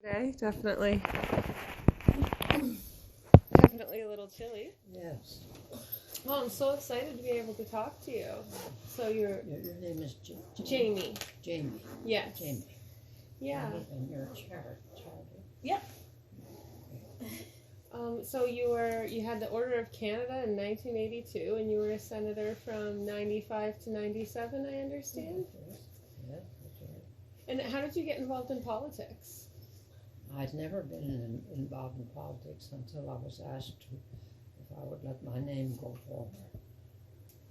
Today, definitely. Definitely a little chilly. Yes. Well, I'm so excited to be able to talk to you. So Your name is Jamie. Jamie. Yes. Jamie. Yeah. And you're a charter. Yep. So you had the Order of Canada in 1982, and you were a senator from 95 to 97, I understand. Yes, that's right. And how did you get involved in politics? I'd never been involved in politics until I was asked if I would let my name go forward.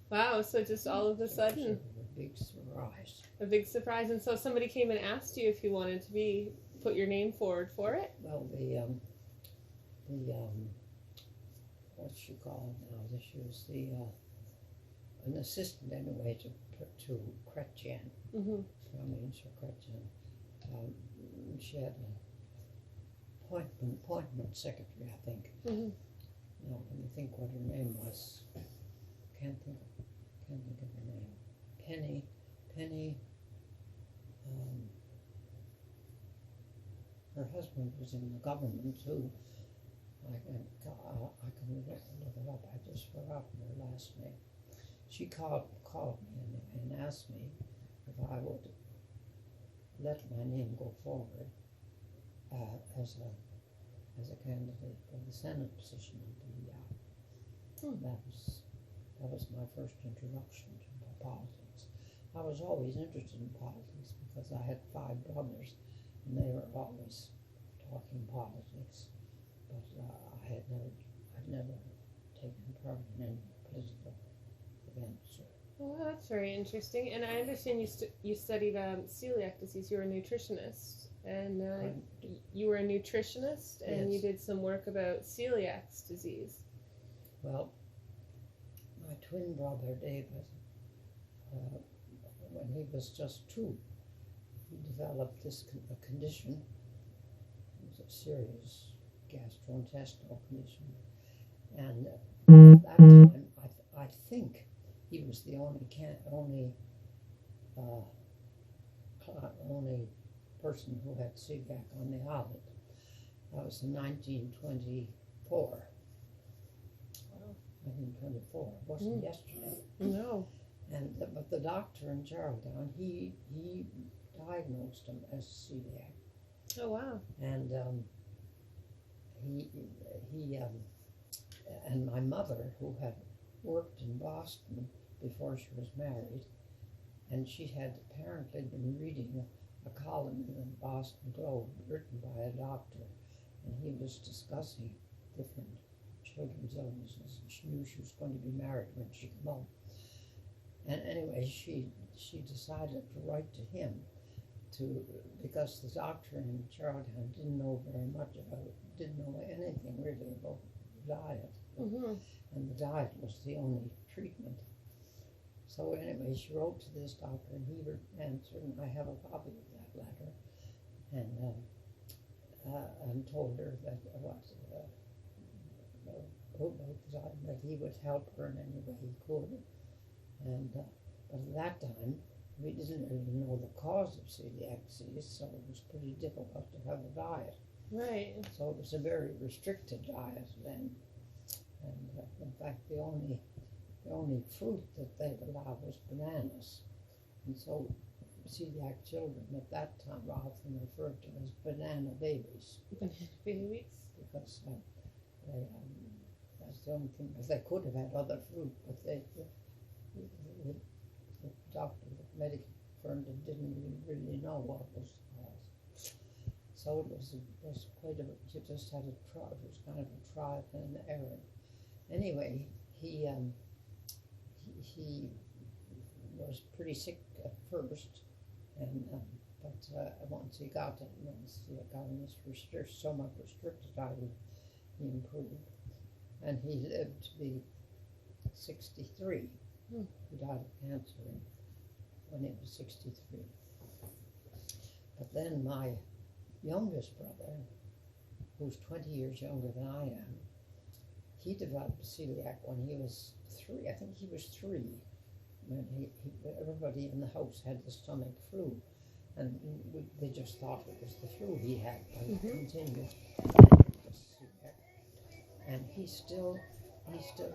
Wow, so just all of a sudden. A big surprise. A big surprise. And so somebody came and asked you if you wanted to put your name forward for it? Well, what she called now? She was an assistant anyway to Chrétien. Mm-hmm. I mean, Sir Chrétien. She had an appointment secretary, I think. Mm-hmm. No, let me think what her name was. Can't think of her name. Penny. Her husband was in the government too. I can look it up. I just forgot her last name. She called me and asked me if I would let my name go forward as a candidate for the Senate position in PEI. That was my first introduction to politics. I was always interested in politics because I had 5 brothers, and they were always talking politics. But I'd never taken part in any political events. Well, that's very interesting. And I understand you studied celiac disease. You're a nutritionist, and you were a nutritionist, and Yes. you did some work about celiac disease. Well, my twin brother David, when he was just 2, he developed this condition. It was a serious gastrointestinal condition, and at that time, I think he was the only person who had celiac on the island. That was in 1924. 1924. It wasn't yesterday. No. But the doctor in Geraldtown, he diagnosed him as celiac. Oh wow. And and my mother, who had worked in Boston before she was married, and she had apparently been reading a column in the Boston Globe written by a doctor, and he was discussing different children's illnesses. She knew she was going to be married when she came home. And anyway, she decided to write to him because the doctor in Charlottetown didn't know very much about it, didn't know anything really about diet. Mm-hmm. And the diet was the only treatment. So anyway, she wrote to this doctor, and he answered, and I have a copy of that letter, and told her that that he would help her in any way he could. And but at that time, we didn't really know the cause of celiac disease, so it was pretty difficult to have a diet. Right. So it was a very restricted diet then. And in fact, the only fruit that they'd allow was bananas. And so celiac children at that time were often referred to as banana babies. Banana babies? Because that's the only thing. They could have had other fruit, but the doctor, the medical firm, didn't really know what was the cause. So it was quite you just had a trial. It was kind of a trial and error. Anyway, he was pretty sick at first, and but once he got in this somewhat restricted diet, he improved, and he lived to be 63. He died of cancer when he was 63. But then my youngest brother, who's 20 years younger than I am, he developed celiac when he was 3. I think he was 3. When everybody in the house had the stomach flu, and they just thought it was the flu he had, but it Mm-hmm. continued. And he's still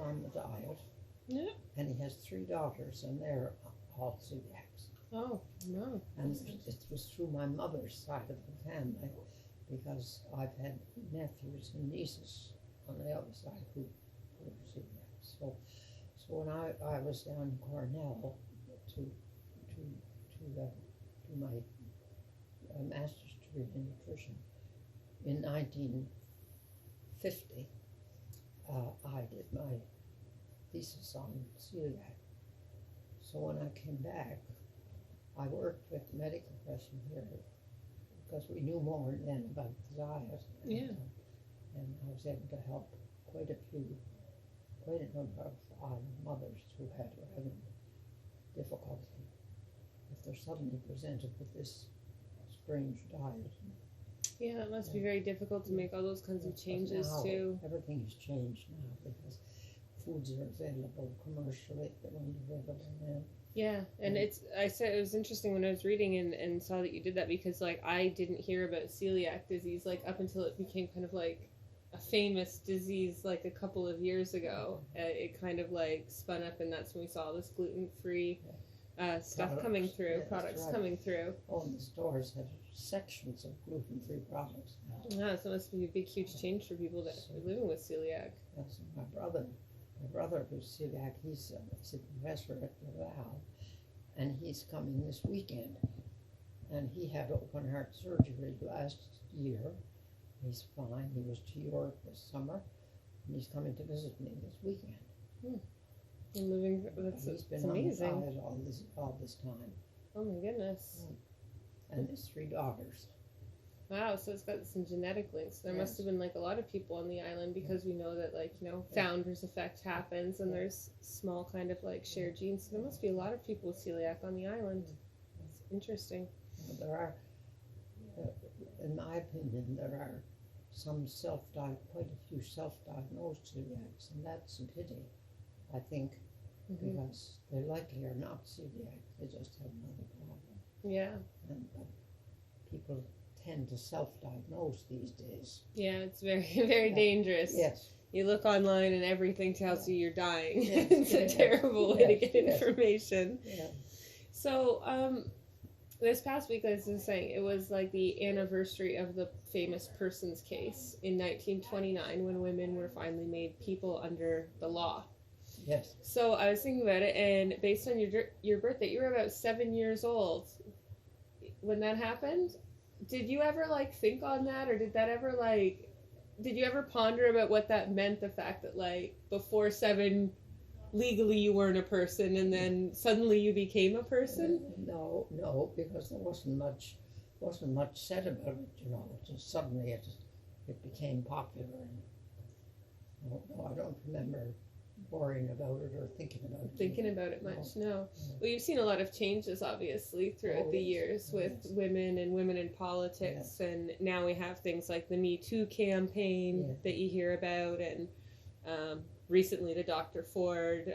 on the diet, Yeah. and he has 3 daughters, and they're all celiacs. Oh, no. And it was through my mother's side of the family, because I've had nephews and nieces on the other side who were celiacs. So when I was down in Cornell to do my master's degree in nutrition in 1950, I did my thesis on celiac. So when I came back, I worked with the medical profession here because we knew more then about the diet. And I was able to help quite a number of mothers who were having difficulty if they're suddenly presented with this strange diet. Yeah, it must be very difficult to make all those kinds of changes now, too. Everything has changed now because foods are available commercially, they weren't available then. Yeah, and it was interesting when I was reading and saw that you did that, because like I didn't hear about celiac disease like up until it became kind of like a famous disease like a couple of years ago. It kind of like spun up, and that's when we saw this gluten-free stuff coming through, products coming through. Oh, and the stores have sections of gluten-free products now. Yeah, so it must be a big, huge change for people that are living with celiac. That's my brother who's celiac, he's a professor at Laval, and he's coming this weekend. And he had open heart surgery last year. He's fine. He was to Europe this summer, and he's coming to visit me this weekend. And living, he's been amazing. On the diet all this time. Oh my goodness. And his 3 daughters. Wow, so it's got some genetic links. There must have been like a lot of people on the island, because we know that like, founders effect happens, and there's small kind of like shared genes. So there must be a lot of people with celiac on the island. It's interesting. There are, in my opinion, there are quite a few self-diagnosed celiacs, and that's a pity, I think, because they likely are not celiac, they just have another problem. Yeah. And people tend to self-diagnose these days. Yeah, it's very, very dangerous. Yes. You look online and everything tells you you're dying. Yes. It's a terrible way to get information. Yeah. So, this past week, as I was saying, it was like the anniversary of the famous persons case in 1929, when women were finally made people under the law. Yes. So I was thinking about it, and based on your birthday, you were about 7 years old when that happened. Did you ever like think on that, or did you ever ponder about what that meant? The fact that like before 7, legally you weren't a person, and then suddenly you became a person? No, because there wasn't much said about it. Just suddenly it became popular. And I don't remember worrying about it or thinking about it. Much. No. Well, you've seen a lot of changes, obviously, throughout the years with women and women in politics, and now we have things like the Me Too campaign that you hear about, and recently the Dr. Ford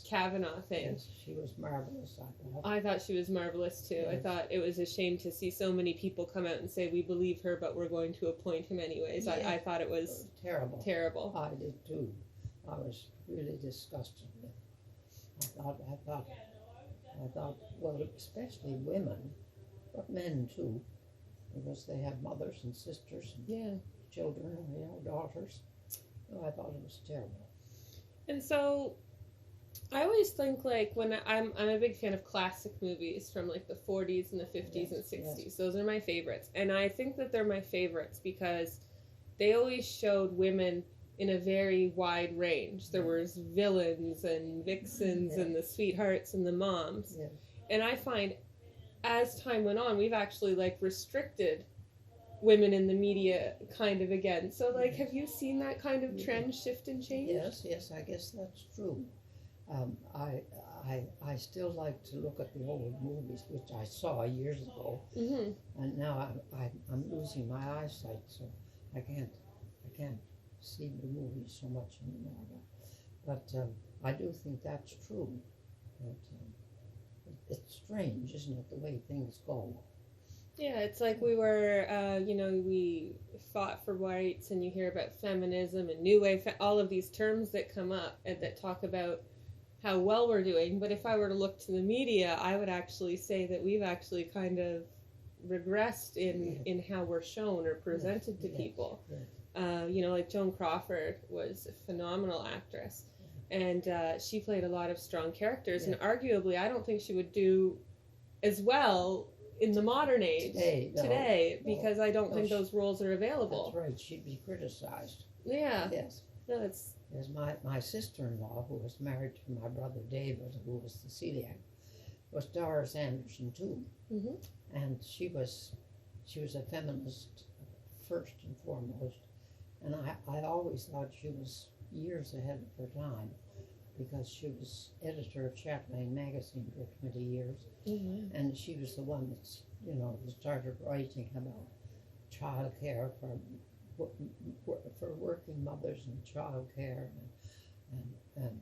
Kavanaugh thing. Yes, she was marvelous, I thought. I thought she was marvelous too. I thought it was a shame to see so many people come out and say, we believe her, but we're going to appoint him anyways. I thought it was terrible. I did too. I was really disgusted with it. I thought, well, especially women, but men too, because they have mothers and sisters and children and daughters. I thought it was terrible. And so I always think, like, when I'm a big fan of classic movies from like the 40s and the 50s and 60s. Yes. Those are my favorites. And I think that they're my favorites because they always showed women in a very wide range. There was villains and vixens and the sweethearts and the moms. Yeah. And I find as time went on, we've actually like restricted women in the media kind of again. So like, have you seen that kind of trend shift and change? Yes, I guess that's true. I still like to look at the old movies, which I saw years ago, and now I'm losing my eyesight, so I can't see the movies so much anymore. But I do think that's true. That it's strange, isn't it, the way things go? Yeah, it's like we were, we fought for rights, and you hear about feminism and new wave, all of these terms that come up and that talk about how well we're doing. But if I were to look to the media, I would actually say that we've actually kind of regressed in how we're shown or presented to people. Like Joan Crawford was a phenomenal actress, and she played a lot of strong characters, and arguably I don't think she would do as well in the modern age today, because I don't think those roles are available. That's right. She'd be criticized. Yeah. Yes. No, it's. There's my sister-in-law, who was married to my brother David, who was the celiac, was Doris Anderson too, and she was a feminist first and foremost, and I always thought she was years ahead of her time, because she was editor of Chatelaine magazine for 20 years, and she was the one that's, who started writing about child care for working mothers and child care and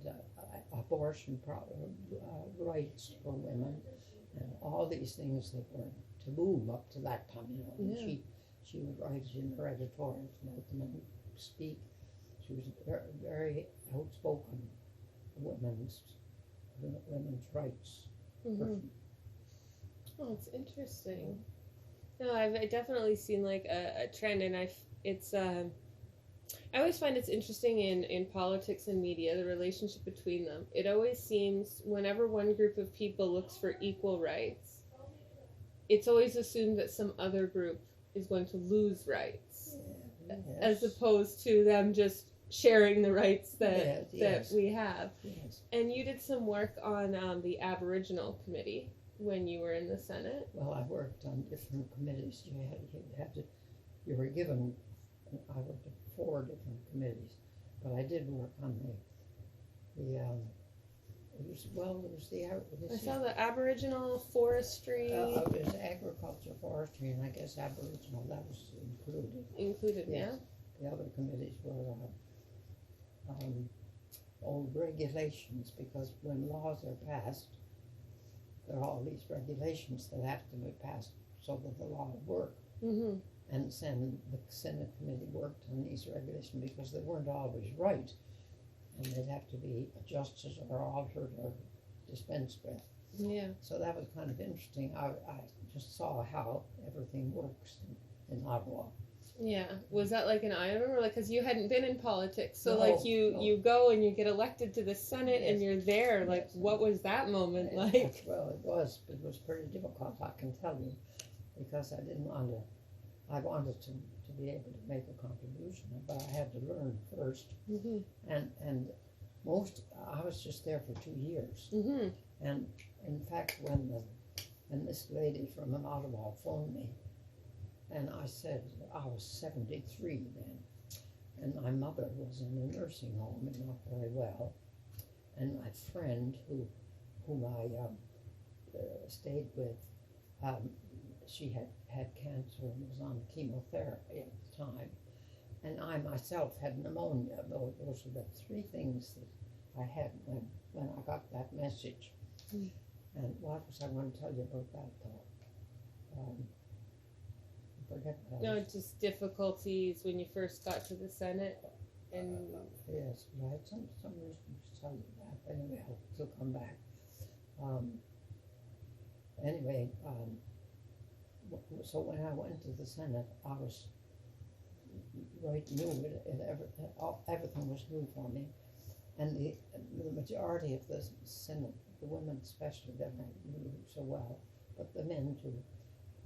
abortion rights for women, and all these things that were taboo up to that time, And she would write in her editorials about them and speak. She was very, very outspoken women's rights. Oh, it's interesting. No, I've definitely seen like a trend, and I always find it's interesting in politics and media, the relationship between them. It always seems whenever one group of people looks for equal rights, it's always assumed that some other group is going to lose rights, as opposed to them just sharing the rights that we have. Yes. And you did some work on the Aboriginal Committee when you were in the Senate. Well, I worked on different committees. You were given. I worked at 4 different committees, but I did work on I saw the Aboriginal forestry. There's agriculture, forestry, and I guess Aboriginal, that was included. Yes. The other committees were old regulations, because when laws are passed, there are all these regulations that have to be passed so that the law will work. And then the Senate committee worked on these regulations because they weren't always right, and they'd have to be adjusted or altered or dispensed with. Yeah. So that was kind of interesting. I just saw how everything works in Ottawa. Yeah. Was that like an eye-opener? Like, because you hadn't been in politics, so No. you go and you get elected to the Senate, and you're there. Like, what was that moment like? Well, it was pretty difficult, I can tell you, because I wanted to be able to make a contribution, but I had to learn first. And I was just there for 2 years. And in fact, when this lady from Ottawa phoned me, and I said I was 73 then, and my mother was in a nursing home and not very well, and my friend whom I stayed with, she had cancer and was on chemotherapy at the time, and I myself had pneumonia. Those were the 3 things that I had when I got that message. And what was I going to tell you about that, though? Forget that. No, just difficulties when you first got to the Senate, and yes, but I had some reason to tell you that. Anyway, I'll come back. So when I went to the Senate, I was right new. Everything was new for me, and the majority of the Senate, the women especially, that I knew so well, but the men too,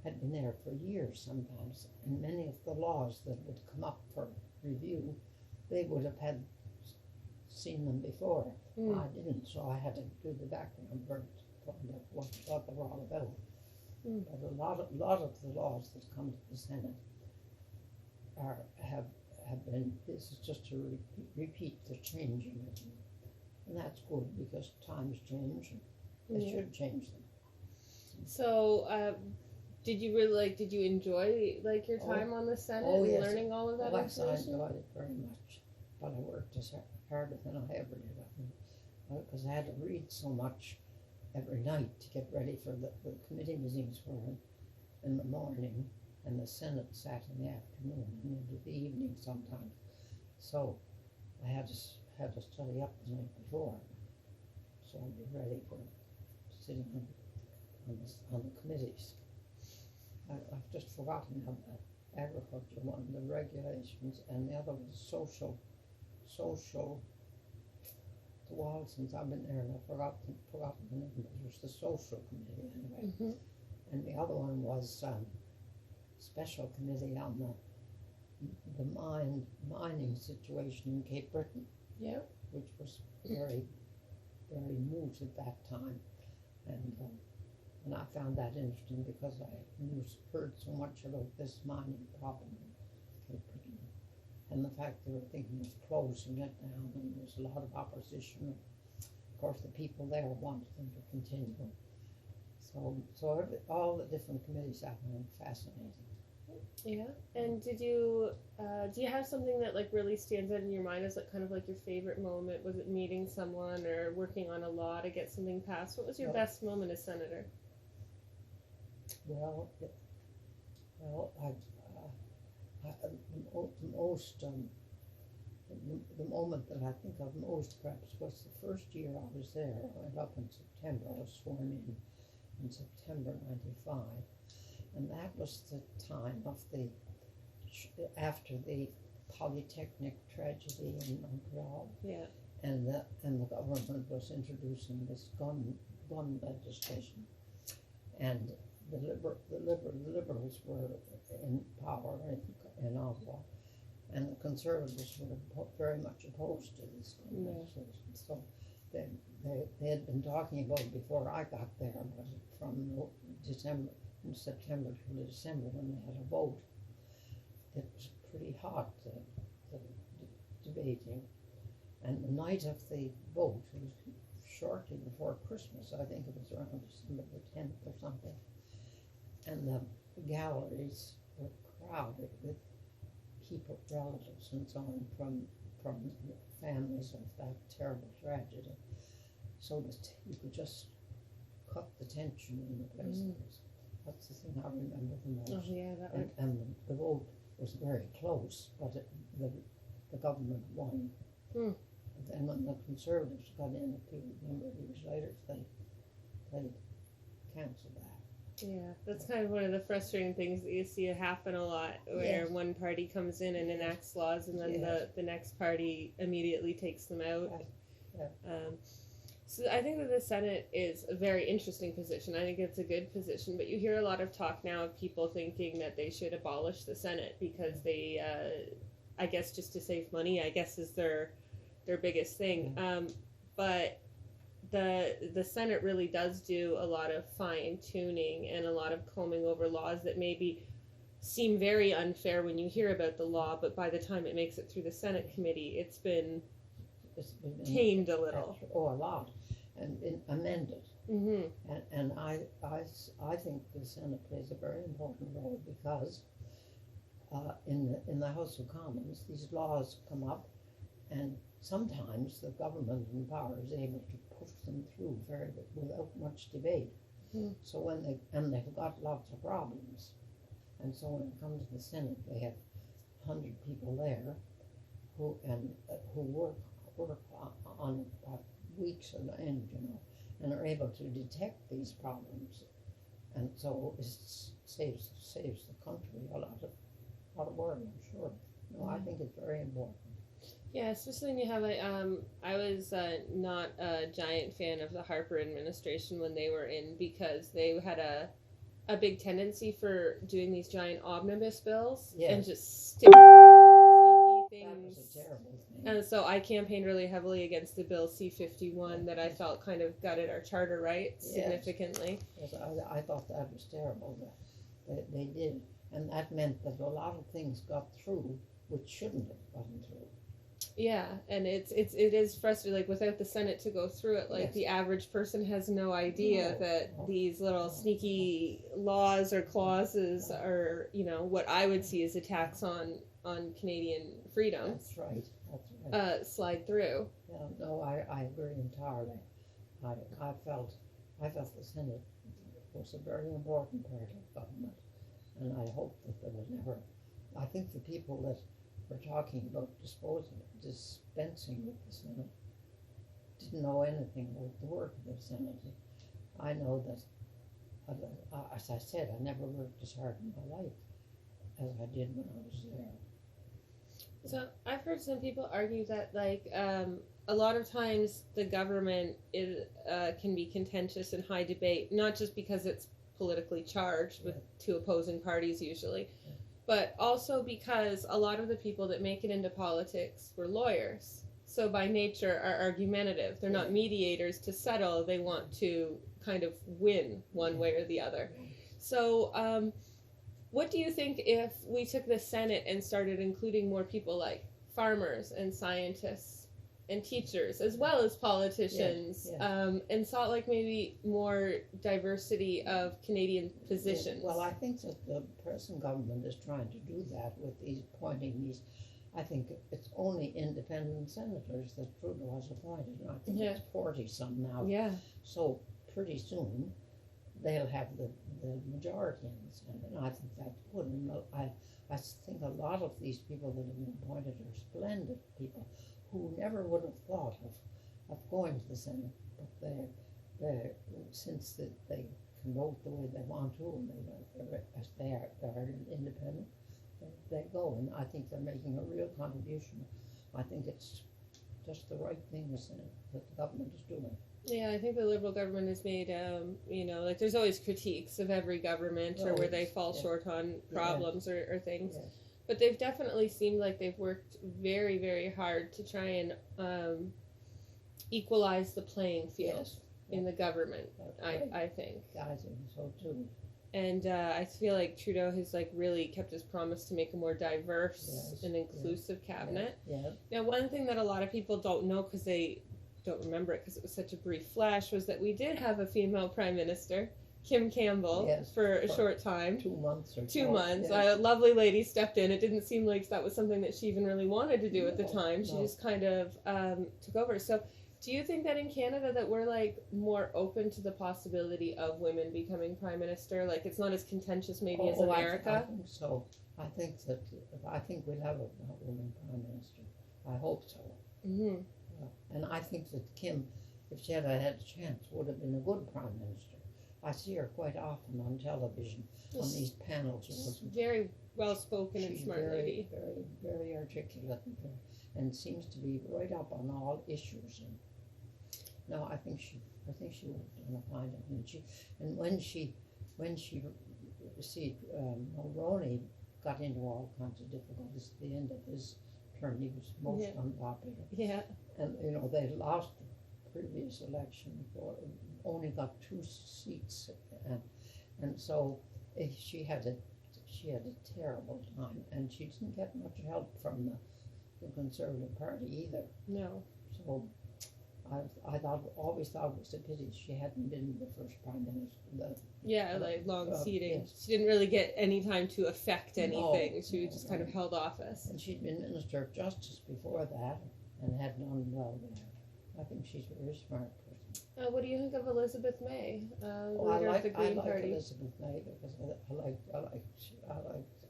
had been there for years sometimes, and many of the laws that would come up for review, they would have seen them before. I didn't, so I had to do the background work to find out what they were all about. But a lot of the laws that come to the Senate have been. This is just to repeat. They're changing it, and that's good because times change. And they should change them. So, did you enjoy your time on the Senate and yes. learning all of that Yes, I information? enjoyed it very much, but I worked as harder than I ever did, because I had to read so much every night to get ready for the committee meetings were in the morning, and the Senate sat in the afternoon and into the evening sometimes. So I had to study up the night before, so I'd be ready for sitting on the committees. I've just forgotten how the agriculture one, the regulations, and the other was social. It's a while since I've been there, and I've forgotten the name, but it was the social committee anyway. Mm-hmm. And the other one was special committee on the mining situation in Cape Breton. Yeah. Which was very, very moot at that time, and I found that interesting because I heard so much about this mining problem in Cape Breton, and the fact they were thinking of closing it down, and there was a lot of opposition. Of course, the people there wanted them to continue. So all the different committees I found fascinating. Yeah, and do you have something that like really stands out in your mind as like kind of like your favorite moment? Was it meeting someone or working on a law to get something passed? What was your best moment as senator? Well, the moment that I think of most perhaps was the first year I was there. I went up in September. I was sworn in September '95. And that was the time of after the Polytechnic tragedy in Montreal. Yeah. And the government was introducing this gun legislation. And the liberals were in power in Ottawa, and the conservatives were very much opposed to this gun legislation. So they had been talking about it before I got there, but from September to December when they had a vote. It was pretty hot, debating. And the night of the vote, it was shortly before Christmas, I think it was around December the 10th or something, and the galleries were crowded with people, relatives and so on from families of that terrible tragedy. So you could just cut the tension in the place. That's the thing I remember the most. Oh yeah, that would. And the vote was very close, but the government won. And then when the Conservatives got in a few number of years later, they canceled that. Yeah, that's kind of one of the frustrating things that you see happen a lot, where one party comes in and enacts laws, and then the next party immediately takes them out. So I think that the Senate is a very interesting position. I think it's a good position, but you hear a lot of talk now of people thinking that they should abolish the Senate because they, I guess, just to save money, I guess, is their biggest thing. But the Senate really does do a lot of fine tuning and a lot of combing over laws that maybe seem very unfair when you hear about the law, but by the time it makes it through the Senate committee, it's been tamed a little. A lot, and been amended. And I think the Senate plays a very important role because in the House of Commons, these laws come up, and sometimes the government in power is able to push them through without much debate. So they've got lots of problems, and so when it comes to the Senate, they have 100 people there who work on weeks on end, and are able to detect these problems, and so it saves the country a lot of work, I'm sure. I think it's very important. Yeah, especially when you have I was not a giant fan of the Harper administration when they were in, because they had a big tendency for doing these giant omnibus bills and just sticking sneaky things. That was a terrible thing. And so I campaigned really heavily against the bill C-51 that I felt kind of gutted our charter rights significantly. Yes, I thought that was terrible. They did, and that meant that a lot of things got through which shouldn't have gotten through. Yeah, and it is frustrating. Like, without the Senate to go through it, like the average person has no idea that these little sneaky laws or clauses are, what I would see as attacks on Canadian freedom. That's right. Slide through. Yeah, no, I agree entirely. I felt I thought the Senate was a very important part of government, and I hope that there will never. I think the people that were talking about dispensing with the Senate didn't know anything about the work of the Senate. I know that, as I said, I never worked as hard in my life as I did when I was there. So I've heard some people argue that, like, a lot of times the government can be contentious and high debate, not just because it's politically charged with two opposing parties usually, but also because a lot of the people that make it into politics were lawyers. So by nature are argumentative. They're not mediators to settle. They want to kind of win one way or the other. So what do you think if we took the Senate and started including more people like farmers and scientists and teachers as well as politicians, and sought like maybe more diversity of Canadian positions? Well, I think that the present government is trying to do that with these appointing these. I think it's only independent senators that Trudeau has appointed, and I think it's 40-some now. Yeah. So pretty soon they'll have the majority in the Senate, and I think that's good. And I think a lot of these people that have been appointed are splendid people who never would have thought of going to the Senate, but they're since they can vote the way they want to, and they're independent, they go, and I think they're making a real contribution. I think it's just the right thing that the government is doing. Yeah, I think the Liberal government has made, like there's always critiques of every government or where they fall short on problems or things. Yeah. But they've definitely seemed like they've worked very, very hard to try and equalize the playing field in the government, I think. I think so too. And I feel like Trudeau has like really kept his promise to make a more diverse and inclusive cabinet. Yeah. Now, one thing that a lot of people don't know because they don't remember it because it was such a brief flash was that we did have a female prime minister, Kim Campbell, for a short time. 2 months or 2 months. A lovely lady stepped in. It didn't seem like that was something that she even really wanted to do at the time. She just kind of took over. So do you think that in Canada that we're like more open to the possibility of women becoming prime minister? Like it's not as contentious maybe as America? I think so. I think we'll have a woman prime minister. I hope so. Mm-hmm. And I think that Kim, if she had had a chance, would have been a good prime minister. I see her quite often on television on these panels. She's very well spoken and smart lady. Very, very articulate and seems to be right up on all issues. And no, I think she would have done a fine job. And when she Mulroney got into all kinds of difficulties at the end of his term, he was most unpopular. Yeah. And they lost the previous election, only got 2 seats, and so she had a terrible time, and she didn't get much help from the Conservative Party either. No. So I always thought it was a pity she hadn't been the first prime minister. Like long seating. Yes. She didn't really get any time to affect anything. She just kind of held office. And she'd been Minister of Justice before that and had done well there. I think she's a very smart person. What do you think of Elizabeth May, leader of the Green Party? I like Elizabeth May because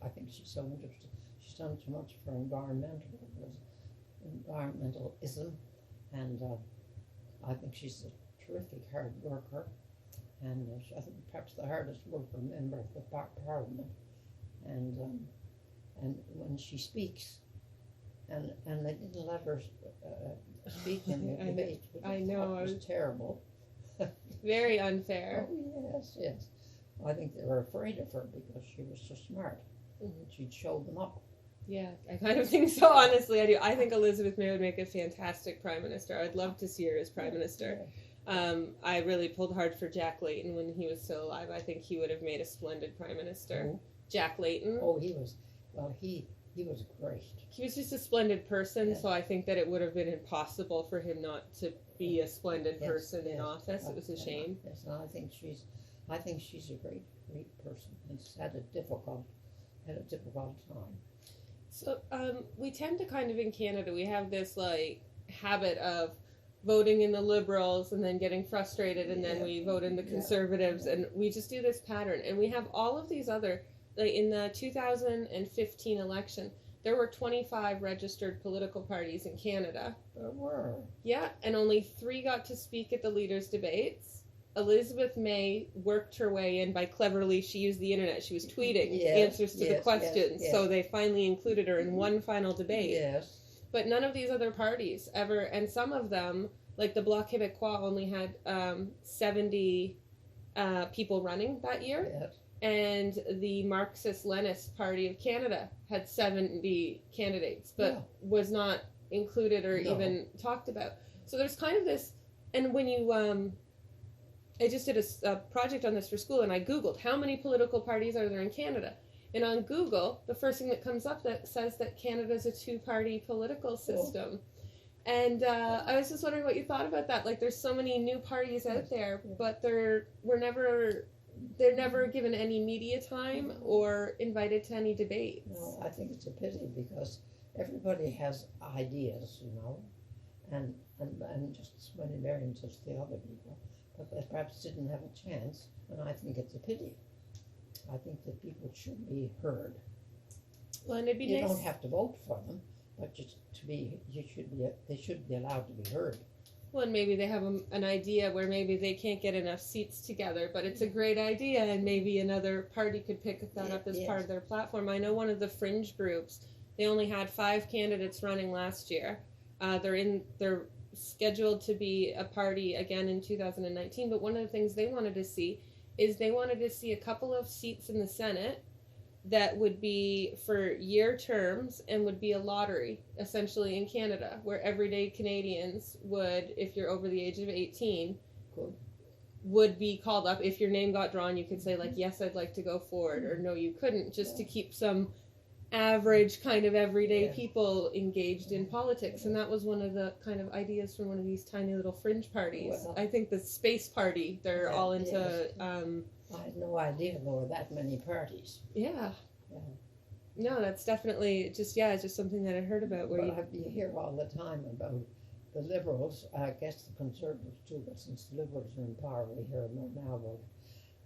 I think she's so interesting. She's done so much for environmentalism, and I think she's a terrific hard worker, and I think perhaps the hardest worker member of the Parliament, and when she speaks, and they didn't let her speak in the debate, which I know was terrible. Very unfair. Oh, yes. I think they were afraid of her because she was so smart. Mm-hmm. She'd show them up. Yeah, I kind of think so, honestly. I do. I think Elizabeth May would make a fantastic prime minister. I'd love to see her as prime minister. I really pulled hard for Jack Layton when he was still alive. I think he would have made a splendid prime minister. Oh. Jack Layton. Oh, he was great. He was just a splendid person, so I think that it would have been impossible for him not to be a splendid person in office. It was a shame. Yes, and I think she's a great person. It's had a difficult time. So we tend to kind of in Canada, we have this like habit of voting in the Liberals and then getting frustrated, and then we vote in the Conservatives, and we just do this pattern. And we have all of these other, like in the 2015 election, there were 25 registered political parties in Canada. There were. Yeah, and only 3 got to speak at the leaders' debates. Elizabeth May worked her way in by cleverly, she used the internet, she was tweeting answers to the questions, so they finally included her in one final debate. Yes. But none of these other parties ever, and some of them, like the Bloc Québécois, only had 70 people running that year. Yes. And the Marxist-Leninist Party of Canada had 70 candidates, but was not included or even talked about. So there's kind of this, and when you, I just did a project on this for school, and I Googled how many political parties are there in Canada. And on Google, the first thing that comes up that says that Canada's a 2-party political system. And I was just wondering what you thought about that. Like, there's so many new parties out there, but they're never given any media time or invited to any debates. No, I think it's a pity because everybody has ideas, and just as many variants as the other people, but they perhaps didn't have a chance, and I think it's a pity. I think that people should be heard. Well, and it'd be you nice. don't have to vote for them, but they should be allowed to be heard. Well, and maybe they have an idea where maybe they can't get enough seats together, but it's a great idea, and maybe another party could pick that up as part of their platform. I know one of the fringe groups, they only had 5 candidates running last year. They're scheduled to be a party again in 2019, but one of the things they wanted to see is they wanted to see a couple of seats in the Senate that would be for year terms and would be a lottery, essentially, in Canada, where everyday Canadians would, if you're over the age of 18, would be called up. If your name got drawn, you could say, like, yes, I'd like to go forward, or no, you couldn't, just to keep some average kind of everyday people engaged in politics. And that was one of the kind of ideas from one of these tiny little fringe parties. I think the Space Party, they're all into... I had no idea there were that many parties. Yeah. No, that's definitely just something that I heard about. Where you hear all the time about the Liberals, I guess the Conservatives too, but since the Liberals are in power, we hear more now about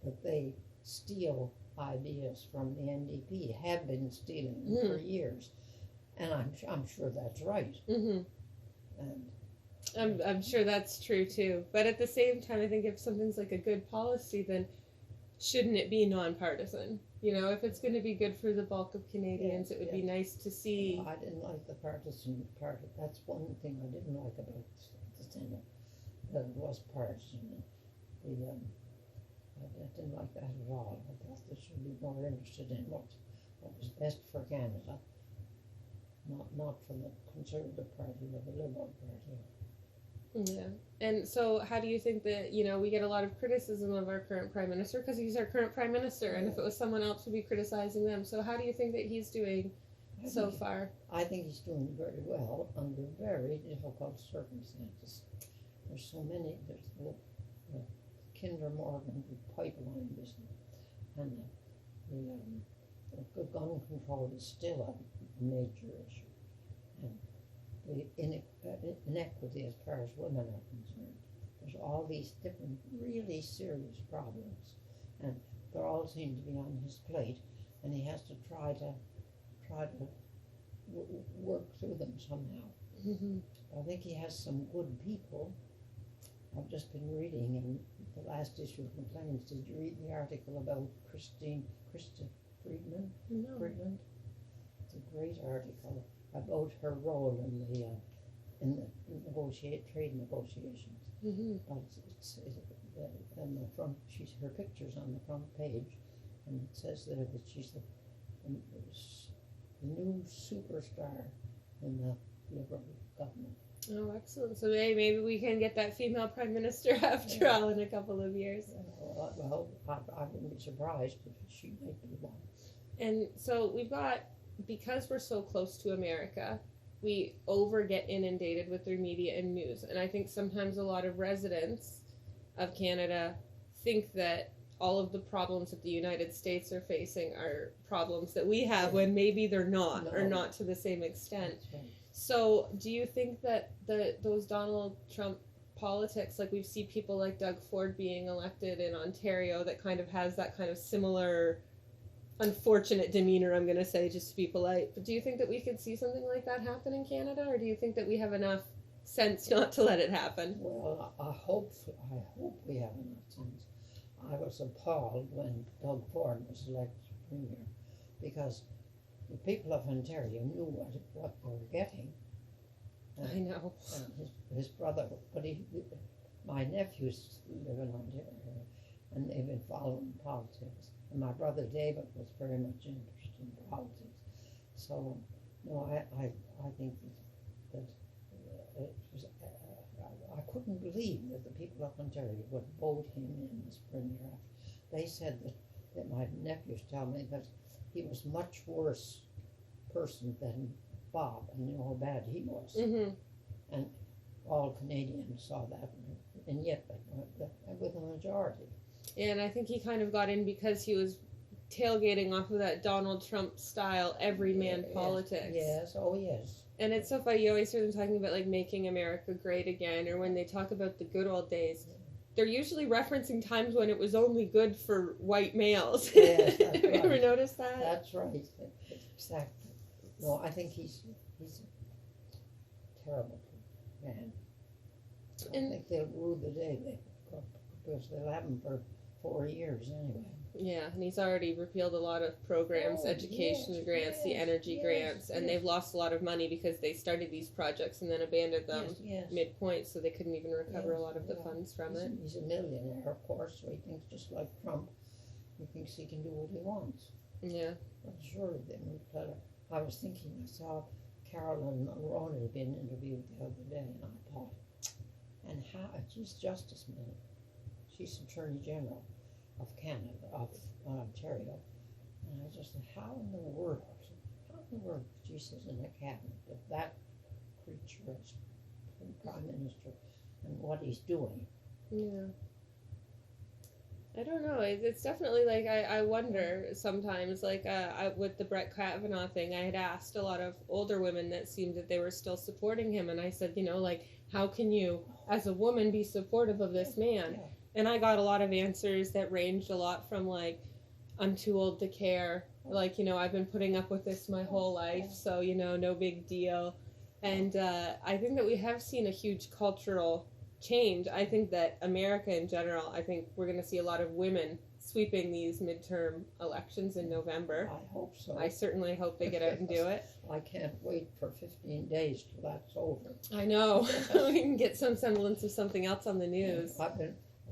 that they steal ideas from the NDP, have been stealing them for years, and I'm sure that's right. And I'm sure that's true too. But at the same time, I think if something's like a good policy, then shouldn't it be nonpartisan? If it's going to be good for the bulk of Canadians, it would be nice to see. I didn't like the partisan part. That's one thing I didn't like about the Senate, that it was partisan. I didn't like that at all. I thought they should be more interested in what was best for Canada, not for the Conservative Party or the Liberal Party. Yeah. And so how do you think that, we get a lot of criticism of our current Prime Minister because he's our current Prime Minister, and if it was someone else, we'd be criticizing them. So how do you think that he's doing so far? I think he's doing very well under very difficult circumstances. There's so many, there's the Kinder Morgan pipeline business, and the gun control is still a major issue, and the inequity as far as women are concerned. There's all these different really serious problems, and they all seem to be on his plate, and he has to try to work through them somehow. I think he has some good people. I've just been reading in the last issue of Complaints. Did you read the article about Krista Friedman? No. Friedland? It's a great article about her role in the trade negotiations. But it's and the front, her picture's on the front page, and it says there that she's the new superstar in the Liberal government. Oh, excellent. So maybe we can get that female Prime Minister after all in a couple of years. Well, I wouldn't be surprised if she might be one. And so we've got, because we're so close to America, we get inundated with their media and news. And I think sometimes a lot of residents of Canada think that all of the problems that the United States are facing are problems that we have Yeah. when maybe they're not, or No. not to the same extent. That's right. So, do you think that those Donald Trump politics, like we see people like Doug Ford being elected in Ontario, that kind of has that kind of similar unfortunate demeanor, I'm going to say, just to be polite. But do you think that we could see something like that happen in Canada, or do you think that we have enough sense not to let it happen? Well, I hope we have enough sense. I was appalled when Doug Ford was elected premier, because the people of Ontario knew what they were getting. I know. His brother, but my nephews live in Ontario, and they've been following politics. And my brother David was very much interested in politics. So, no, I think that it was, I couldn't believe that the people of Ontario would vote him in as premier. They said that my nephews tell me that he was much worse person than Bob, and you know how bad he was. Mm-hmm. And all Canadians saw that, and yet with a majority. And I think he kind of got in because he was tailgating off of that Donald Trump style everyman politics. Yes, oh yes. And it's so funny, you always hear them talking about like making America great again, or when they talk about the good old days, they're usually referencing times when it was only good for white males. Yes, that's Have you right. ever noticed that? That's right, exactly. No, I think he's a terrible man. I think they'll rule the day, because they'll have him for 4 years anyway. Yeah, and he's already repealed a lot of programs, education grants, the energy grants, and they've lost a lot of money because they started these projects and then abandoned them midpoint, so they couldn't even recover a lot of the funds from it. He's a millionaire, of course, so he thinks just like Trump. He thinks he can do what he wants. Yeah. But surely they would let her. I was thinking, I saw Carolyn Mulroney had been interviewed the other day, and I thought, and how, she's Justice Minister, she's Attorney General of Canada, of Ontario, and I just thought, how in the world she's in the cabinet of that creature as Prime Minister, and what he's doing? Yeah. I don't know. It's definitely like I wonder sometimes. Like with the Brett Kavanaugh thing, I had asked a lot of older women that seemed that they were still supporting him, and I said, you know, like, how can you, as a woman, be supportive of this man? Yeah. And I got a lot of answers that ranged a lot from like, I'm too old to care. Like, you know, I've been putting up with this my whole life, so you know, no big deal. And I think that we have seen a huge cultural change. I think that America in general, I think we're going to see a lot of women sweeping these midterm elections in November. I hope so. I certainly hope they get out and do it. I can't wait for 15 days till that's over. I know. We can get some semblance of something else on the news.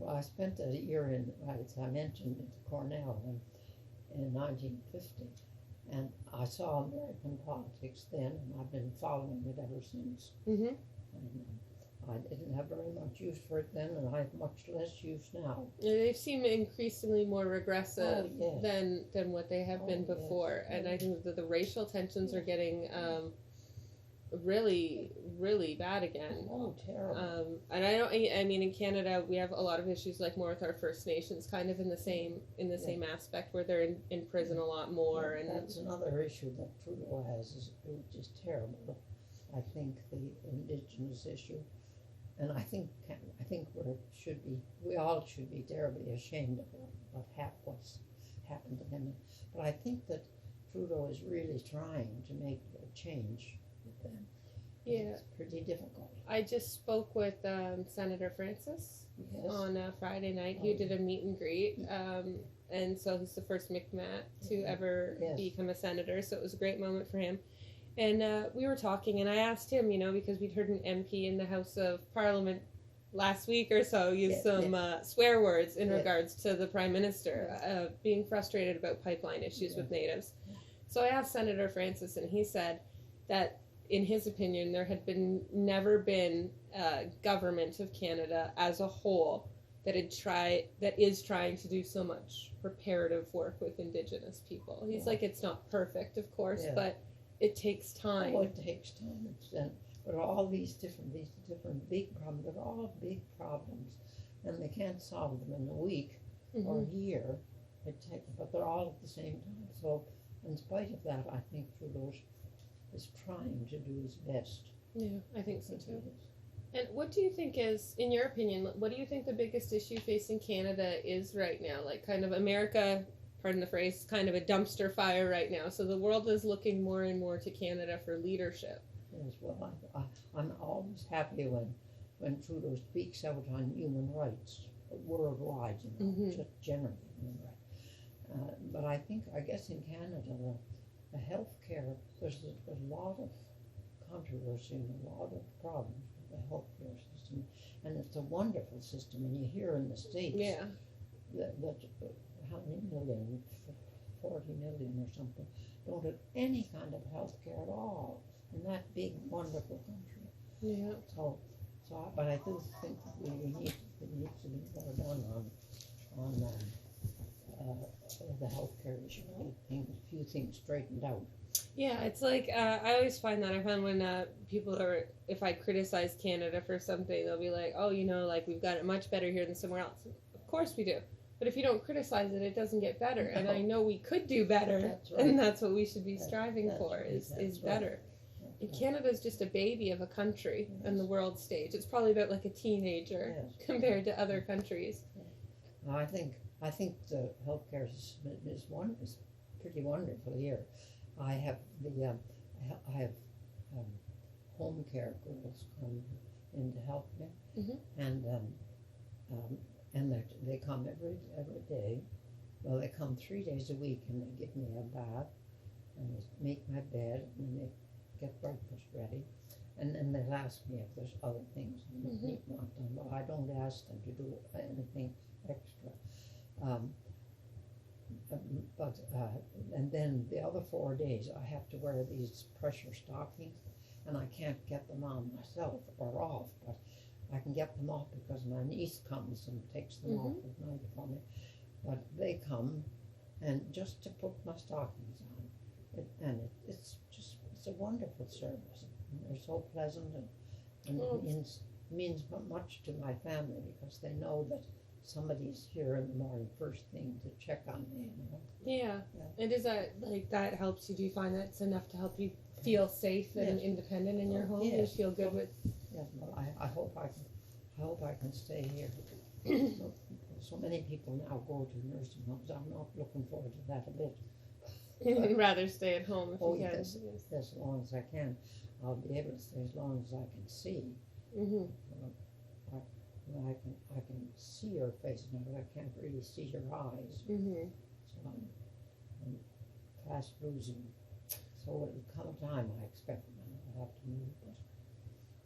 I spent a year in, as I mentioned, at Cornell in 1950, and I saw American politics then, and I've been following it ever since. Mm-hmm. And I didn't have very much use for it then, and I have much less use now. They seem increasingly more regressive than what they have been before, and I think that the racial tensions are getting really, really bad again. Oh, terrible. And I mean, in Canada, we have a lot of issues like more with our First Nations, kind of in the same aspect, where they're in prison a lot more. And that's another issue that Trudeau has, which is terrible. I think the Indigenous issue, and I think we all should be terribly ashamed of what's happened to him. But I think that Trudeau is really trying to make a change with them. Yeah, it's pretty difficult. I just spoke with Senator Francis on Friday night. He did a meet and greet, and so he's the first Mi'kmaq to ever become a senator. So it was a great moment for him. And we were talking, and I asked him, you know, because we'd heard an MP in the House of Parliament last week or so use some swear words in regards to the Prime Minister being frustrated about pipeline issues with Natives. So I asked Senator Francis, and he said that, in his opinion, there had never been a government of Canada as a whole that is trying to do so much reparative work with Indigenous people. He's like, it's not perfect, of course, but it takes time. Oh, it takes time. But all these different big problems, they're all big problems, and they can't solve them in a week. or here, but they're all at the same time. So, in spite of that, I think Trudeau is trying to do his best. Yeah, I think so too. He is. And what do you think is, in your opinion, what do you think the biggest issue facing Canada is right now? Like, kind of America, pardon the phrase, kind of a dumpster fire right now. So the world is looking more and more to Canada for leadership. Yes, well, I'm always happy when Trudeau speaks out on human rights worldwide, just generally human rights. But I guess in Canada, the health care, there's a lot of controversy and a lot of problems with the healthcare system, and it's a wonderful system. And you hear in the States that how many million, 40 million or something, don't have any kind of health care at all in that big, wonderful country. Yeah. But I do think that it needs to be more done on the healthcare issue. A few things straightened out. Yeah, it's like, I always find that. I find when if I criticize Canada for something, they'll be like, oh, like we've got it much better here than somewhere else. Of course we do. But if you don't criticize it, it doesn't get better. And I know we could do better. That's right. And that's what we should be striving for, is better. Right. And Canada's just a baby of a country on the world stage. It's probably about like a teenager compared to other countries. I think the healthcare system is pretty wonderful here. I have home care girls come in to help me, and they come every day. Well, they come 3 days a week, and they give me a bath, and they make my bed, and they get breakfast ready, and then they'll ask me if there's other things they want done. Well, I don't ask them to do anything extra. And then the other 4 days I have to wear these pressure stockings, and I can't get them on myself or off, but I can get them off because my niece comes and takes them off at night for me. But they come, and just to put my stockings on, it's a wonderful service. And they're so pleasant, and it means much to my family because they know that somebody's here in the morning first thing to check on me. Yeah. And is that that helps you? Do you find that's enough to help you feel safe and independent in your home? Yes. You feel good with? Yeah. Well, I hope I can stay here. So many people now go to nursing homes. I'm not looking forward to that a bit. You'd rather stay at home if you can. Yes, as long as I can. I'll be able to stay as long as I can see. I can see your face now, but I can't really see your eyes. So I'm fast losing. So it'll come a time, I expect, when I'll have to move. But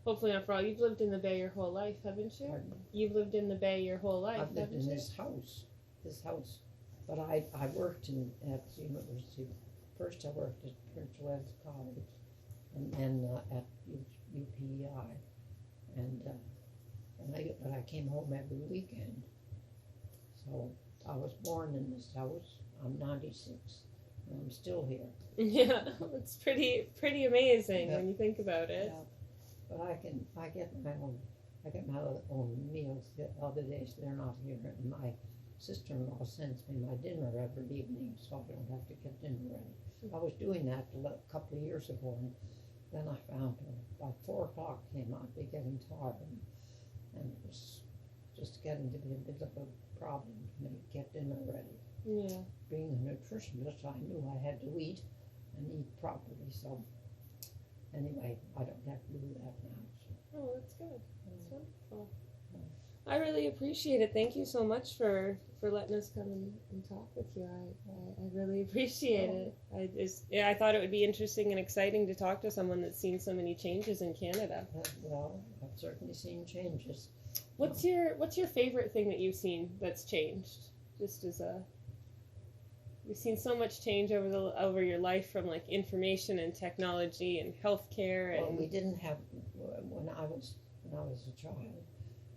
hopefully not for all. You've lived in the Bay your whole life, haven't you? Pardon? You've lived in the Bay your whole life, I've lived haven't in you? this house. But I worked at the university. First I worked at Prince Wales College, and then at UPEI. But I came home every weekend. So I was born in this house. I'm 96, and I'm still here. Yeah, it's pretty amazing when you think about it. Yeah. But I get my own meals. The other days they're not here, and my sister-in-law sends me my dinner every evening, so I don't have to get dinner ready. I was doing that a couple of years ago, and then I found by 4 o'clock I'd be getting tired, and it was just getting to be a bit of a problem to get dinner ready. Yeah. Being a nutritionist, I knew I had to eat and eat properly. So anyway, I don't have to do that now. So. Oh, that's good. That's wonderful. I really appreciate it. Thank you so much for letting us come and talk with you. I really appreciate it. I thought it would be interesting and exciting to talk to someone that's seen so many changes in Canada. Well, I've certainly seen changes. What's your favorite thing that you've seen that's changed? You've seen so much change over your life, from like information and technology and healthcare. Well, we didn't have when I was a child.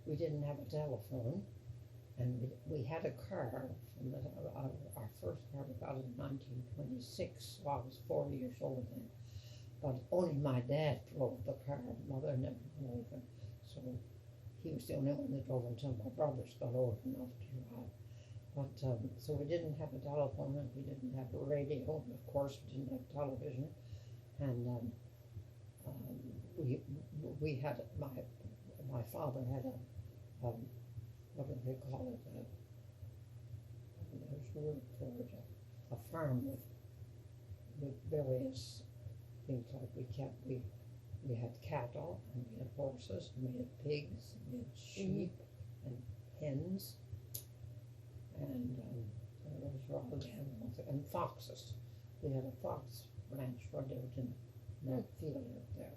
We didn't have a telephone, and we had a car. Our first car we got in 1926, so I was 4 years old then. But only my dad drove the car. Mother never drove it, so he was the only one that drove until my brothers got old enough to drive. But so we didn't have a telephone, and we didn't have a radio. Of course, we didn't have television, and we had my father had a what do they call it? There's a word for it. A farm with various things like we had cattle, and we had horses, and we had pigs, and we had sheep and hens, and those were all the animals, and foxes. We had a fox ranch right out in that field out there.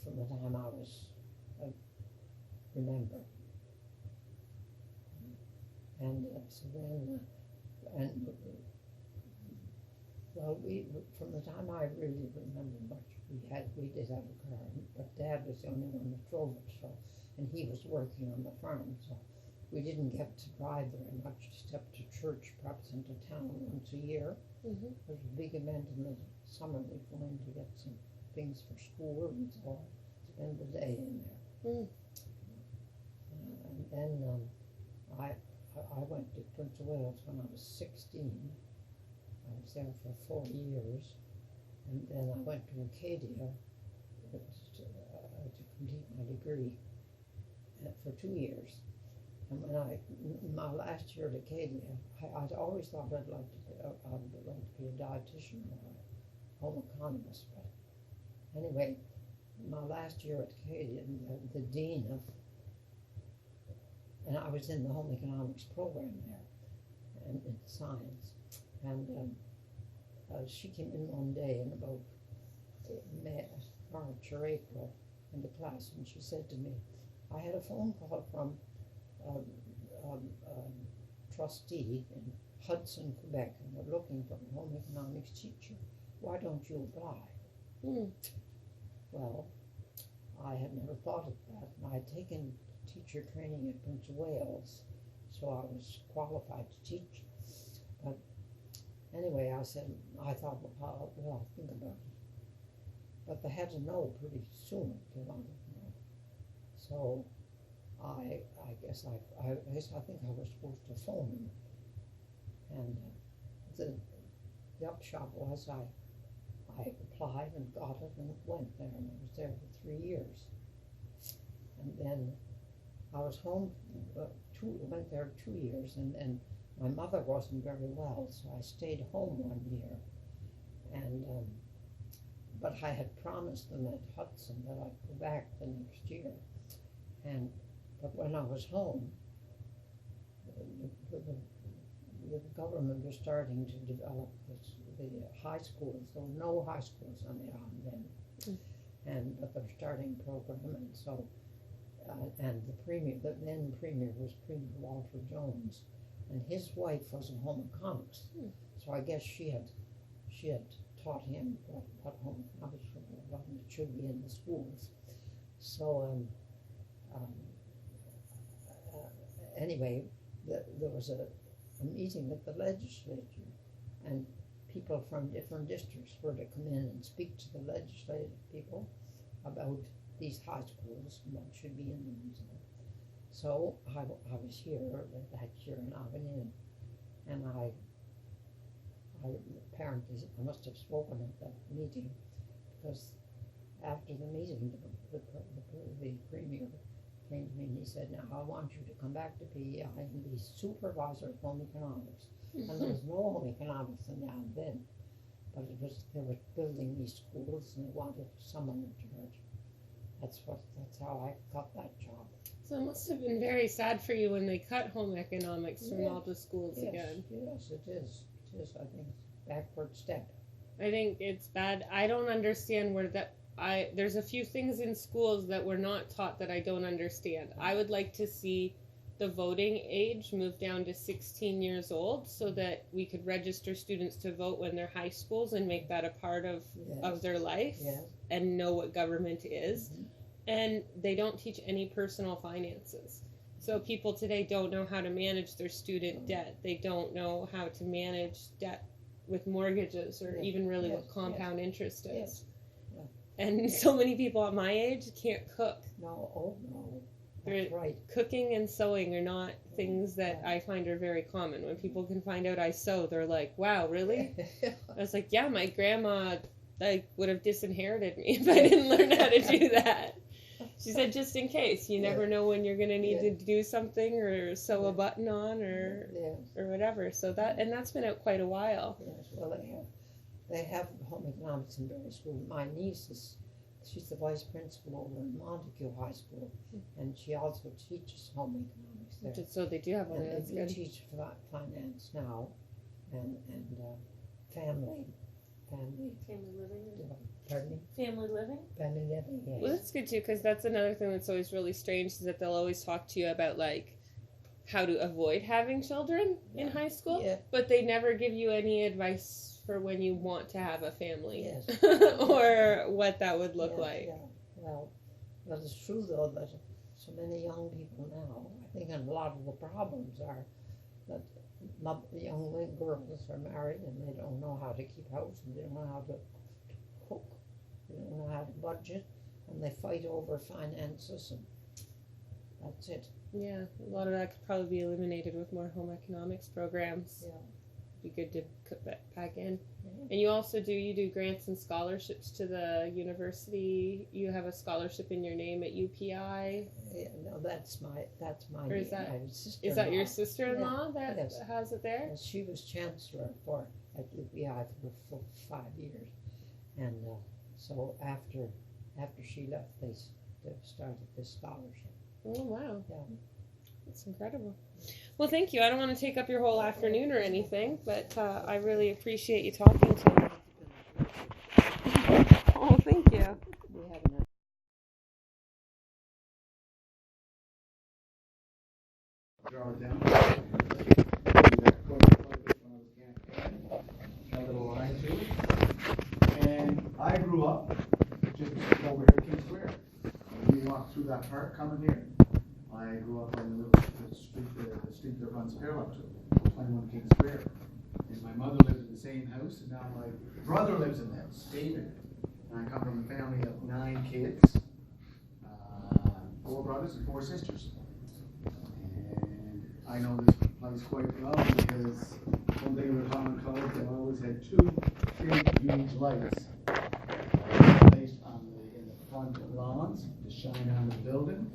From the time I remember. And so then, well, from the time I really remember much, we did have a car, but Dad was the only one that drove it, so, and he was working on the farm, so we didn't get to drive very much, except to church, perhaps into town once a year. There was a big event in the summer. We'd go in to get some things for school and so on, spend the day in there. And then I went to Prince of Wales when I was 16. I was there for 4 years, and then I went to Acadia to complete my degree for 2 years. And when my last year at Acadia, I'd always thought I'd like to be a dietitian or a home economist. But anyway, my last year at Acadia, the dean of, and I was in the home economics program there, and in science, and she came in one day in about March or April in the class, and she said to me, I had a phone call from trustee in Hudson, Quebec, and they're looking for a home economics teacher. Why don't you apply? Well, I had never thought of that, and I had taken teacher training at Prince of Wales, so I was qualified to teach. But anyway, I thought, well, I'll think about it. But they had to know pretty soon if they wanted to know. So I think I was supposed to phone them. And the upshot was I applied and got it and went there, and I was there for 3 years. And then I was home, went there 2 years, and my mother wasn't very well, so I stayed home 1 year. And but I had promised them at Hudson that I'd go back the next year. But when I was home, the government was starting to develop the high schools. There were no high schools on the island then, but they're starting a program, and so and the then premier was Premier Walter Jones, and his wife was a home economist. So I guess she had taught him what home economics should be in the schools. So anyway, there was a meeting with the legislature, and people from different districts were to come in and speak to the legislative people about these high schools and what should be in them. So I was here that year, and I went in, and apparently I must have spoken at that meeting, because after the meeting, the premier came to me and he said, now I want you to come back to PEI and be supervisor of home economics. And there was no home economics in the island then, but they were building these schools and they wanted someone in charge. That's how I got that job. So it must have been very sad for you when they cut home economics from all the schools again. Yes, it is. It is. I think it's a backward step. I think it's bad. I don't understand there's a few things in schools that we're not taught that I don't understand. I would like to see the voting age move down to 16 years old so that we could register students to vote when they're high schools and make that a part of their life and know what government is. And they don't teach any personal finances. So people today don't know how to manage their student debt. They don't know how to manage debt with mortgages or even really what compound interest is. And so many people at my age can't cook. No, That's right. Cooking and sewing are not things that I find are very common. When people can find out I sew, they're like, wow, really? I was like, yeah, my grandma would have disinherited me if I didn't learn how to do that. She said, just in case, you never know when you're going to need to do something or sew a button on or whatever. So that's been out quite a while. Yes, well, they have home economics in various schools. My niece she's the vice principal over in Montague High School, and she also teaches home economics there. So they do have one. And they teach finance now, and family living. Pardon me? Family living? Family living, yes. Well, that's good too, because that's another thing that's always really strange is that they'll always talk to you about like how to avoid having children in high school, but they never give you any advice for when you want to have a family or what that would look like. Yeah. Well, it's true though that so many young people now, I think a lot of the problems are that young girls are married and they don't know how to keep house and they don't know how to cook, they don't know how to budget, and they fight over finances, and that's it. Yeah, a lot of that could probably be eliminated with more home economics programs. Yeah. Be good to put that back in. And you do grants and scholarships to the university. You have a scholarship in your name at UPI. Yeah, no, that's my or is that sister-in-law. Is that your sister-in-law that has it there? And she was chancellor at UPI for 5 years, and so after she left, they started this scholarship. Oh wow! Yeah, that's incredible. Well, thank you. I don't want to take up your whole afternoon or anything, but I really appreciate you talking to me. Oh, thank you. And I grew up just over here at King Square. When you walk through that park coming here, I grew up on the street that runs parallel to 21 King Square. And my mother lived in the same house, and now my brother lives in the house, David. And I come from a family of 9 kids, 4 brothers and 4 sisters. And I know this place quite well because one day we were common college, they always had 2 big, huge lights placed in the front lawns to shine on the building.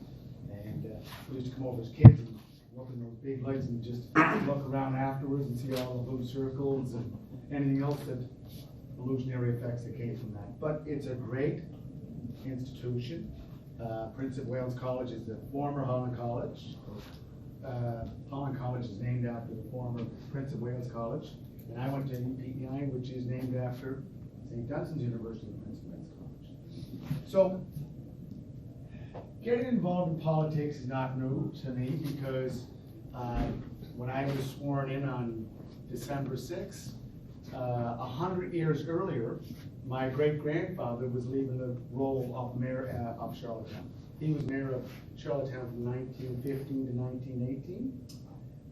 And we used to come over as kids and look in those big lights and just look around afterwards and see all the blue circles and anything else that illusionary effects that came from that. But it's a great institution. Prince of Wales College is the former Holland College. Holland College is named after the former Prince of Wales College. And I went to UPEI, which is named after St. Dunstan's University of Prince of Wales College. So, getting involved in politics is not new to me because when I was sworn in on December 6th, 100 years earlier, my great-grandfather was leaving the role of mayor of Charlottetown. He was mayor of Charlottetown from 1915 to 1918.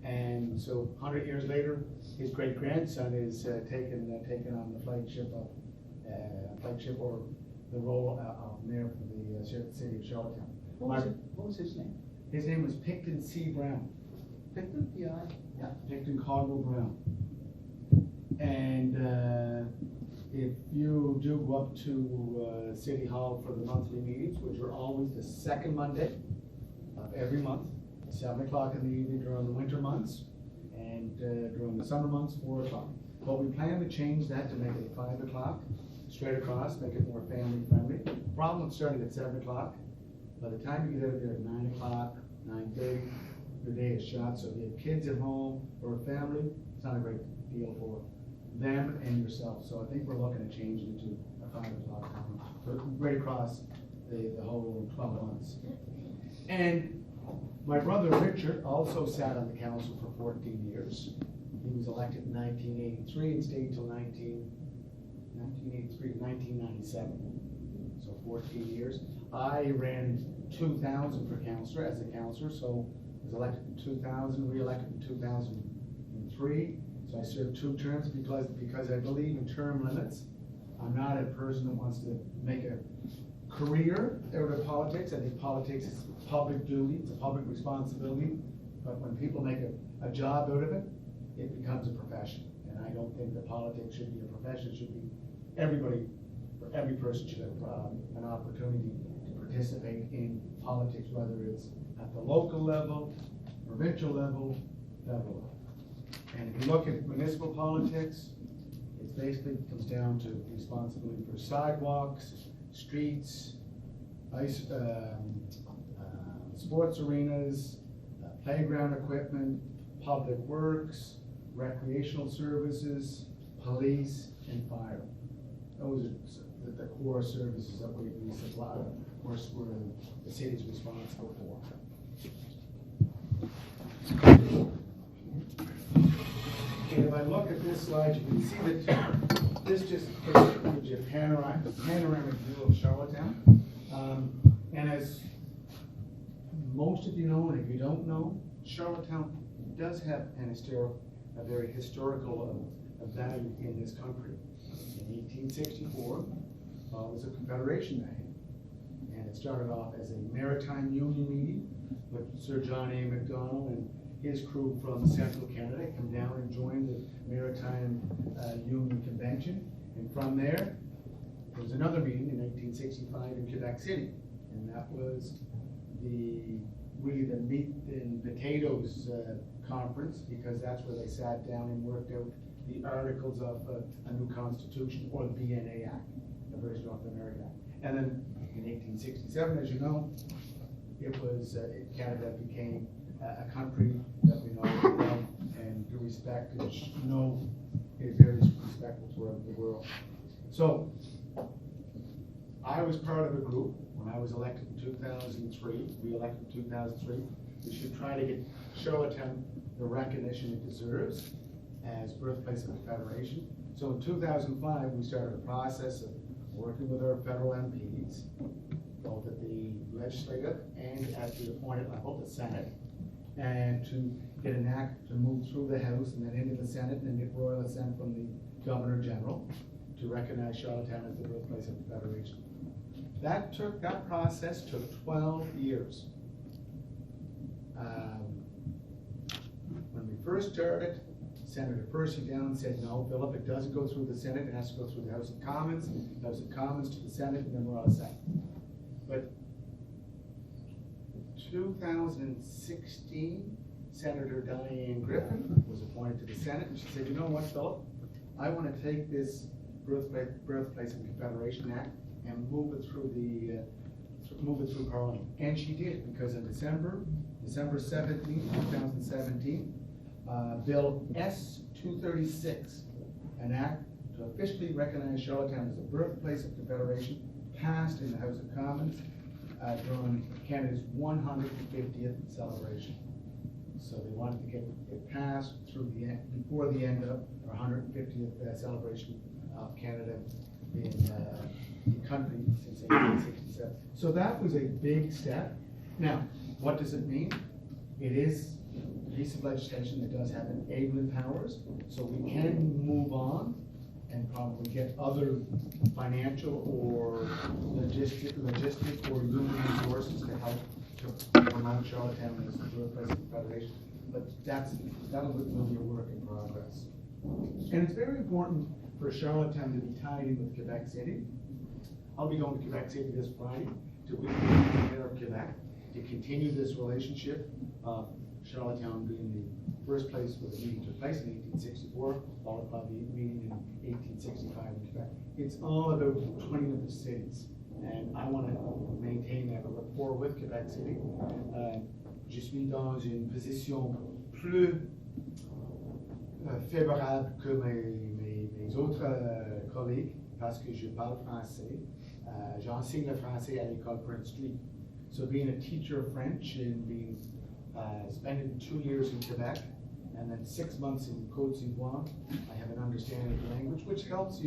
And so 100 years later, his great-grandson is taken on the flagship or the role of mayor for the city of Charlottetown. What was his name? His name was Picton C. Brown. Picton? Yeah, Picton Caldwell Brown. And if you do go up to City Hall for the monthly meetings, which are always the second Monday of every month, 7 o'clock in the evening during the winter months, and during the summer months, 4 o'clock. But we plan to change that to make it 5 o'clock, straight across, make it more family friendly. The problem with starting at 7 o'clock, by the time you get out there at 9 o'clock, 9:30, your day is shot. So if you have kids at home or a family, it's not a great deal for them and yourself. So I think we're looking at changing it to a 5 o'clock time, right across the whole 12 months. And my brother Richard also sat on the council for 14 years. He was elected in 1983 and stayed until 1983 to 1997. So 14 years. I ran in 2000 for councillor as a councillor, so I was elected in 2000, re-elected in 2003. So I served 2 terms because I believe in term limits. I'm not a person that wants to make a career out of politics. I think politics is public duty, it's a public responsibility. But when people make a job out of it, it becomes a profession. And I don't think that politics should be a profession. It should be everybody, or every person should have an opportunity to participate in politics, whether it's at the local level, provincial level, federal level. And if you look at municipal politics, it basically comes down to responsibility for sidewalks, streets, sports arenas, playground equipment, public works, recreational services, police, and fire. Those are the core services that we supply, of course, the city's responsible for. And if I look at this slide, you can see that this just gives you a panoramic view of Charlottetown. And as most of you know, and if you don't know, Charlottetown does have a very historical value in this country. In 1864, it was a Confederation day, and it started off as a maritime union meeting with Sir John A. Macdonald and his crew from central Canada come down and joined the Maritime Union Convention, and from there was another meeting in 1865 in Quebec City, and that was really the meat and potatoes conference, because that's where they sat down and worked out the articles of a new constitution, or the BNA Act, the British North America Act. And then in 1867, as you know, Canada became a country that we know and love and respect, and know is very respectful throughout the world. So I was part of a group when I was elected in 2003, re-elected in 2003. We should try to get Charlottetown the recognition it deserves as birthplace of the Federation. So in 2005, we started a process of working with our federal MPs, both at the legislative and at the appointed level, the Senate, and to get an act to move through the House and then into the Senate and then get royal assent from the Governor General to recognize Charlottetown as the birthplace of the Federation. That process took 12 years. When we first started, Senator Percy Down said, no, Philip, it doesn't go through the Senate, it has to go through the House of Commons, House of Commons to the Senate, and then we're all set. But 2016, Senator Diane Griffin was appointed to the Senate, and she said, you know what, Philip, I want to take this Birthplace of Confederation Act and move it through Parliament. And she did, because in December 17, 2017, Bill S-236, an act to officially recognize Charlottetown as the birthplace of Confederation, passed in the House of Commons during Canada's 150th celebration. So they wanted to get it passed before the end of our 150th celebration of Canada in the country since 1867. So that was a big step. Now, what does it mean? It is a piece of legislation that does have enabling powers, so we can move on and probably get other financial or logistic or human resources to help to promote Charlottetown as the birthplace of the Federation. But that'll be a work in progress. And it's very important for Charlottetown to be tied in with Quebec City. I'll be going to Quebec City this Friday to be the mayor of Quebec to continue this relationship of Charlottetown being the first place where the meeting took place in 1864, followed by the meeting in 1865 in Quebec. It's all about twinning of the cities, and I want to maintain that rapport with Quebec City. Je suis dans une position plus favorable que mes autres collègues parce que je parle français. J'enseigne le français à l'école Prince Street. So being a teacher of French and spending 2 years in Quebec and then 6 months in Côte d'Ivoire, I have an understanding of the language, which helps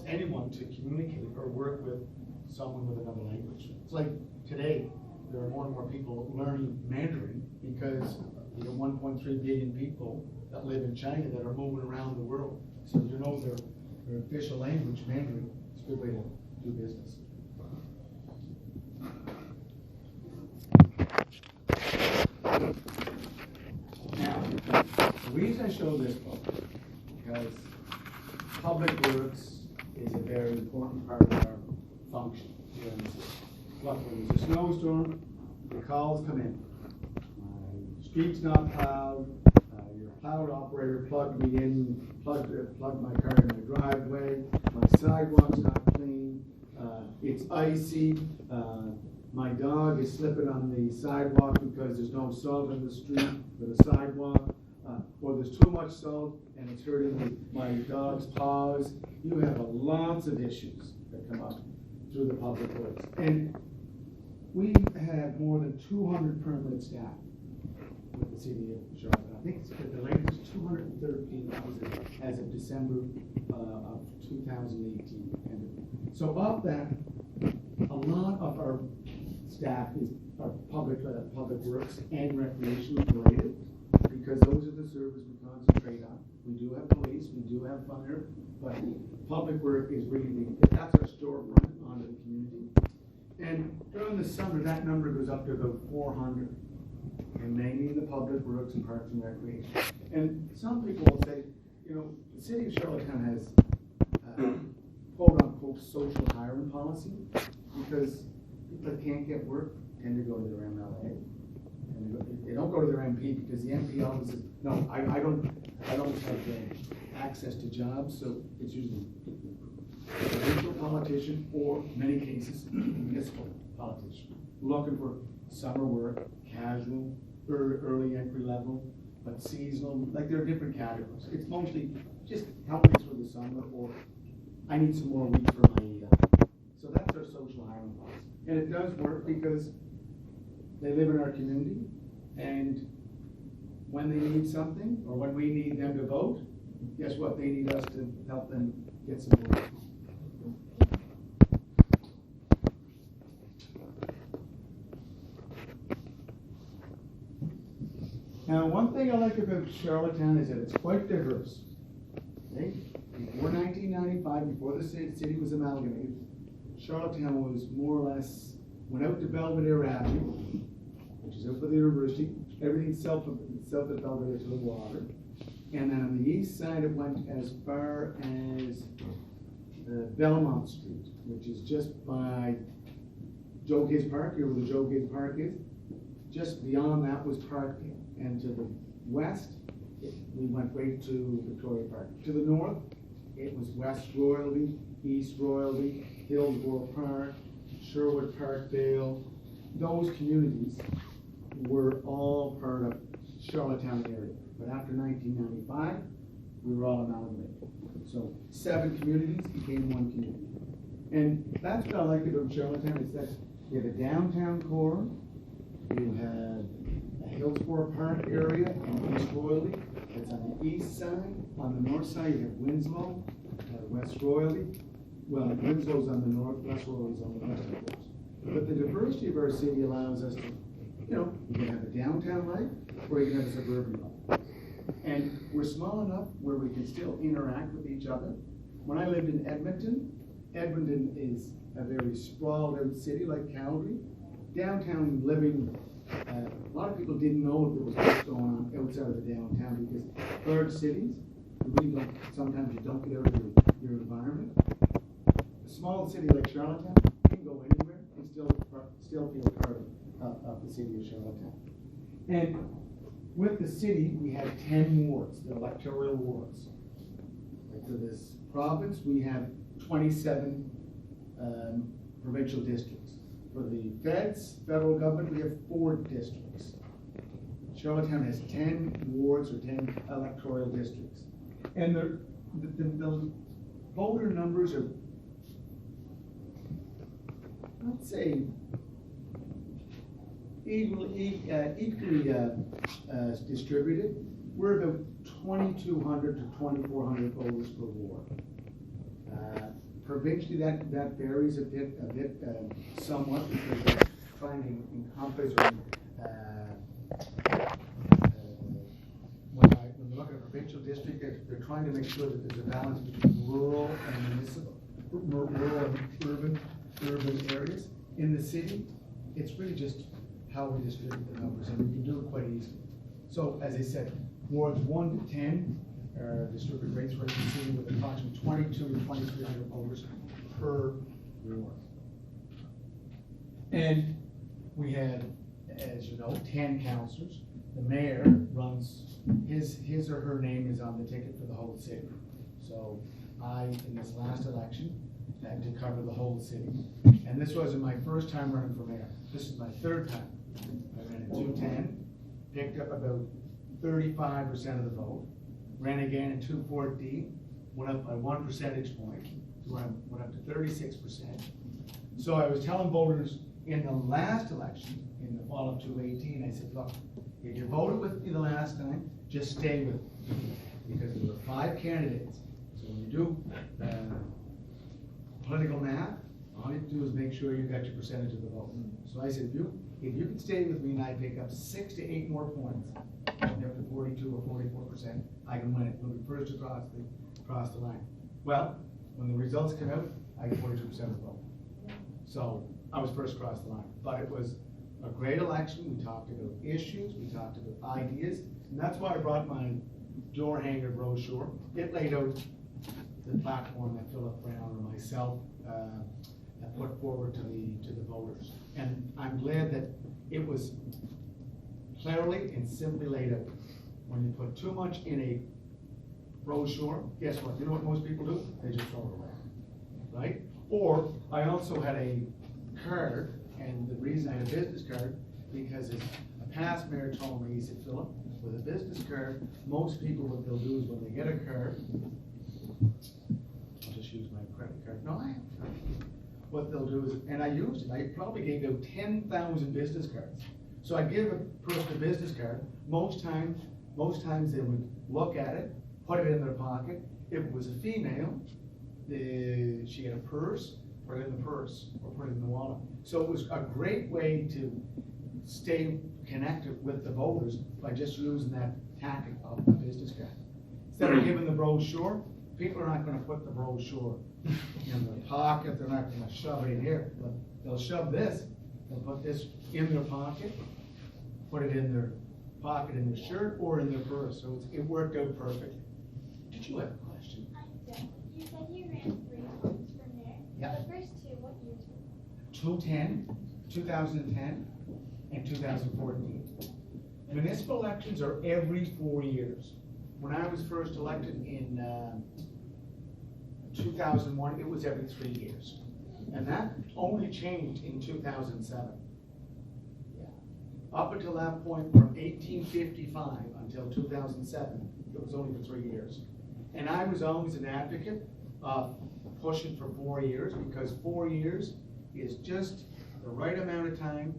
anyone to communicate or work with someone with another language. It's like today, there are more and more people learning Mandarin because you have 1.3 billion people that live in China that are moving around the world. So their official language, Mandarin, is a good way to do business. Now, the reason I show this book, because public works is a very important part of our function here in the city. Look, when there's a snowstorm, the calls come in. My street's not plowed, your plowed operator plugged me in, plugged my car in my driveway, my sidewalk's not clean, it's icy, my dog is slipping on the sidewalk because there's no salt in the street or the sidewalk, or there's too much salt and it's hurting my dog's paws. You have lots of issues that come up through the public works. And we have more than 200 permanent staff with the city of Charlotte. I think the latest is 213,000 as of December of 2018. And so of that, a lot of our staff are public works and recreation related, because those are the services we concentrate on. We do have police, we do have fire, but public work is really, that's our storefront onto the community. And during the summer, that number goes up to about 400, and mainly the public works and parks and recreation. And some people will say, you know, the city of Charlottetown has quote unquote social hiring policy, because people that can't get work tend to go to their MLA. And they don't go to their MP, because the MP always says, no, I don't have access to jobs, so it's usually a provincial politician, or in many cases, municipal politician, looking for summer work, casual, early entry level, but seasonal. Like, there are different categories. It's mostly just help me through the summer, or I need some more wheat for my so that's our social hiring policy. And it does work because they live in our community, and when they need something, or when we need them to vote, guess what? They need us to help them get some votes. Now, one thing I like about Charlottetown is that it's quite diverse. Okay? Before 1995, before the city was amalgamated, Charlottetown was more or less, went out to Belvedere Avenue, which is out by the university. Everything south of Belvedere to the water. And then on the east side, it went as far as Belmont Street, which is just by Joe Gibbs Park, here where the Joe Gibbs Park is. Just beyond that was Parkdale. And to the west, we went right to Victoria Park. To the north, it was West Royalty, East Royalty, Hillsborough Park, Sherwood Parkdale. Those communities were all part of Charlottetown area. But after 1995, we were all amalgamated. So 7 communities became 1 community. And that's what I like about Charlottetown, is that you have a downtown core, you have a Hillsborough Park area in East Royalty. It's on the east side. On the north side, you have Winslow, West Royalty. Well, Winslow's on the north, West Royalty's on the west, of course. But the diversity of our city allows us to, you know, you can have a downtown life, or you can have a suburban life. And we're small enough where we can still interact with each other. When I lived in Edmonton, Edmonton is a very sprawled out city like Calgary. Downtown living, a lot of people didn't know there was what's going on outside of the downtown, because large cities, you really don't, sometimes you don't get out of your environment. A small city like Charlottetown, you can go anywhere and still feel part of the city of Charlottetown. And with the city, we have 10 wards, the electoral wards. Like for this province, we have 27 provincial districts. For the federal government, we have 4 districts. Charlottetown has 10 wards or 10 electoral districts. And the voter numbers are, let's say, equally distributed. We're about 2,200 to 2,400 voters per ward. Provincially, that varies a bit, somewhat, because they're trying to encompass, or when we're looking at provincial district, they're trying to make sure that there's a balance between rural and municipal, rural and urban areas. In the city, it's really just how we distribute the numbers, and we can do it quite easily. So, as I said, wards 1 to 10 distribute rates rate in the city with approximately 22 to 2,300 voters per ward. And we had, as you know, 10 councillors. The mayor runs, his or her name is on the ticket for the whole city. So I, in this last election, had to cover the whole city. And this wasn't my first time running for mayor. This is my third time. I ran in 210, picked up about 35% of the vote, ran again in 214, went up by 1 percentage point, so I went up to 36%. So I was telling voters in the last election, in the fall of 2018, I said, look, if you voted with me the last time, just stay with me, because there were 5 candidates. So when you do political math, all you have to do is make sure you got your percentage of the vote. So I said, if you can stay with me and I pick up 6 to 8 more points, up to 42 or 44%, I can win it. We'll be first across the line. Well, when the results came out, I got 42% of the vote. So I was first across the line. But it was a great election. We talked about issues, we talked about ideas, and that's why I brought my door hanger brochure. It laid out the platform that Philip Brown and myself have put forward to the voters. And I'm glad that it was clearly and simply laid out. When you put too much in a brochure, guess what? You know what most people do? They just throw it away, right? Or I also had a card, and the reason I had a business card, because as a past mayor told me, he said, Philip, with a business card, most people, what they'll do is when they get a card, I'll just use my credit card. No, I have. What they'll do is, and I used it, I probably gave out 10,000 business cards. So I give a person a business card. Most times they would look at it, put it in their pocket. If it was a female, she had a purse, put it in the purse, or put it in the wallet. So it was a great way to stay connected with the voters by just using that tactic of the business card. Instead of giving the brochure, people are not going to put the brochure in their pocket. They're not going to shove it in here. But they'll shove this. They'll put this in their pocket, put it in their pocket in their shirt or in their purse. So it worked out perfectly. Did you have a question? I don't. You said you ran 3 times for mayor. Yeah. The first 2, what years were 2010, and 2014. Municipal elections are every 4 years. When I was first elected in 2001, it was every 3 years. And that only changed in 2007. Yeah. Up until that point, from 1855 until 2007, it was only for 3 years. And I was always an advocate of pushing for 4 years, because 4 years is just the right amount of time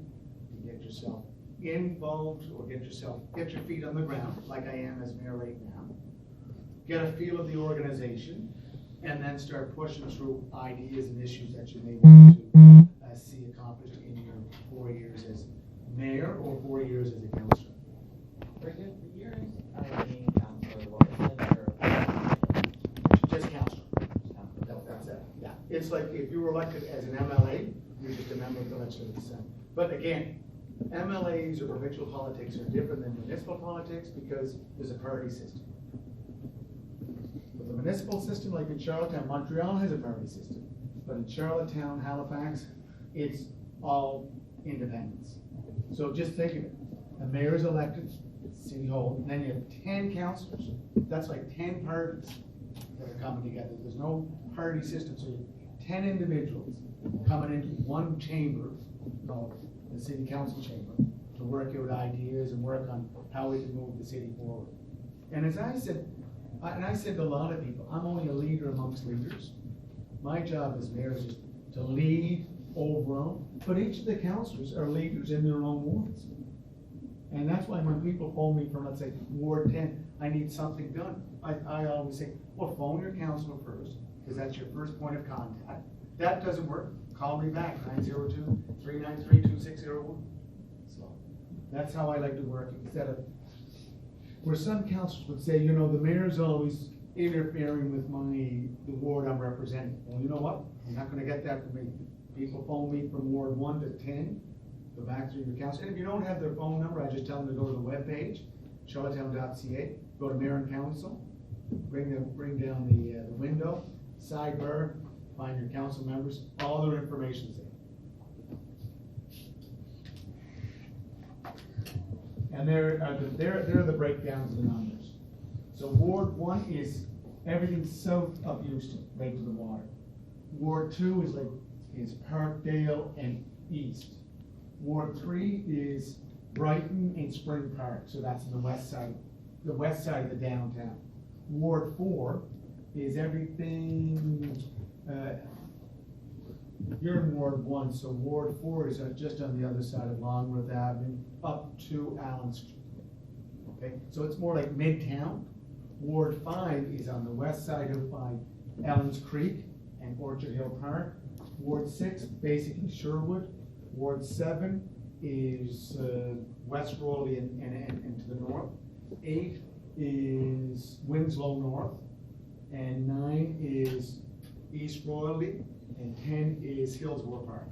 to get yourself involved or get your feet on the ground, like I am as mayor right now. Get a feel of the organization, and then start pushing through ideas and issues that you may want to see accomplished in your 4 years as mayor or 4 years as a councillor. For years being councillor, what was Just councillor. That's it. Yeah. It's like if you were elected as an MLA, you're just a member of the Legislative Assembly. But again, MLAs or provincial politics are different than municipal politics because there's a party system. With the municipal system, like in Charlottetown, Montreal has a party system. But in Charlottetown, Halifax, it's all independents. So just think of it. A mayor is elected, City Hall, and then you have 10 councillors. That's like 10 parties that are coming together. There's no party system, so you have 10 individuals coming into one chamber, called the City Council chamber, to work out ideas and work on how we can move the city forward. And as I said, I said to a lot of people, I'm only a leader amongst leaders. My job as mayor is just to lead overall, but each of the councillors are leaders in their own wards. And that's why when people phone me from, let's say, Ward 10, I need something done, I always say, well, phone your councillor first, because that's your first point of contact. That doesn't work, call me back, 902-393-2601. So that's how I like to work, instead of where some councils would say, you know, the mayor's always interfering with the ward I'm representing. Well, you know what? I'm not gonna get that from me. People phone me from Ward 1 to 10, go back through your council. And if you don't have their phone number, I just tell them to go to the webpage, charlottetown.ca, go to mayor and council, bring down the window, sidebar, find your council members, all their information's there. And there are the breakdowns of the numbers. So Ward 1 is everything south of Houston, right to the water. Ward 2 is Parkdale and east. Ward 3 is Brighton and Spring Park, so that's in the west side of the downtown. Ward 4 is everything, you're in Ward 1, so Ward 4 is just on the other side of Longworth Avenue up to Allen Street. Okay, so it's more like Midtown. Ward 5 is on the west side of Ellens Creek and Orchard Hill Park. Ward 6, basically Sherwood. Ward 7 is West Rowley and to the north. 8 is Winslow North. And 9 is East Royalty. And 10 is Hillsborough Park.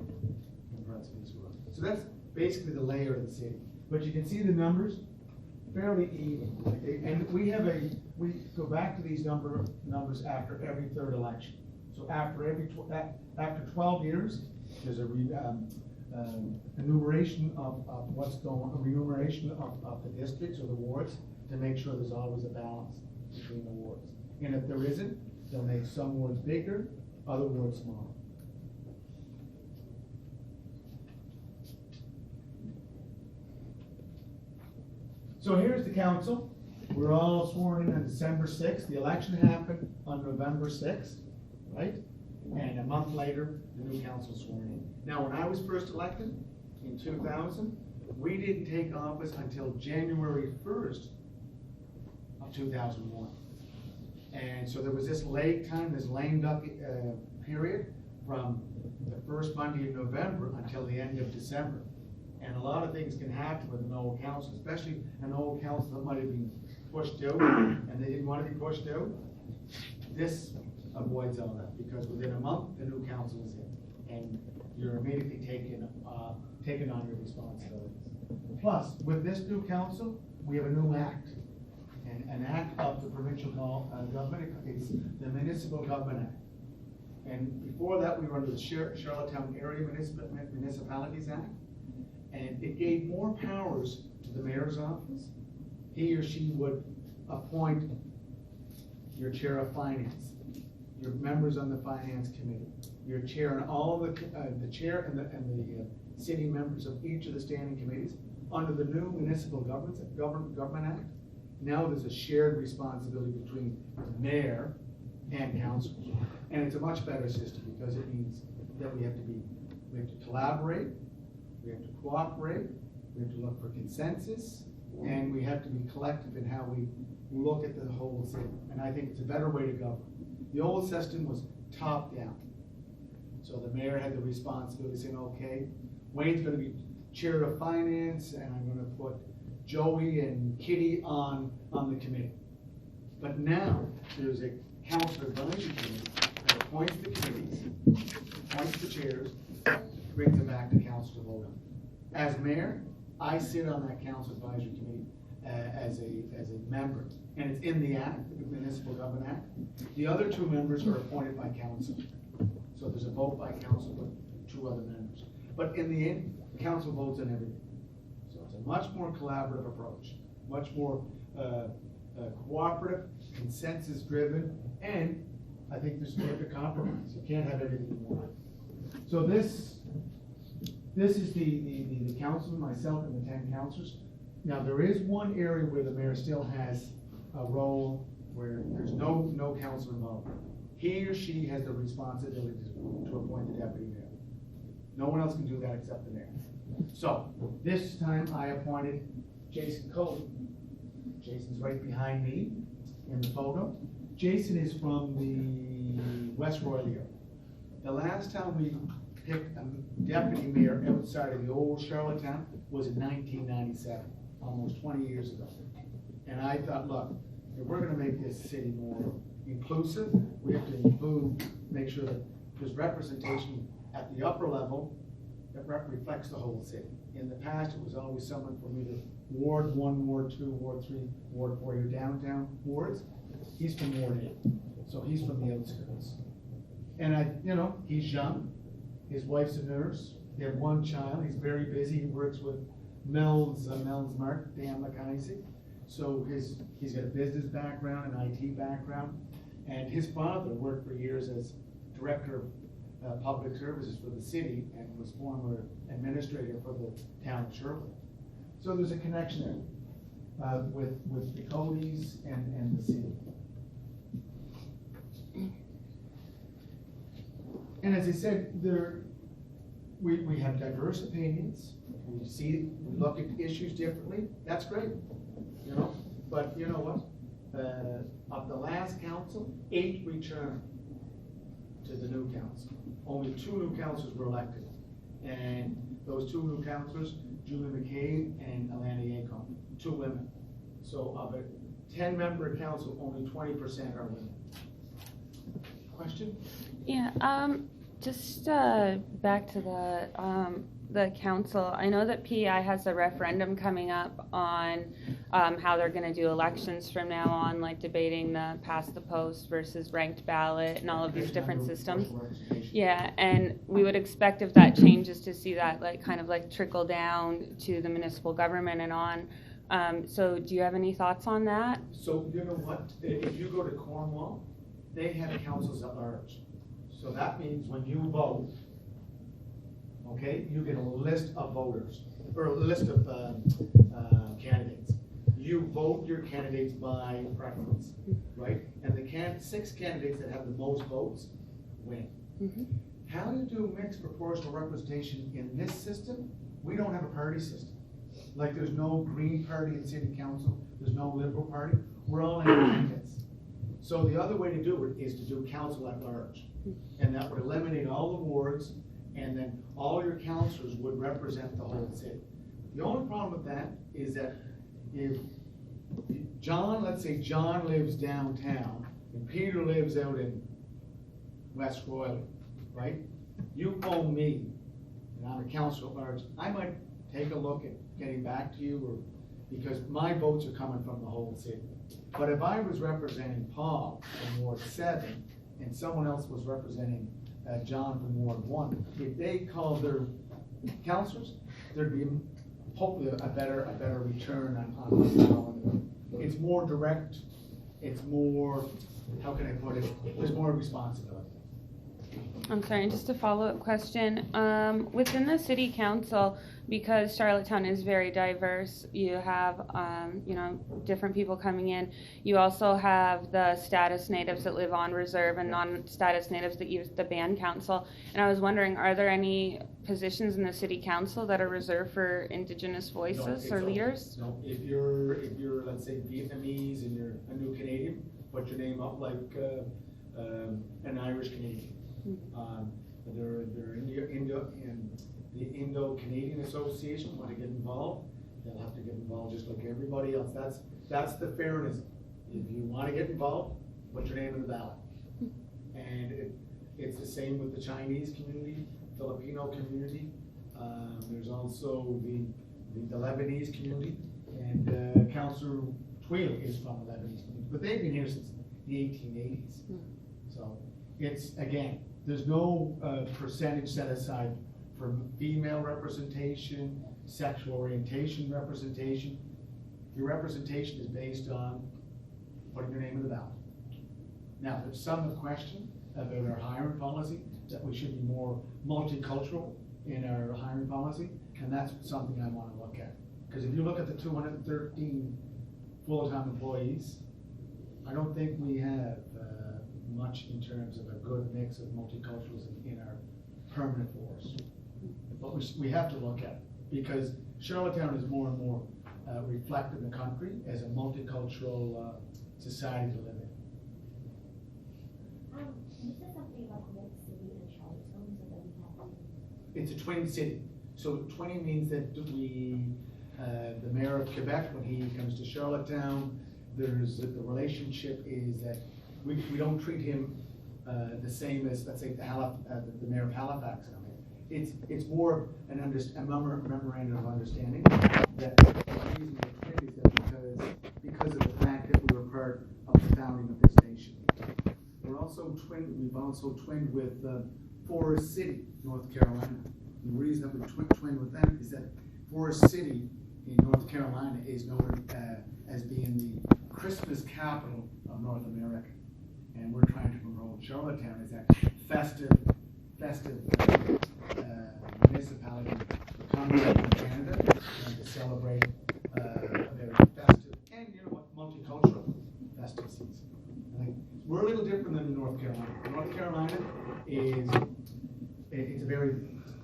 So that's basically the layer of the city. But you can see the numbers, fairly even. Okay? And we go back to these numbers after every third election. So after 12 years, there's a enumeration of what's going on, a remuneration of the districts or the wards to make sure there's always a balance between the wards. And if there isn't, they'll make some wards bigger, other wards smaller. So here's the council. We're all sworn in on December 6th. The election happened on November 6th, right? And a month later, the new council sworn in. Now, when I was first elected in 2000, we didn't take office until January 1st of 2001. And so there was this lag time, this lame duck period from the first Monday of November until the end of December. And a lot of things can happen with an old council, especially an old council that might have been pushed out and they didn't want to be pushed out. This avoids all that because within a month, the new council is in and you're immediately taking on your responsibilities. Plus, with this new council, we have a new act. And an act of the provincial government, it's the Municipal Government Act. And before that, we were under the Charlottetown Area Municipalities Act. And it gave more powers to the mayor's office. He or she would appoint your chair of finance, your members on the finance committee, your chair, and all of the chair and the city members of each of the standing committees. Under the new Municipal Government Act, now there's a shared responsibility between the mayor and councilors. And it's a much better system because it means that we have to collaborate, we have to cooperate, we have to look for consensus, and we have to be collective in how we look at the whole city. And I think it's a better way to govern. The old system was top down. So the mayor had the responsibility of saying, okay, Wayne's going to be chair of finance, and I'm going to put Joey and Kitty on the committee. But now there's a council advisory committee that appoints the committees, appoints the chairs, brings them back to council to vote on. As mayor, I sit on that council advisory committee as a member, and it's in the act, the Municipal Government Act. The other two members are appointed by council. So there's a vote by council with two other members. But in the end, the council votes on everything. So it's a much more collaborative approach, much more cooperative, consensus-driven, and I think there's a compromise. You can't have everything you want. So this is the council, myself and the 10 councilors. Now there is one area where the mayor still has a role where there's no council involved. He or she has the responsibility to appoint the deputy mayor. No one else can do that except the mayor. So this time I appointed Jason Cole. Jason's right behind me in the photo. Jason is from the West Royal area. The last time we picked a deputy mayor outside of the old Charlottetown was in 1997, almost 20 years ago. And I thought, look, if we're gonna make this city more inclusive, we have to include, make sure that there's representation at the upper level that reflects the whole city. In the past, it was always someone from either Ward 1, Ward 2, Ward 3, Ward 4, your downtown wards. He's from Ward 8, so he's from the outskirts. And he's young, his wife's a nurse, they have one child, he's very busy, he works with Mel's Mark, Dan McIsaac. So he's got a business background, an IT background, and his father worked for years as director of public services for the city and was former administrator for the town of Sherwood. So there's a connection there with the Codys and the city. And as I said, we have diverse opinions. We look at issues differently. That's great, But you know what? Of the last council, 8 returned to the new council. Only 2 new councilors were elected, and those 2 new councilors, Julie McCabe and Alana Yacom, 2 women. So of a 10-member council, only 20% are women. Question? Yeah. Just back to the council. I know that PEI has a referendum coming up on how they're going to do elections from now on, like debating the past the post versus ranked ballot and all of these different systems. Yeah, and we would expect if that changes to see that kind of trickle down to the municipal government and on. So do you have any thoughts on that? So you know what? If you go to Cornwall, they have councils at large. So that means when you vote, okay, you get a list of voters, or a list of candidates. You vote your candidates by preference, right? And the 6 candidates that have the most votes win. Mm-hmm. How do you do mixed proportional representation in this system? We don't have a party system. Like there's no Green Party in City Council, there's no Liberal Party. We're all independents. So the other way to do it is to do council at large. And that would eliminate all the wards, and then all your councillors would represent the whole city. The only problem with that is that if let's say John lives downtown, and Peter lives out in West Royal, right? You phone me, and I'm a councillor at large, I might take a look at getting back to you, because my votes are coming from the whole city. But if I was representing Paul from Ward 7, and someone else was representing John from Ward 1, if they called their councillors, there'd be hopefully a better return on it's more direct, it's more, how can I put it, there's more responsibility. I'm sorry, just a follow-up question. Within the city council, because Charlottetown is very diverse, you have, different people coming in. You also have the status natives that live on reserve and non-status natives that use the band council. And I was wondering, are there any positions in the city council that are reserved for Indigenous voices or leaders? No, if you're, let's say, Vietnamese and you're a new Canadian, put your name up like an Irish Canadian. They're in the Indo-Canadian Association want to get involved, they'll have to get involved just like everybody else. That's the fairness. If you want to get involved, put your name in the ballot. And it's the same with the Chinese community, Filipino community. There's also the Lebanese community, and Councillor Tweel is from the Lebanese community, but they've been here since the 1880s. So it's, again, there's no percentage set aside for female representation, sexual orientation representation. Your representation is based on putting your name in the ballot. Now, there's some question about our hiring policy, that we should be more multicultural in our hiring policy, and that's something I want to look at. Because if you look at the 213 full-time employees, I don't think we have much in terms of a good mix of multiculturalism in our permanent force. But we have to look at it, because Charlottetown is more and more reflected in the country as a multicultural society to live in. You said something about the city and Charlottetown, so that we have to. It's a twin city. So twinning means that we the mayor of Quebec, when he comes to Charlottetown, the relationship is that we don't treat him the same as, let's say, the mayor of Halifax. It's more a memorandum of understanding that the reason we're twinned is that because of the fact that we were part of the founding of this nation. We've also twinned with Forest City, North Carolina. And the reason that we twinned with them is that Forest City in North Carolina is known as being the Christmas capital of North America. And we're trying to promote Charlottetown as that festive municipality to come to Canada and to celebrate a very festive and, multicultural festive season. I think we're a little different than North Carolina. North Carolina it's a very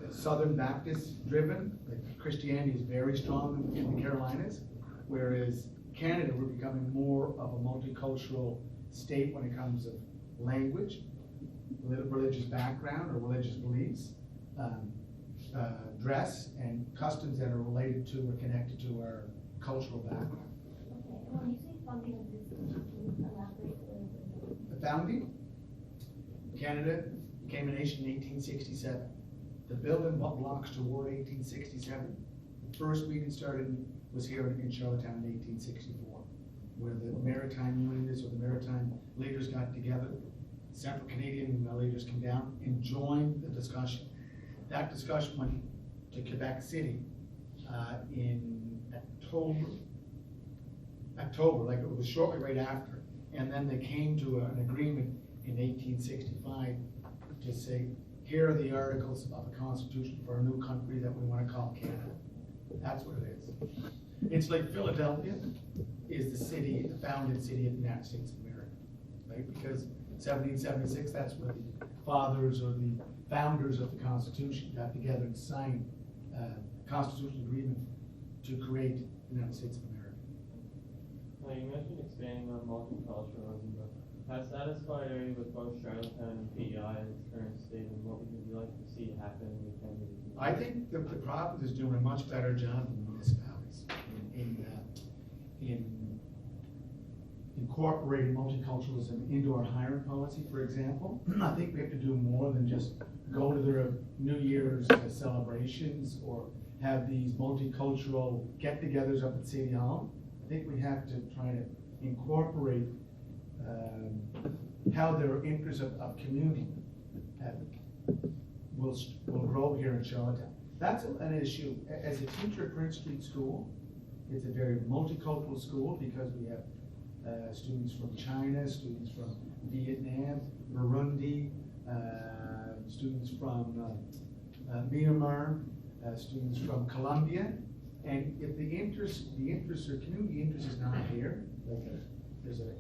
Southern Baptist driven. Like Christianity is very strong in the Carolinas, whereas Canada, we're becoming more of a multicultural state when it comes to language, religious background or religious beliefs, dress, and customs that are related to or connected to our cultural background. Okay, when you say founding of this nation, can you elaborate a little bit? The founding, Canada became a nation in 1867. The building blocks toward 1867. The first meeting was here in Charlottetown in 1864, where the maritime unionists or the maritime leaders got together. Central Canadian leaders came down and joined the discussion. That discussion went to Quebec City in October, like it was shortly right after. And then they came to an agreement in 1865 to say, here are the articles of the Constitution for a new country that we want to call Canada. That's what it is. It's like Philadelphia is the founded city of the United States of America, right? Because 1776, that's where the fathers or the founders of the Constitution got together and signed a constitutional agreement to create the United States of America. Now, you mentioned expanding on multiculturalism, but how satisfied are you with both Charlottetown and PEI in its current state, and what would you like to see happen in the coming years? I think the province is doing a much better job than municipalities in incorporating multiculturalism into our hiring policy, for example. I think we have to do more than just go to their New Year's celebrations or have these multicultural get-togethers up at City Hall. I think we have to try to incorporate how their interests of community will grow here in Charlottetown. That's an issue. As a teacher at Prince Street School, it's a very multicultural school because we have students from China, students from Vietnam, Burundi, students from Myanmar, students from Colombia. And if the interest or community interest is not here, like there's a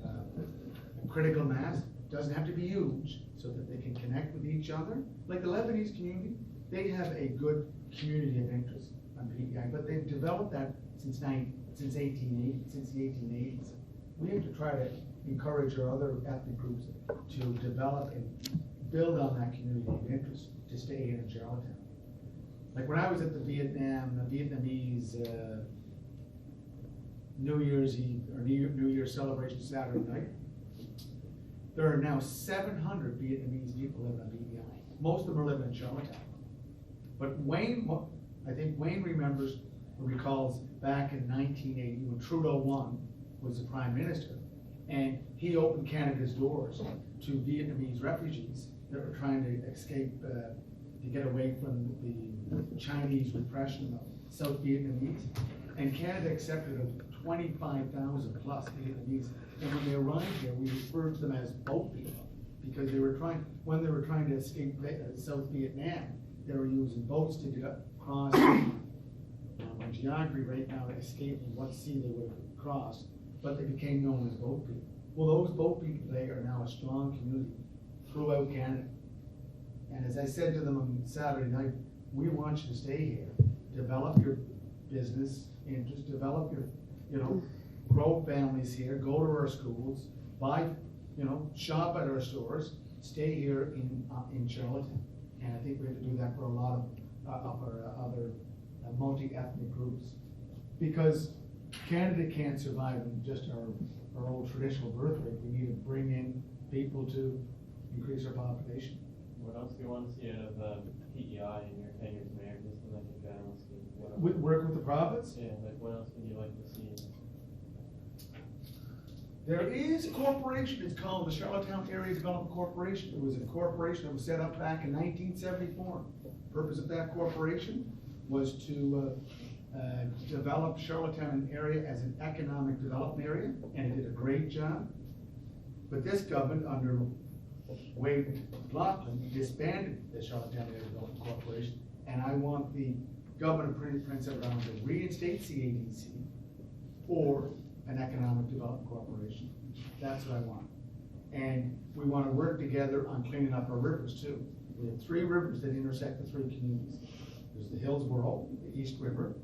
critical mass, doesn't have to be huge, so that they can connect with each other. Like the Lebanese community, they have a good community of interest on PEI, but they've developed that since the 1880s. We have to try to encourage our other ethnic groups to develop and build on that community of interest to stay here in Charlottetown. Like when I was at the Vietnamese New Year's Eve or New Year's celebration Saturday night, there are now 700 Vietnamese people living on PEI. Most of them are living in Charlottetown. But I think Wayne remembers or recalls back in 1980 when Trudeau was the Prime Minister, and he opened Canada's doors to Vietnamese refugees that were trying to escape to get away from the Chinese repression of South Vietnamese. And Canada accepted 25,000 plus Vietnamese. And when they arrived here, we referred to them as boat people because when they were trying to escape South Vietnam, they were using boats to cross my geography right now, escaping what sea they would have crossed, but they became known as boat people. Well, those boat people today are now a strong community throughout Canada. And as I said to them on Saturday night, we want you to stay here, develop your business interests, develop your, grow families here, go to our schools, buy, shop at our stores, stay here in Charlottetown. And I think we have to do that for a lot of our other multi-ethnic groups. because Canada can't survive in just our old traditional birth rate. We need to bring in people to increase our population. What else do you want to see out of PEI in your tenure as mayor, just in like a general scheme? What else? Work with the province? Yeah, like what else would you like to see? There is a corporation, it's called the Charlottetown Area Development Corporation. It was a corporation that was set up back in 1974. The purpose of that corporation was to develop Charlottetown area as an economic development area, and it did a great job. But this government, under Wade Lachlan, disbanded the Charlottetown Area Development Corporation, and I want the government of Prince Edward Island to reinstate CADC or an economic development corporation. That's what I want. And we want to work together on cleaning up our rivers too. We have 3 rivers that intersect the 3 communities. There's the Hillsborough, the East River,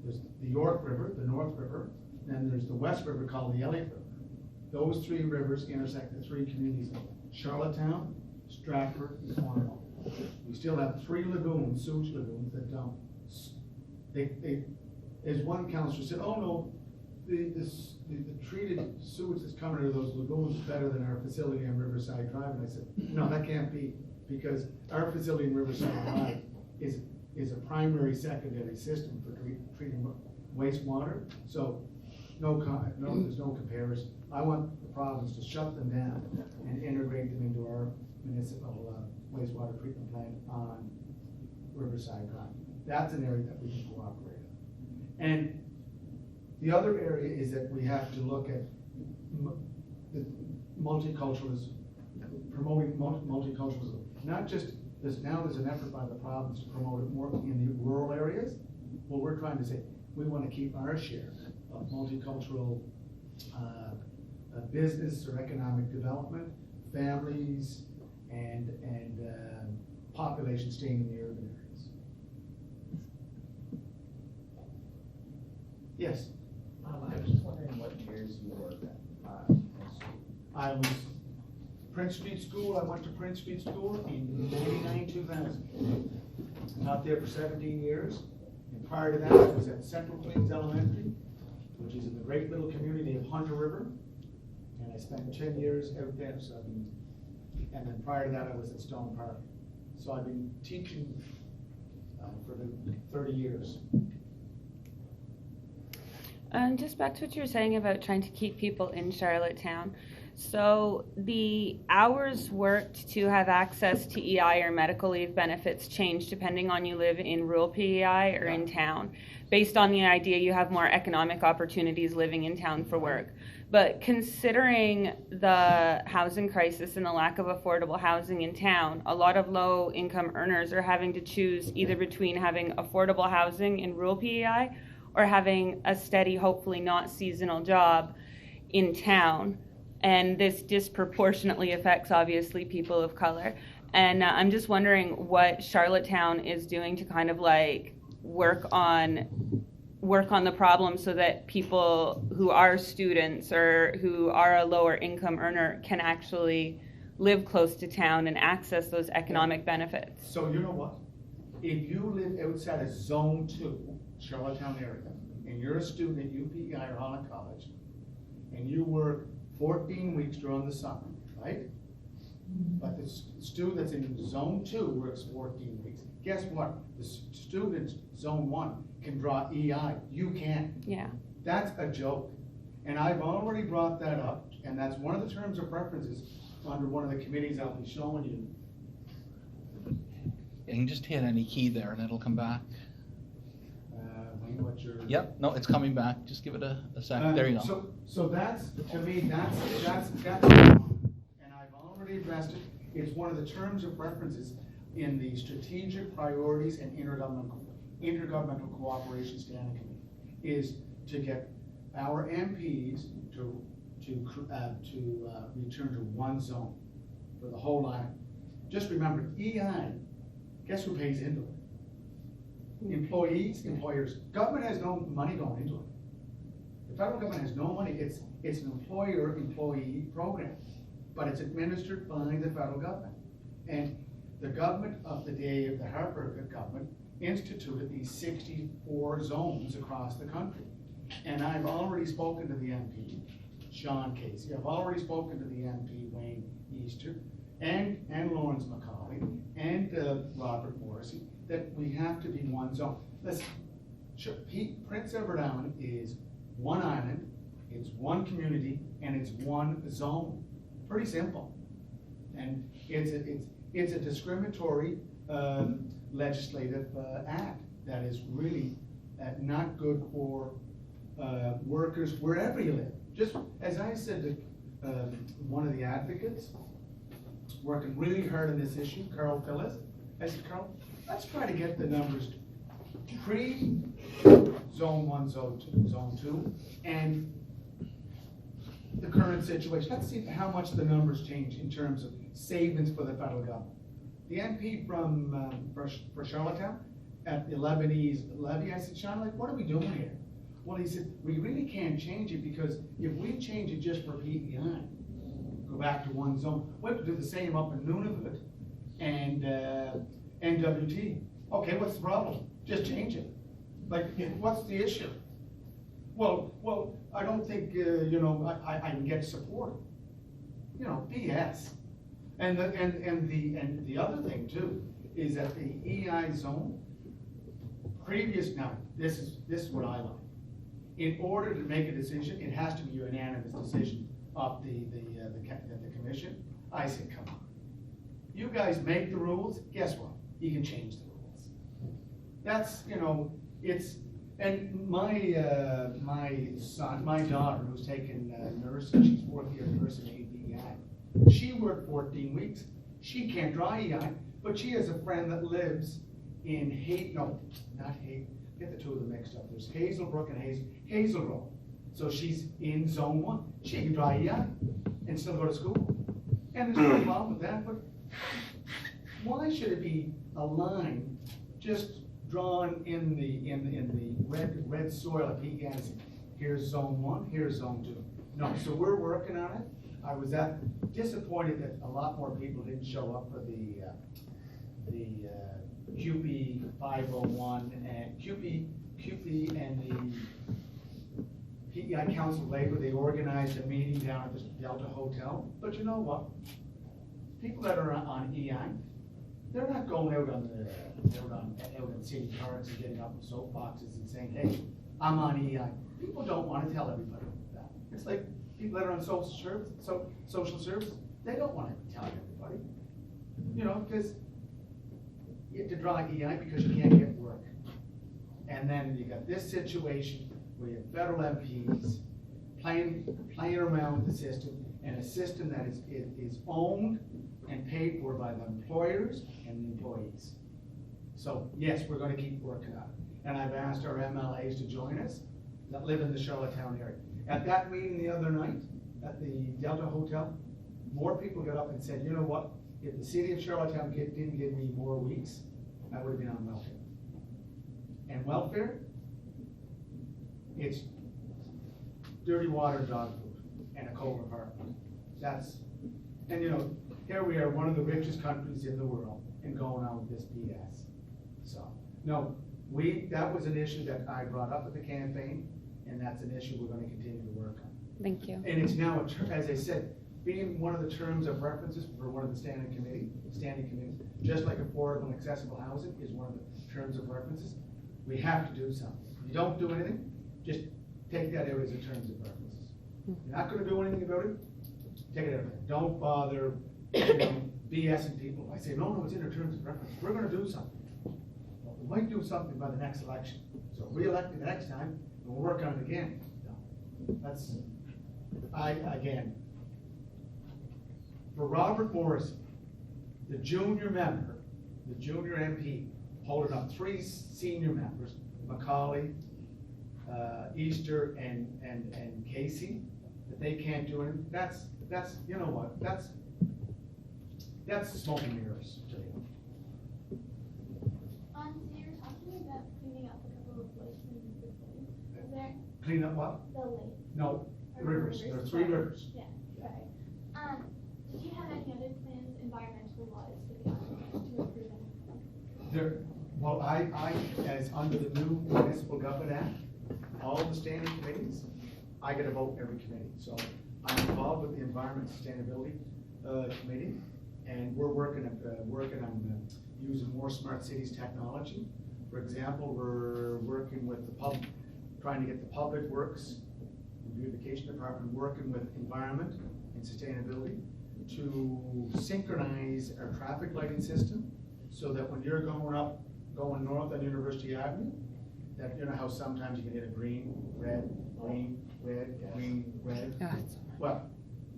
there's the York River, the North River, and then there's the West River called the Elliott River. Those 3 rivers intersect the 3 communities of Charlottetown, Stratford, and Cornwall. We still have 3 lagoons, sewage lagoons, that don't. As one councillor said, oh no, the treated sewage that's coming out of those lagoons is better than our facility on Riverside Drive. And I said, no, that can't be, because our facility in Riverside Drive is a primary, secondary system for treating wastewater. So there's no comparison. I want the province to shut them down and integrate them into our municipal wastewater treatment plant on Riverside Drive. That's an area that we can cooperate on. And the other area is that we have to look at the multiculturalism, promoting multiculturalism. Not just there's an effort by the province to promote it more in the rural areas. Well, we're trying to say we want to keep our share of multicultural business or economic development, families, and population staying in the urban areas. Yes. I was just wondering what years you worked at. I was Prince Street School. I went to Prince Street School in 1999-2000. Out there for 17 years. And prior to that, I was at Central Queens Elementary, which is in the great little community of Hunter River. And I spent 10 years out there. So and then prior to that, I was at Stone Park. So I've been teaching for 30 years. Just back to what you were saying about trying to keep people in Charlottetown. So the hours worked to have access to EI or medical leave benefits change depending on you live in rural PEI or in town, based on the idea you have more economic opportunities living in town for work. But considering the housing crisis and the lack of affordable housing in town, a lot of low income earners are having to choose either between having affordable housing in rural PEI or having a steady, hopefully not seasonal job in town. And this disproportionately affects, obviously, people of color. And I'm just wondering what Charlottetown is doing to kind of like work on the problem so that people who are students or who are a lower income earner can actually live close to town and access those economic benefits. So you know what? If you live outside of Zone 2, Charlottetown area, and you're a student at UPEI or Holland College, and you work 14 weeks during the summer, right? But the student that's in Zone 2 works 14 weeks. Guess what? The student Zone 1 can draw EI. You can't. Yeah. That's a joke. And I've already brought that up, and that's one of the terms of preferences under one of the committees I'll be showing you. You can just hit any key there and it'll come back. What you're... Yep, no, it's coming back. Just give it a sec. There you go. So that's, to me, that's wrong. And I've already addressed it. It's one of the terms of preferences in the strategic priorities and intergovernmental cooperation standing committee is to get our MPs to return to one zone for the whole line. Just remember, EI, guess who pays into it? Employees, employers. Government has no money going into it. The federal government has no money. It's an employer-employee program, but it's administered by the federal government. And the government of the day of the Harper government instituted these 64 zones across the country. And I've already spoken to the MP, Sean Casey. I've already spoken to the MP, Wayne Easter, and Lawrence Macaulay, and Robert Morrissey, that we have to be one zone. Listen, Prince Edward Island is one island, it's one community, and it's one zone. Pretty simple. And it's a discriminatory legislative act that is really not good for workers wherever you live. Just as I said to one of the advocates, working really hard on this issue, Carl Phillips, I said, Carl, let's try to get the numbers pre-zone 1, zone 2, and the current situation. Let's see how much the numbers change in terms of savings for the federal government. The MP from for Charlottetown at the Lebanese levy, I said, Sean, like, what are we doing here? Well, he said, we really can't change it because if we change it just for PEI, go back to one zone, we have to do the same up in Nunavut and NWT. Okay, what's the problem? Just change it. Like, what's the issue? Well, I don't think, I can get support. BS. And the other thing too, is that the EI zone, now, this is what I like. In order to make a decision, it has to be a unanimous decision of the commission. I said, come on. You guys make the rules, guess what? You can change the rules. That's, and my daughter, who's taken nursing, she's 4th year nursing APEI. She worked 14 weeks. She can't draw EI, but she has a friend that lives in get the two of them mixed up. There's Hazelbrook and Hazel Road. So she's in zone 1. She can draw EI and still go to school. And there's no problem with that, but why should it be a line just drawn in the red soil of PEI? Here's zone 1, here's zone 2. No, so we're working on it. I was disappointed that a lot more people didn't show up for the QP 501 and QP and the PEI Council of Labor. They organized a meeting down at the Delta Hotel. But you know what? People that are on EI, they're not going out in city parks and getting up in soapboxes and saying, "Hey, I'm on EI." People don't want to tell everybody that. It's like people that are on social service, they don't want to tell everybody. Because you have to draw EI because you can't get work. And then you got this situation where you have federal MPs playing around with the system, and a system that is owned and paid for by the employers and the employees. So yes, we're going to keep working on it. And I've asked our MLAs to join us that live in the Charlottetown area. At that meeting the other night at the Delta Hotel, more people got up and said, you know what? If the city of Charlottetown didn't give me more weeks, I would have been on welfare. And welfare, it's dirty water, dog food, and a cold apartment. And here we are, one of the richest countries in the world, and going on with this BS. So, no, that was an issue that I brought up at the campaign, and that's an issue we're going to continue to work on. Thank you. And it's now, as I said, being one of the terms of references for one of the standing committees, just like affordable and accessible housing is one of the terms of references, we have to do something. If you don't do anything, just take that out as a terms of references. You're not going to do anything about it, take it out of there. Don't bother BSing people. I say, no, it's in our terms of reference. We're going to do something. Well, we might do something by the next election. So re-elect me the next time, and we'll work on it again. No. Again, for Robert Morrissey, the junior member, the junior MP, holding up 3 senior members, Macaulay, Easter, and Casey, that they can't do anything. That's you know what? That's smoke and mirrors to me. So you're talking about cleaning up a couple of lakes in the city. Is there Clean up what? the lake? No, rivers. There are 3 rivers. Yeah, sorry. Did you have any other plans environmental wise for the island to improve anything? Well, I, as under the new Municipal Government Act, all the standing committees, I get a vote every committee. So I'm involved with the Environment Sustainability Committee, and we're working on using more smart cities technology. For example, we're working with trying to get the Public Works and Beautification Department working with environment and sustainability to synchronize our traffic lighting system, so that when you're going north on University Avenue, that you know how sometimes you can hit a green, red, green, red, green, red. Yeah. Well,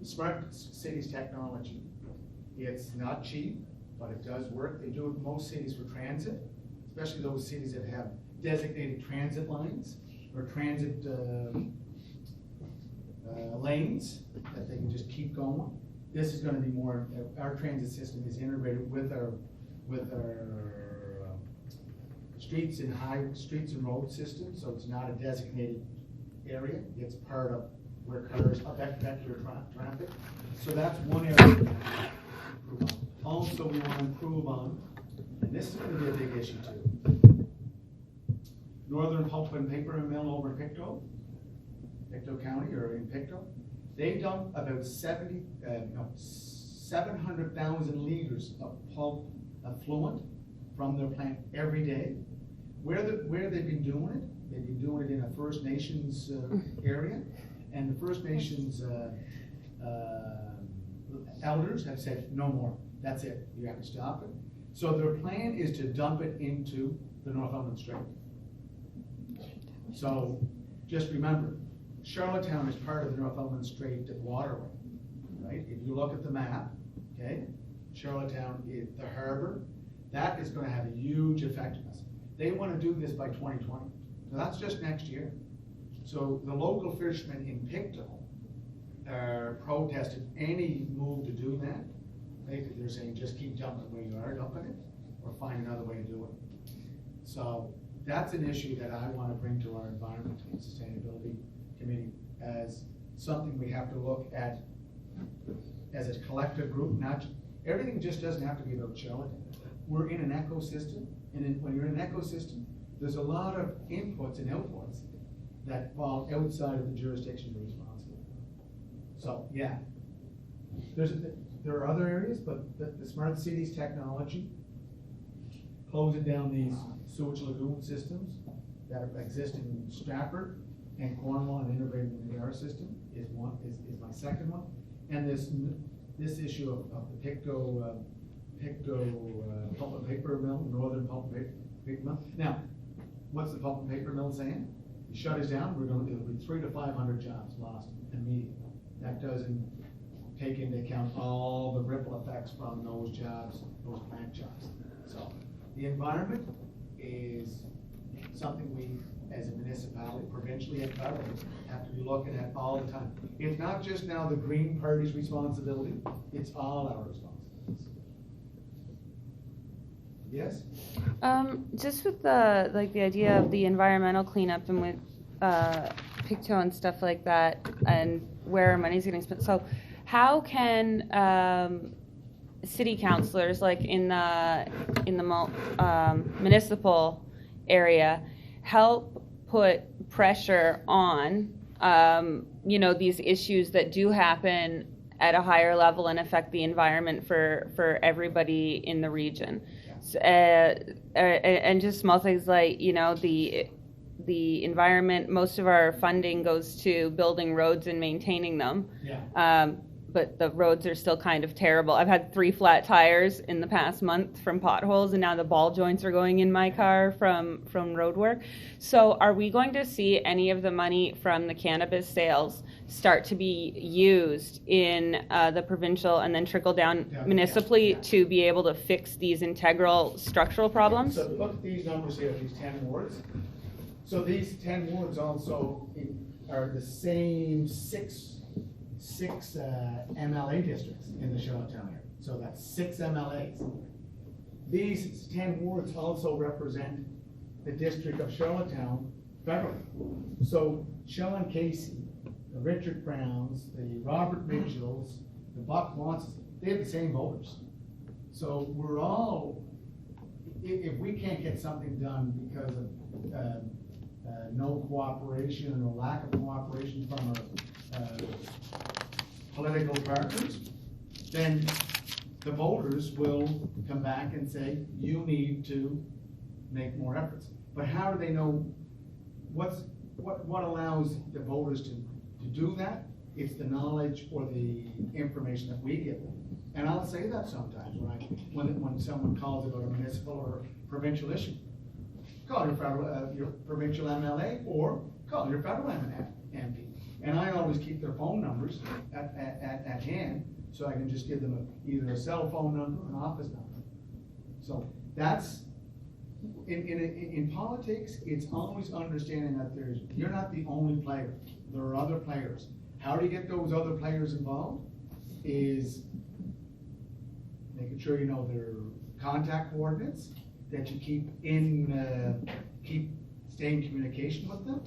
smart cities technology, it's not cheap, but it does work. They do it in most cities for transit, especially those cities that have designated transit lines or transit lanes that they can just keep going. This is going to be more. Our transit system is integrated with our streets and road system, so it's not a designated area. It's part of where cars affect vector traffic. So that's one area we want to improve on. Also, we want to improve on, and this is going to be a big issue too, Northern Pulp and Paper Mill over in Pictou County, or in Pictou. They dump about 700,000 liters of pulp effluent from their plant every day. Where they've been doing it, they've been doing it in a First Nations area, and the First Nations elders have said, no more, that's it, you have to stop it. So their plan is to dump it into the Northumberland Strait. So just remember, Charlottetown is part of the Northumberland Strait waterway, right? If you look at the map, okay, Charlottetown is the harbor. That is going to have a huge effect on us. They want to do this by 2020. So that's just next year. So the local fishermen in Pictou are protesting any move to do that. They're saying just keep dumping where you are dumping it, or find another way to do it. So that's an issue that I want to bring to our Environment and Sustainability Committee as something we have to look at as a collective group. Not everything just doesn't have to be about Charlottetown. We're in an ecosystem, and when you're in an ecosystem, there's a lot of inputs and outputs that fall outside of the jurisdiction you're responsible for. So yeah, there are other areas, but the smart cities technology, closing down these sewage lagoon systems that exist in Stratford and Cornwall and integrating into our system is my second one, and this issue of the Pictou pulp and paper mill, Northern Pulp and Paper Mill. Now, what's the pulp and paper mill saying? You shut us down, it'll be 300 to 500 jobs lost immediately. That doesn't take into account all the ripple effects from those jobs, those plant jobs. So the environment is something we, as a municipality, provincially and federally, have to be looking at all the time. It's not just now the Green Party's responsibility, it's all our responsibility. Yes? Just with the idea of the environmental cleanup and with Pictou and stuff like that, and where our money's getting spent. So how can city councilors, like in the municipal area, help put pressure on these issues that do happen at a higher level and affect the environment for everybody in the region? And just small things like, the environment, most of our funding goes to building roads and maintaining them. Yeah. But the roads are still kind of terrible. I've had 3 flat tires in the past month from potholes, and now the ball joints are going in my car from road work. So are we going to see any of the money from the cannabis sales start to be used in the provincial and then trickle down municipally to be able to fix these integral structural problems? So look at these numbers here, these 10 wards. So these 10 wards also are the same six MLA districts in the Charlottetown area. So that's 6 MLAs. These 10 wards also represent the district of Charlottetown federally. So Sean Casey, the Richard Browns, the Robert Mitchells, the Buck Watsons, they have the same voters. So we're all, if we can't get something done because of no cooperation or lack of cooperation from our political partners, then the voters will come back and say, you need to make more efforts. But how do they know what allows the voters to do that? It's the knowledge or the information that we give them. And I'll say that sometimes when someone calls about a municipal or provincial issue. Call your provincial MLA or call your federal MP. And I always keep their phone numbers at hand, so I can just give them either a cell phone number or an office number. So that's, in politics, it's always understanding that you're not the only player. There are other players. How do you get those other players involved? Is making sure you know their contact coordinates, that you keep stay in communication with them,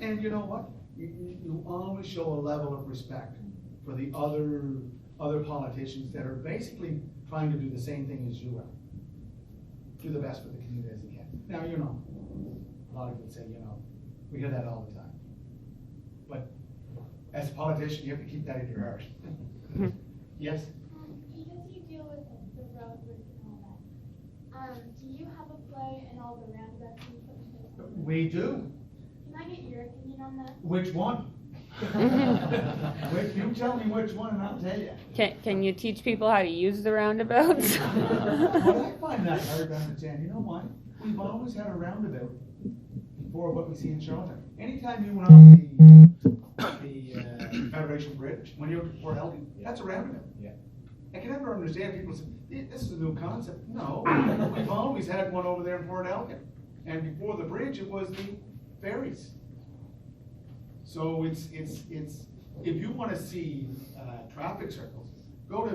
and you know what? You always show a level of respect for the other politicians that are basically trying to do the same thing as you are. Do the best for the community as you can. Now, you know, a lot of people say, you know, we hear that all the time. But as a politician, you have to keep that in your heart. Yes? Because you deal with the road work and all that, do you have a play in all the roundabouts you put together? We do. Can I get your opinion on that? Which one? You tell me which one and I'll tell you. Can you teach people how to use the roundabouts? Well, I find that hard to understand. You know why? We've always had a roundabout before what we see in Charlottetown. Anytime you went off the Federation Bridge, when you were to Port Elgin, that's a roundabout. Yeah. I can never understand people say, this is a new concept. No, we've always had one over there in Port Elgin. And before the bridge, it was the ferries. So it's if you want to see traffic circles, go to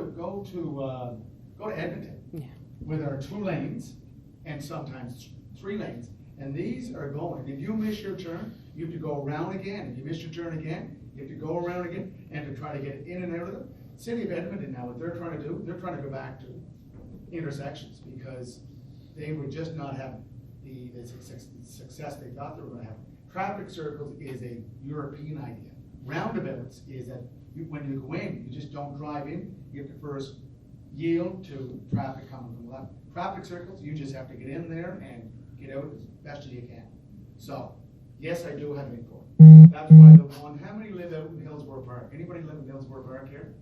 Edmonton, Yeah. where there are 2 lanes and sometimes 3 lanes, and these are going. If you miss your turn, you have to go around again. If you miss your turn again, you have to go around again, and to try to get in and out of them. City of Edmonton now, what they're trying to do, they're trying to go back to intersections because they would just not have the success they thought they were going to have. Traffic circles is a European idea. Roundabouts is that when you go in, you just don't drive in. You have to first yield to traffic coming from the left. Traffic circles, you just have to get in there and get out as best as you can. So, yes, I do have input. That's why the one, how many live out in Hillsborough Park? Anybody live in Hillsborough Park here?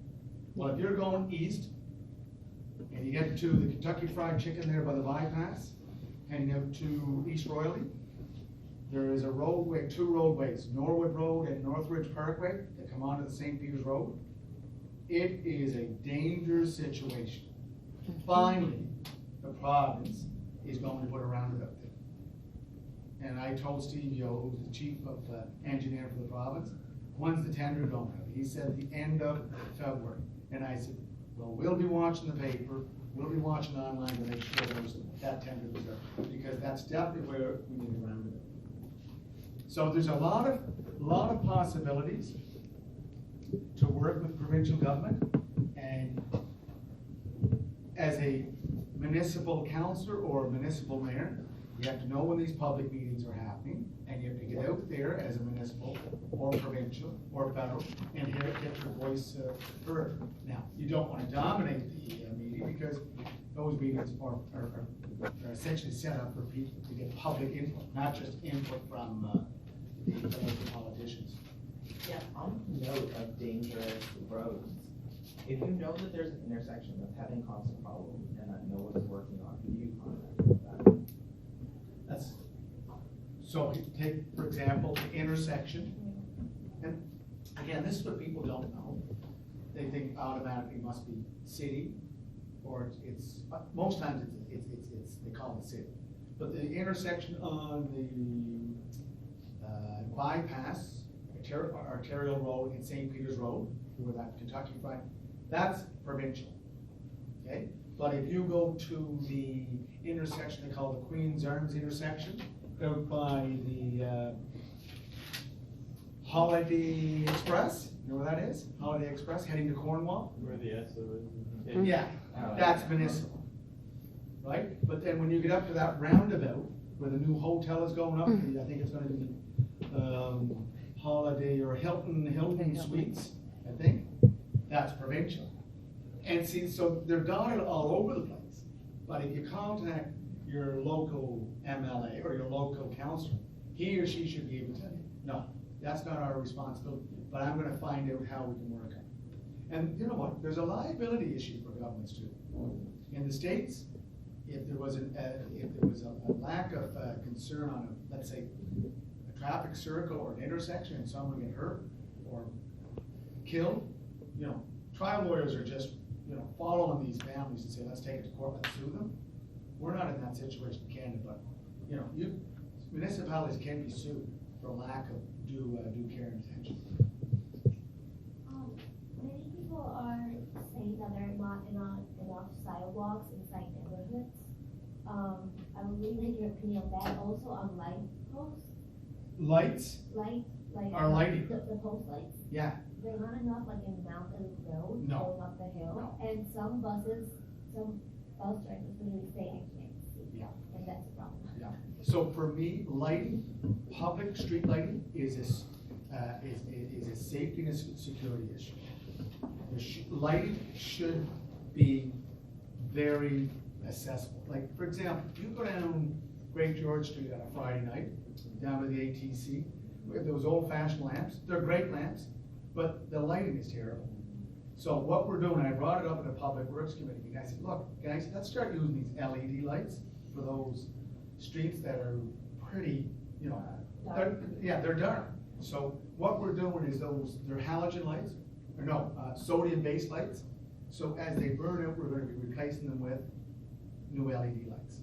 Well, if you're going east, and you get to the Kentucky Fried Chicken there by the bypass, heading out to East Royalty, there is a roadway, 2 roadways, Norwood Road and Northridge Parkway, that come onto the St. Peter's Road. It is a dangerous situation. Finally, the province is going to put a roundabout there. And I told Steve Yo, who's the chief of engineer for the province, when's the tender going out? He said the end of February. And I said, well, we'll be watching the paper, we'll be watching online to make sure that tender goes out, because that's definitely where we need a roundabout. So there's a lot of possibilities to work with provincial government, and as a municipal councillor or a municipal mayor, you have to know when these public meetings are happening, and you have to get out there as a municipal or provincial or federal and get your voice heard. Now, you don't want to dominate the meeting, because those meetings are essentially set up for people to get public input, not just input from the politicians. Yeah, on the note of dangerous roads, if you know that there's an intersection that's having constant problems and that no one's working on, who do you contact with that? So take, for example, the intersection. And again, this is what people don't know. They think automatically it must be city, or it's most times it's they call it city. But the intersection on the bypass, Arterial Road and St. Peter's Road, where that Kentucky Fried, that's provincial. Okay? But if you go to the intersection they call the Queen's Arms intersection, out by the Holiday Express, you know where that is? Holiday Express heading to Cornwall? Where the SO is. Yeah, that's municipal. right? But then when you get up to that roundabout, where the new hotel is going up, I think it's gonna be, Holiday or Hilton Suites, I think, that's provincial. And see, so they're dotted all over the place, but if you contact your local MLA or your local councillor, he or she should be able to tell you, no, that's not our responsibility, but I'm gonna find out how we can work on it. And you know what, there's a liability issue for governments too. In the States, if there was a lack of concern on, let's say, a traffic circle or an intersection and someone get hurt or killed, you know, trial lawyers are just, you know, following these families and say, let's take it to court, let's sue them. We're not in that situation in Canada, but, you know, municipalities can be sued for lack of due care and attention. Many people are saying that there are not enough sidewalks inside neighborhoods. I would really like your opinion on that. Also on light posts. Lights? Like are lighting. The post lights. Yeah. They're not enough like in Mountain Road going up the hill. No. And some bus drivers literally say I can't see. Yeah. And that's a problem. Yeah. So for me, lighting, public street lighting is a safety and a security issue. Lighting should be very accessible. Like, for example, if you go down Great George Street on a Friday night, down to the ATC, we have those old-fashioned lamps. They're great lamps, but the lighting is terrible. So what we're doing, I brought it up in the Public Works Committee, and I said, look, guys, let's start using these LED lights for those streets that are pretty, you know, they're dark. So what we're doing is they're halogen lights, or no, sodium-based lights. So as they burn out, we're going to be replacing them with new LED lights.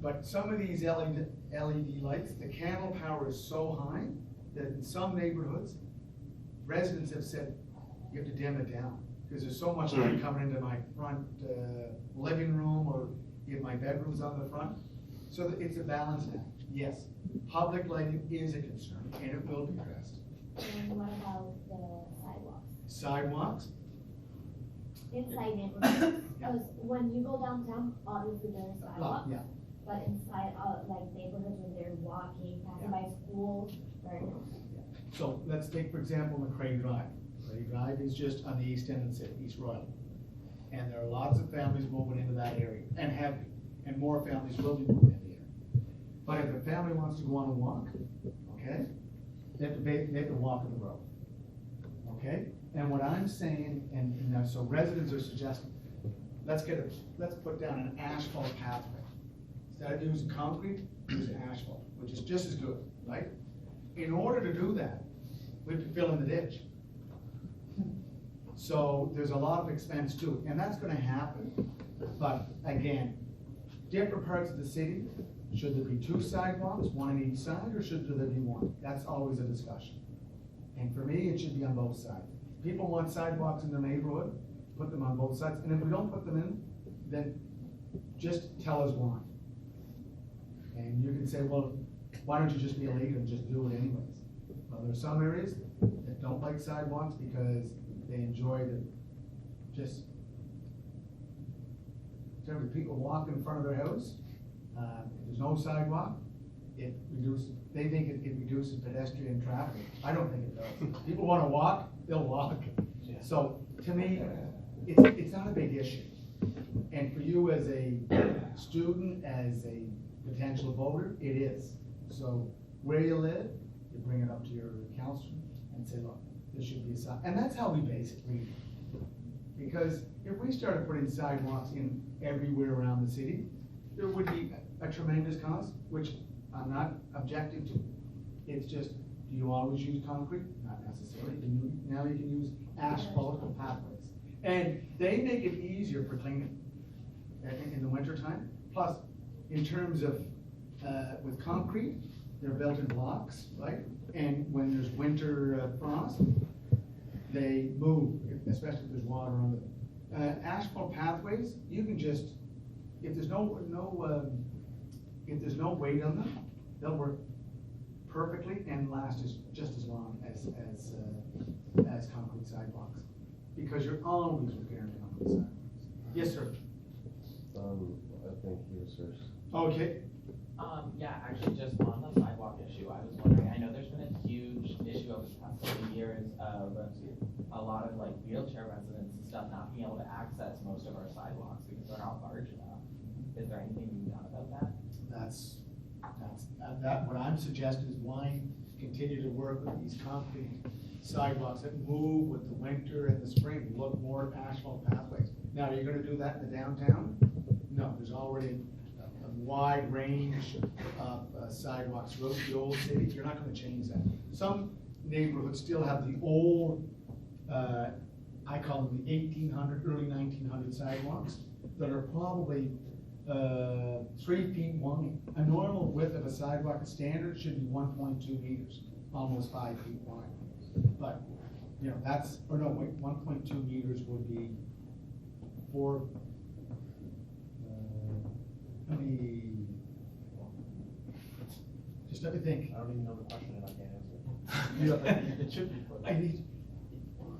But some of these LED lights, the candle power is so high that in some neighborhoods, residents have said, you have to dim it down because there's so much light coming into my front living room or if my bedroom's on the front. So it's a balance act. Yes, public lighting is a concern and it will be addressed. And what about the sidewalks? Sidewalks? Inside neighborhoods. Because when you go downtown, obviously there's sidewalks. Yeah. But inside, like neighborhoods when they're walking, passing by schools, or So let's take, for example, McCrae Drive. McCrae Drive is just on the east end of the city, East Royal. And there are lots of families moving into that area, and more families will be moving into there. But if a family wants to go on a walk, okay, they have to walk on the road, okay? And what I'm saying, and now, so residents are suggesting, let's put down an asphalt pathway. Instead of using concrete, use asphalt, which is just as good, right? In order to do that, we have to fill in the ditch. So there's a lot of expense too, and that's gonna happen. But again, different parts of the city, should there be 2 sidewalks, one on each side, or should there be 1? That's always a discussion. And for me, it should be on both sides. People want sidewalks in their neighborhood, put them on both sides, and if we don't put them in, then just tell us why. And you can say, well, why don't you just be a leader and just do it anyways? Well, there's some areas that don't like sidewalks because they enjoy in terms of people walking in front of their house. If there's no sidewalk, they think it reduces pedestrian traffic. I don't think it does. People want to walk, they'll walk. Yeah. So to me, it's not a big issue. And for you as a student, as a potential voter, it is. So where you live, you bring it up to your counselor and say, look, there should be a side. And that's how we base it, really. Because if we started putting sidewalks in everywhere around the city, there would be a tremendous cost, which I'm not objecting to. It's just, do you always use concrete? Not necessarily. Now you can use asphalt pathways. And they make it easier for cleaning in the wintertime. Plus, in terms of, with concrete, they're built in blocks, right? And when there's winter frost, they move, especially if there's water under them. Asphalt pathways, you can just, if there's no weight on them, they'll work perfectly and last just as long as concrete sidewalks, because you're always repairing concrete sidewalks. Yes, sir. I think he was first. Okay. Yeah, actually, just on the sidewalk issue, I was wondering, I know there's been a huge issue over the past couple of years of a lot of like wheelchair residents and stuff not being able to access most of our sidewalks because they're not large enough. Is there anything being done about that? That what I'm suggesting is why continue to work with these concrete sidewalks that move with the winter and the spring, look more asphalt pathways. Now, are you gonna do that in the downtown? No, there's already a wide range of sidewalks throughout the old city. You're not gonna change that. Some neighborhoods still have the old, I call them the 1800, early 1900 sidewalks that are probably 3 feet wide. A normal width of a sidewalk, a standard, should be 1.2 meters, almost 5 feet wide. But, you know, that's, or no, wait, 1.2 meters would be 4, let me, just let me think. I don't even know the question and I can't answer. It should be.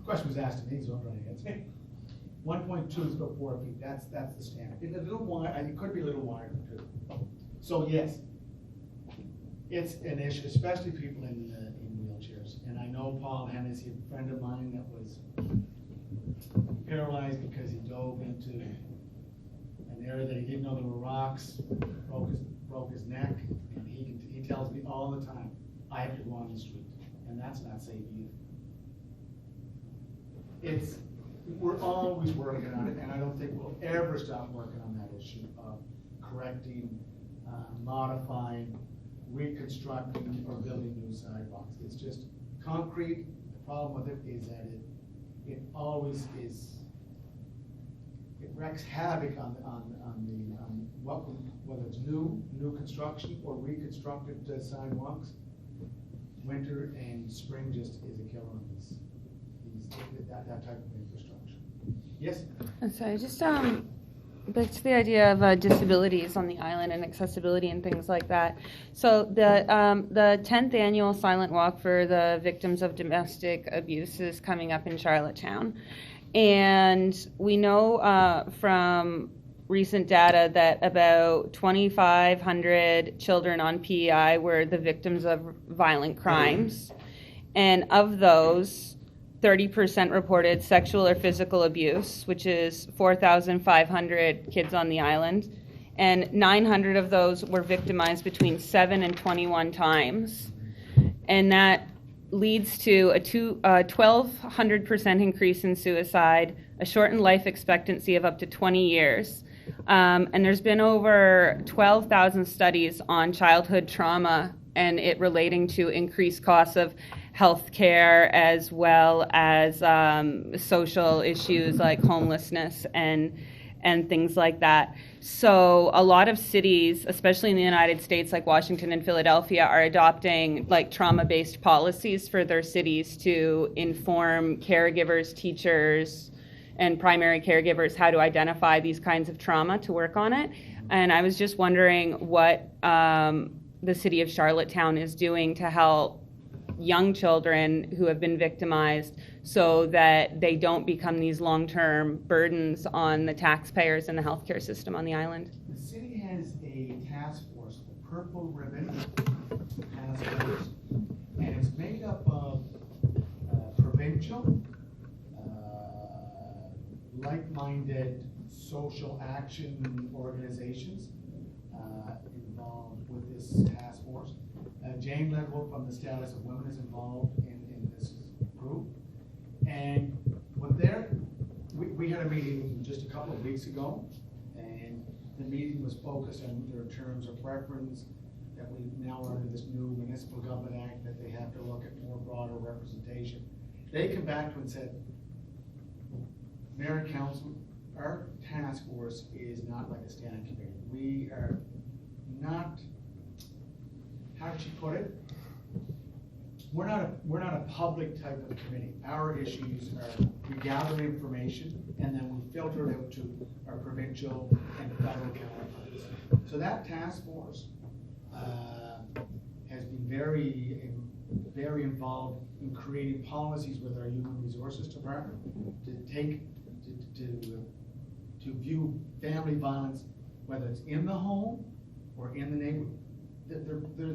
Question was asked to me, so I'm trying to answer. 1.2 is about 4 feet, that's the standard. It's a little wide, it could be a little wider too. So yes, it's an issue, especially people in wheelchairs. And I know Paul Hennessy, a friend of mine that was paralyzed because he dove into an area that he didn't know there were rocks, broke his neck, and he tells me all the time, I have to go on the street, and that's not safe either. We're always working on it, and I don't think we'll ever stop working on that issue of correcting, modifying, reconstructing, or building new sidewalks. It's just concrete. The problem with it is that it always is. It wreaks havoc on whether it's new construction or reconstructed sidewalks. Winter and spring just is a killer on that type of infrastructure. Yes? I'm sorry, just back to the idea of disabilities on the island and accessibility and things like that. So the 10th annual Silent Walk for the victims of domestic abuse is coming up in Charlottetown. And we know from recent data that about 2,500 children on PEI were the victims of violent crimes. And of those, 30% reported sexual or physical abuse, which is 4,500 kids on the island. And 900 of those were victimized between 7 and 21 times. And that leads to a 1,200% increase in suicide, a shortened life expectancy of up to 20 years. And there's been over 12,000 studies on childhood trauma and it relating to increased costs of health care as well as social issues like homelessness and things like that. So a lot of cities, especially in the United States, like Washington and Philadelphia, are adopting like trauma-based policies for their cities to inform caregivers, teachers, and primary caregivers how to identify these kinds of trauma to work on it. And I was just wondering what the city of Charlottetown is doing to help young children who have been victimized so that they don't become these long-term burdens on the taxpayers and the healthcare system on the island. The city has a task force, the Purple Ribbon Task Force, and it's made up of provincial, like-minded social action organizations involved with this task force. Jane Ledwell from the Status of Women is involved in this group. And we had a meeting just a couple of weeks ago, and the meeting was focused on their terms of reference, that we now are under this new Municipal Government Act, that they have to look at more broader representation. They come back to and said, Mayor and Council, our task force is not like a standing committee. We are not, how did she put it? We're not a public type of committee. Our issues are, we gather information and then we filter it out to our provincial and federal counterparts. So that task force has been very involved in creating policies with our Human Resources Department to to view family violence, whether it's in the home or in the neighborhood.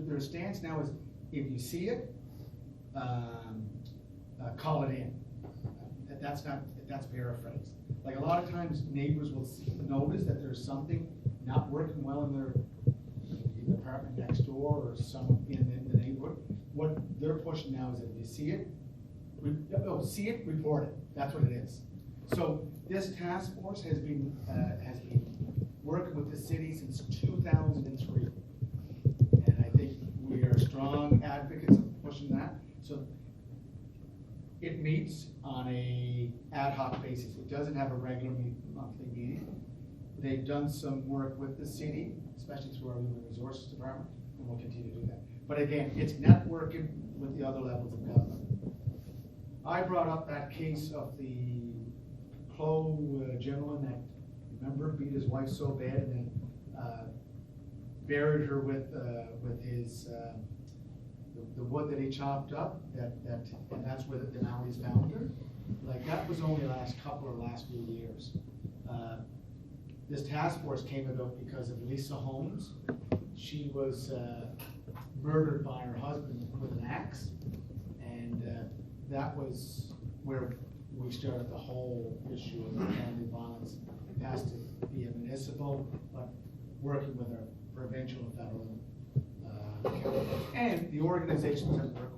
Their stance now is, if you see it, call it in. That's paraphrased. Like, a lot of times neighbors will notice that there's something not working well in their apartment next door or some in the neighborhood. What they're pushing now is that if you see it, report it. That's what it is. So this task force has been working with the city since 2003, and I think we are strong advocates of pushing that. So it meets on a ad hoc basis. It doesn't have a regular monthly meeting. They've done some work with the city, especially through our Human Resources Department, and we'll continue to do that. But again, it's networking with the other levels of government. I brought up that case of the Clo gentleman that, remember, beat his wife so bad and then buried her with his the wood that he chopped up. And that's where the Maoris found her. Like, that was only last few years. This task force came about because of Lisa Holmes. She was murdered by her husband with an axe, and that was where we started the whole issue of family violence. It has to be a municipal, but working with our provincial and federal counterparts, and the organizations that work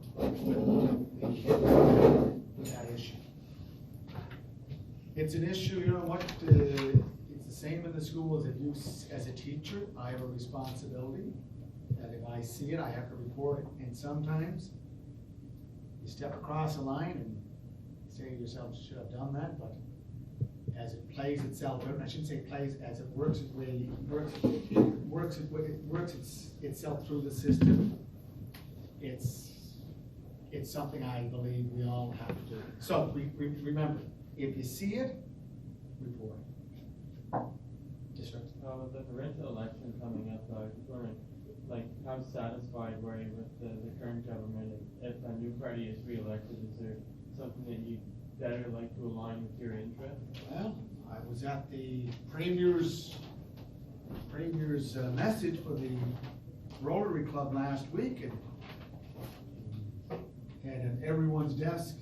with that issue. It's an issue, you know what, it's the same in the school as if you, as a teacher, I have a responsibility that if I see it, I have to report it. And sometimes you step across a line and say to yourself, should have done that, but as it plays itself out, and I shouldn't say plays, as it works itself through the system, it's something I believe we all have to do. So remember, if you see it, report it. Yes, sir. With the provincial election coming up, I was wondering, like, how satisfied were you with the current government? If a new party is re-elected, is there something that you better like to align with your interests? Well, I was at the Premier's message for the Rotary Club last week, and had at everyone's desk,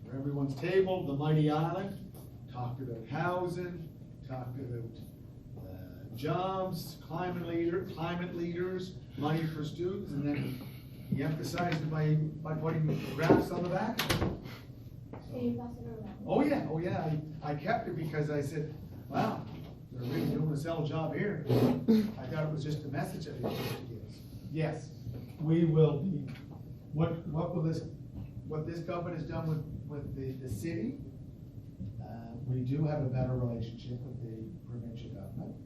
or everyone's table, the mighty island, talked about housing, talked about jobs, climate leaders, money for students, and then he emphasized it by putting graphs on the back. Oh yeah, I kept it because I said, wow, they're really doing a sell job here. I thought it was just a message that they wanted to give us. Yes, we will be, what this government has done with the city, we do have a better relationship with the provincial government.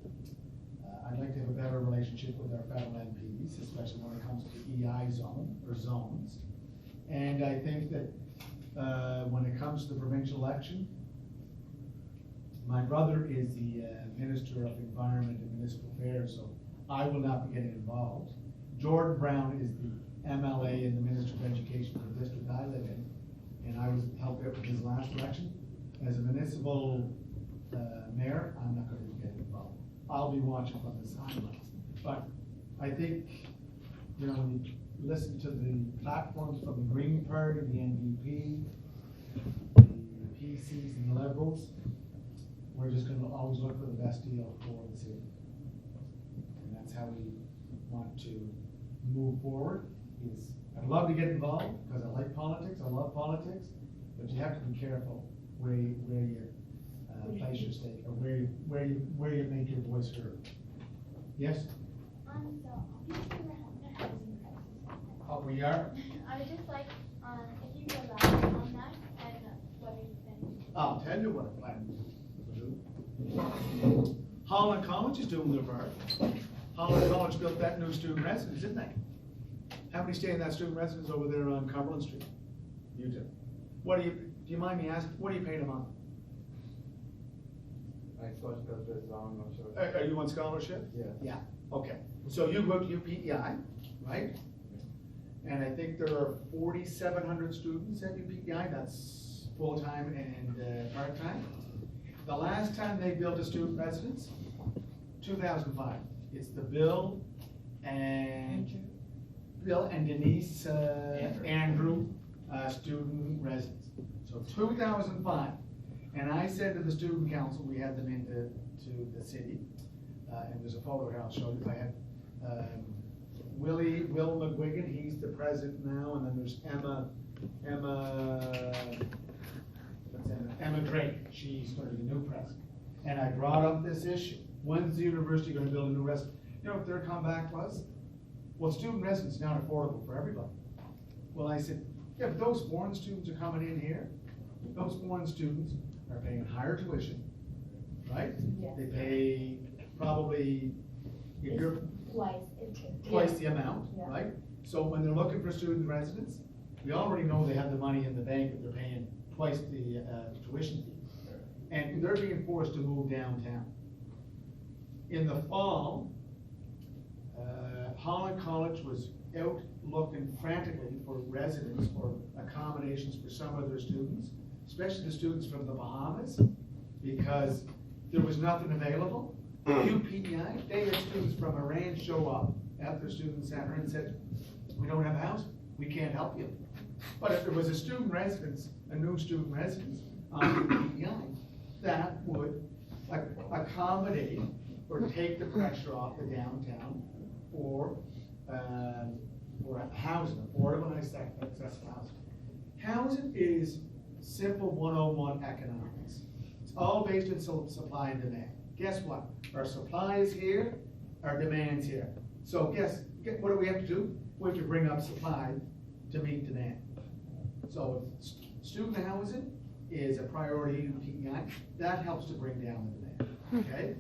I'd like to have a better relationship with our federal MPs, especially when it comes to EI zone or zones. And I think that when it comes to the provincial election, my brother is the Minister of Environment and Municipal Affairs, so I will not be getting involved. Jordan Brown is the MLA and the Minister of Education for the district I live in, and I was helped out with his last election. As a municipal mayor, I'm not going to be getting involved. I'll be watching from the sidelines. But I think, you know, when you listen to the platforms from the Green Party, the NDP, the PCs and the Liberals, we're just going to always look for the best deal for the city. And that's how we want to move forward. I'd love to get involved because I like politics, I love politics, but you have to be careful where you place your stake, or where you make your voice heard. Yes? So obviously we're having a housing crisis. Oh, we are? I would just like, if you could elaborate on that, and what are you planning to do? I'll tell you what I plan to do. Holland College is doing their part. Holland College built that new student residence, didn't they? How many stay in that student residence over there on Cumberland Street? You do. Do you mind me asking, what are you paying a month? I thought that was on, I'm sorry. Are you on scholarship? Yeah. Yeah, okay. So you go to UPEI, right? And I think there are 4,700 students at UPEI, that's full-time and part-time. The last time they built a student residence, 2005. It's the Bill and Denise Andrew student residence. So 2005. And I said to the student council, we had them into the city, and there's a photo here I'll show you. I had Will McGuigan, he's the president now, and then there's Emma Drake, she's going to be the new president. And I brought up this issue. When's the university going to build a new residence? You know what their comeback was? Well, student residence is not affordable for everybody. Well, I said, yeah, but those foreign students are coming in here. Those foreign students are paying higher tuition, right? Yes. They pay probably, if you're twice the amount, Yeah. right? So when they're looking for student residence, we already know they have the money in the bank, but they're paying twice the tuition fee. And they're being forced to move downtown. In the fall, Holland College was out looking frantically for residents or accommodations for some of their students, especially the students from the Bahamas, because there was nothing available. UPEI, they had students from Iran show up at their student center and said, we don't have a house, we can't help you. But if there was a student residence, a new student residence on UPEI, that would accommodate or take the pressure off the downtown for housing, affordable and accessible housing. Housing is simple 101 economics. It's all based on supply and demand. Guess what? Our supply is here, our demand's here. So what do we have to do? We have to bring up supply to meet demand. So if student housing is a priority in PEI, that helps to bring down the demand, okay?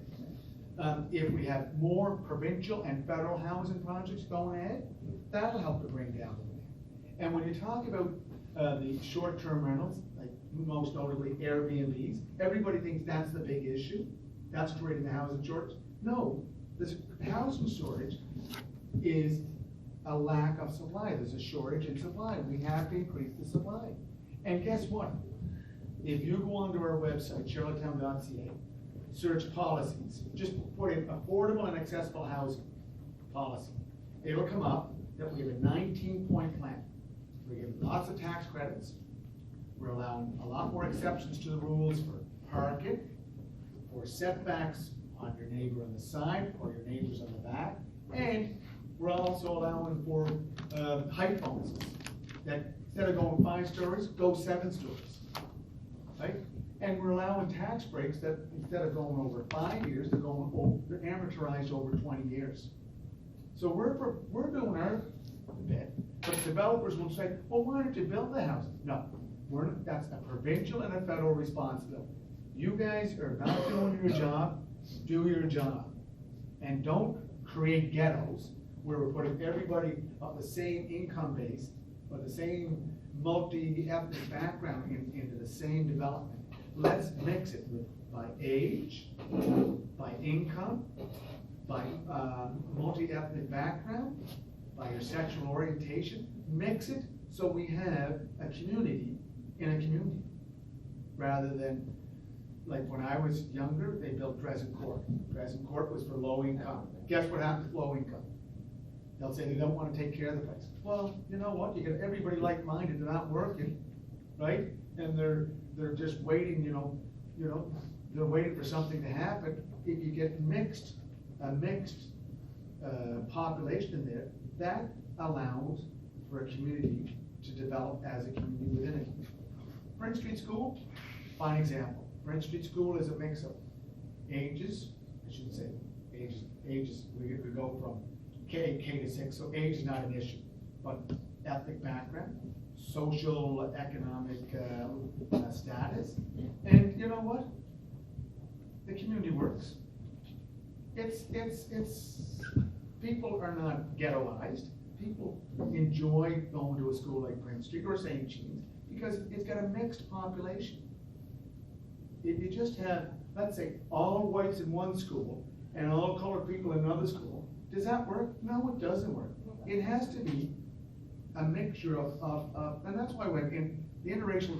If we have more provincial and federal housing projects going ahead, that'll help to bring down the demand. And when you talk about the short-term rentals, like most notably Airbnbs, everybody thinks that's the big issue. That's creating the housing shortage. No, this housing shortage is a lack of supply. There's a shortage in supply. We have to increase the supply. And guess what? If you go onto our website, charlottetown.ca, search policies, just put in affordable and accessible housing policy. It'll come up that we have a 19-point plan. We give lots of tax credits. We're allowing a lot more exceptions to the rules for parking, for setbacks on your neighbor on the side or your neighbors on the back. And we're also allowing for height bonuses that instead of going 5 stories, go 7 stories, right? And we're allowing tax breaks that instead of going over 5 years, they're amortized over 20 years. So we're doing our bit, but developers will say, well, why don't you build the houses? No, that's a provincial and a federal responsibility. You guys are not doing your job, do your job. And don't create ghettos where we're putting everybody of the same income base or the same multi-ethnic background into the same development. Let's mix it by age, by income, by multi-ethnic background, by your sexual orientation. Mix it so we have a community in a community. Rather than, like when I was younger, they built Dresden Court. Dresden Court was for low income. Guess what happens with low income? They'll say they don't want to take care of the place. Well, you know what? You get everybody like-minded. They're not working, right? And they're just waiting. They're waiting for something to happen. If you get a mixed population in there, that allows for a community to develop as a community within it. Prince Street School, fine example. Prince Street School is a mix of ages. I shouldn't say ages. We go from K to 6, so age is not an issue, but ethnic background, social, economic status, and you know what? The community works. It's people are not ghettoized. People enjoy going to a school like Prince Street or St. Jean's because it's got a mixed population. If you just have, let's say, all whites in one school and all colored people in another school, does that work? No, it doesn't work. It has to be a mixture of and that's why when in the interracial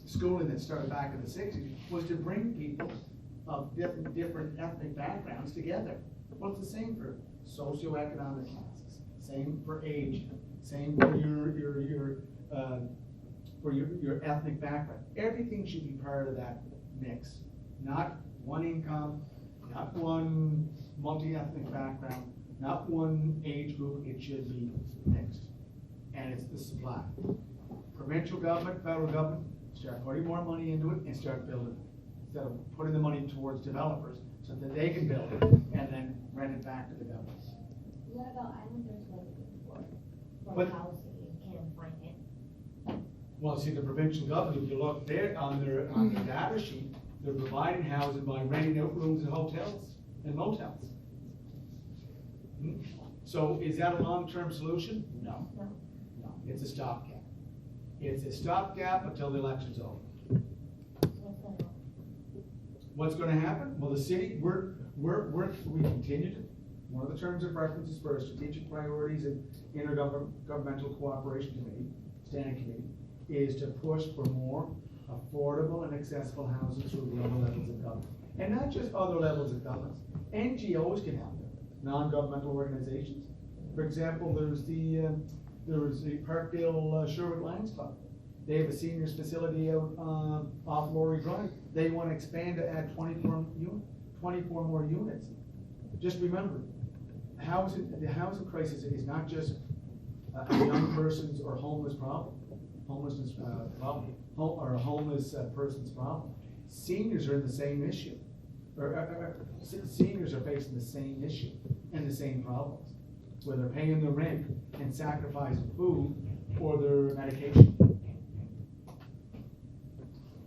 schooling that started back in the 60s was to bring people of different ethnic backgrounds together. Well, it's the same for socioeconomic classes, same for age, same for your ethnic background. Everything should be part of that mix, not one income, not one multi-ethnic background, not one age group. It should be mixed, and it's the supply. Provincial government, federal government, start putting more money into it and start building, instead of putting the money towards developers so that they can build it and then rent it back to the government. What about Islanders looking for But- housing and can't find it? Well, see, the provincial government, if you look there on their data sheet, they're providing housing by renting out rooms in hotels and motels. So is that a long-term solution? No. No. No, it's a stopgap. It's a stopgap until the election's over. So what's going on? What's gonna happen? Well, the city, we continue to, one of the terms of reference is for strategic priorities and intergovernmental cooperation committee, standing committee, is to push for more affordable and accessible housing through the other levels of government. And not just other levels of government. NGOs can help them, non-governmental organizations. For example, there's the Parkdale Sherwood Lions Club. They have a seniors facility out off Laurie Drive. They want to expand to add 24 more units. Just remember, the housing crisis is not just a young person's or homelessness problem, or a homeless person's problem. Seniors are in the same issue, seniors are facing the same issue and the same problems, where they're paying their rent and sacrificing food for their medication.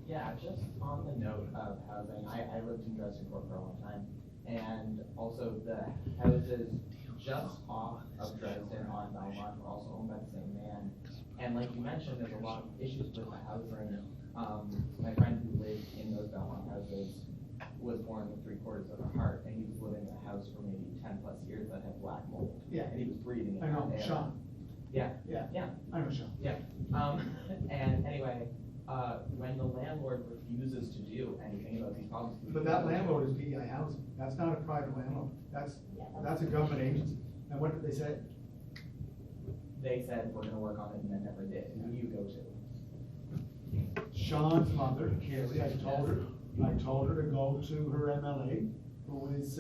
Yeah, just on the note of housing, I lived in Dresden Court for a long time, and also the houses just off of Dresden on Belmont were also owned by the same man. And like you mentioned, there's a lot of issues with the housing. My friend who lived in those Belmont houses was born with 3/4 of a heart, and he was living in a house for maybe 10 plus years that had black mold. Yeah. And he was breathing in I know, that air. Sean. Yeah. Yeah. Yeah. I know Sean. Yeah. And anyway, when the landlord refuses to do anything about these problems. But that landlord is PEI housing. That's not a private landlord. That's a government agency. And what did they say? They said, we're gonna work on it, and then never did. Who do you go to? Sean's mother, Kaylee, I told her to go to her MLA, who is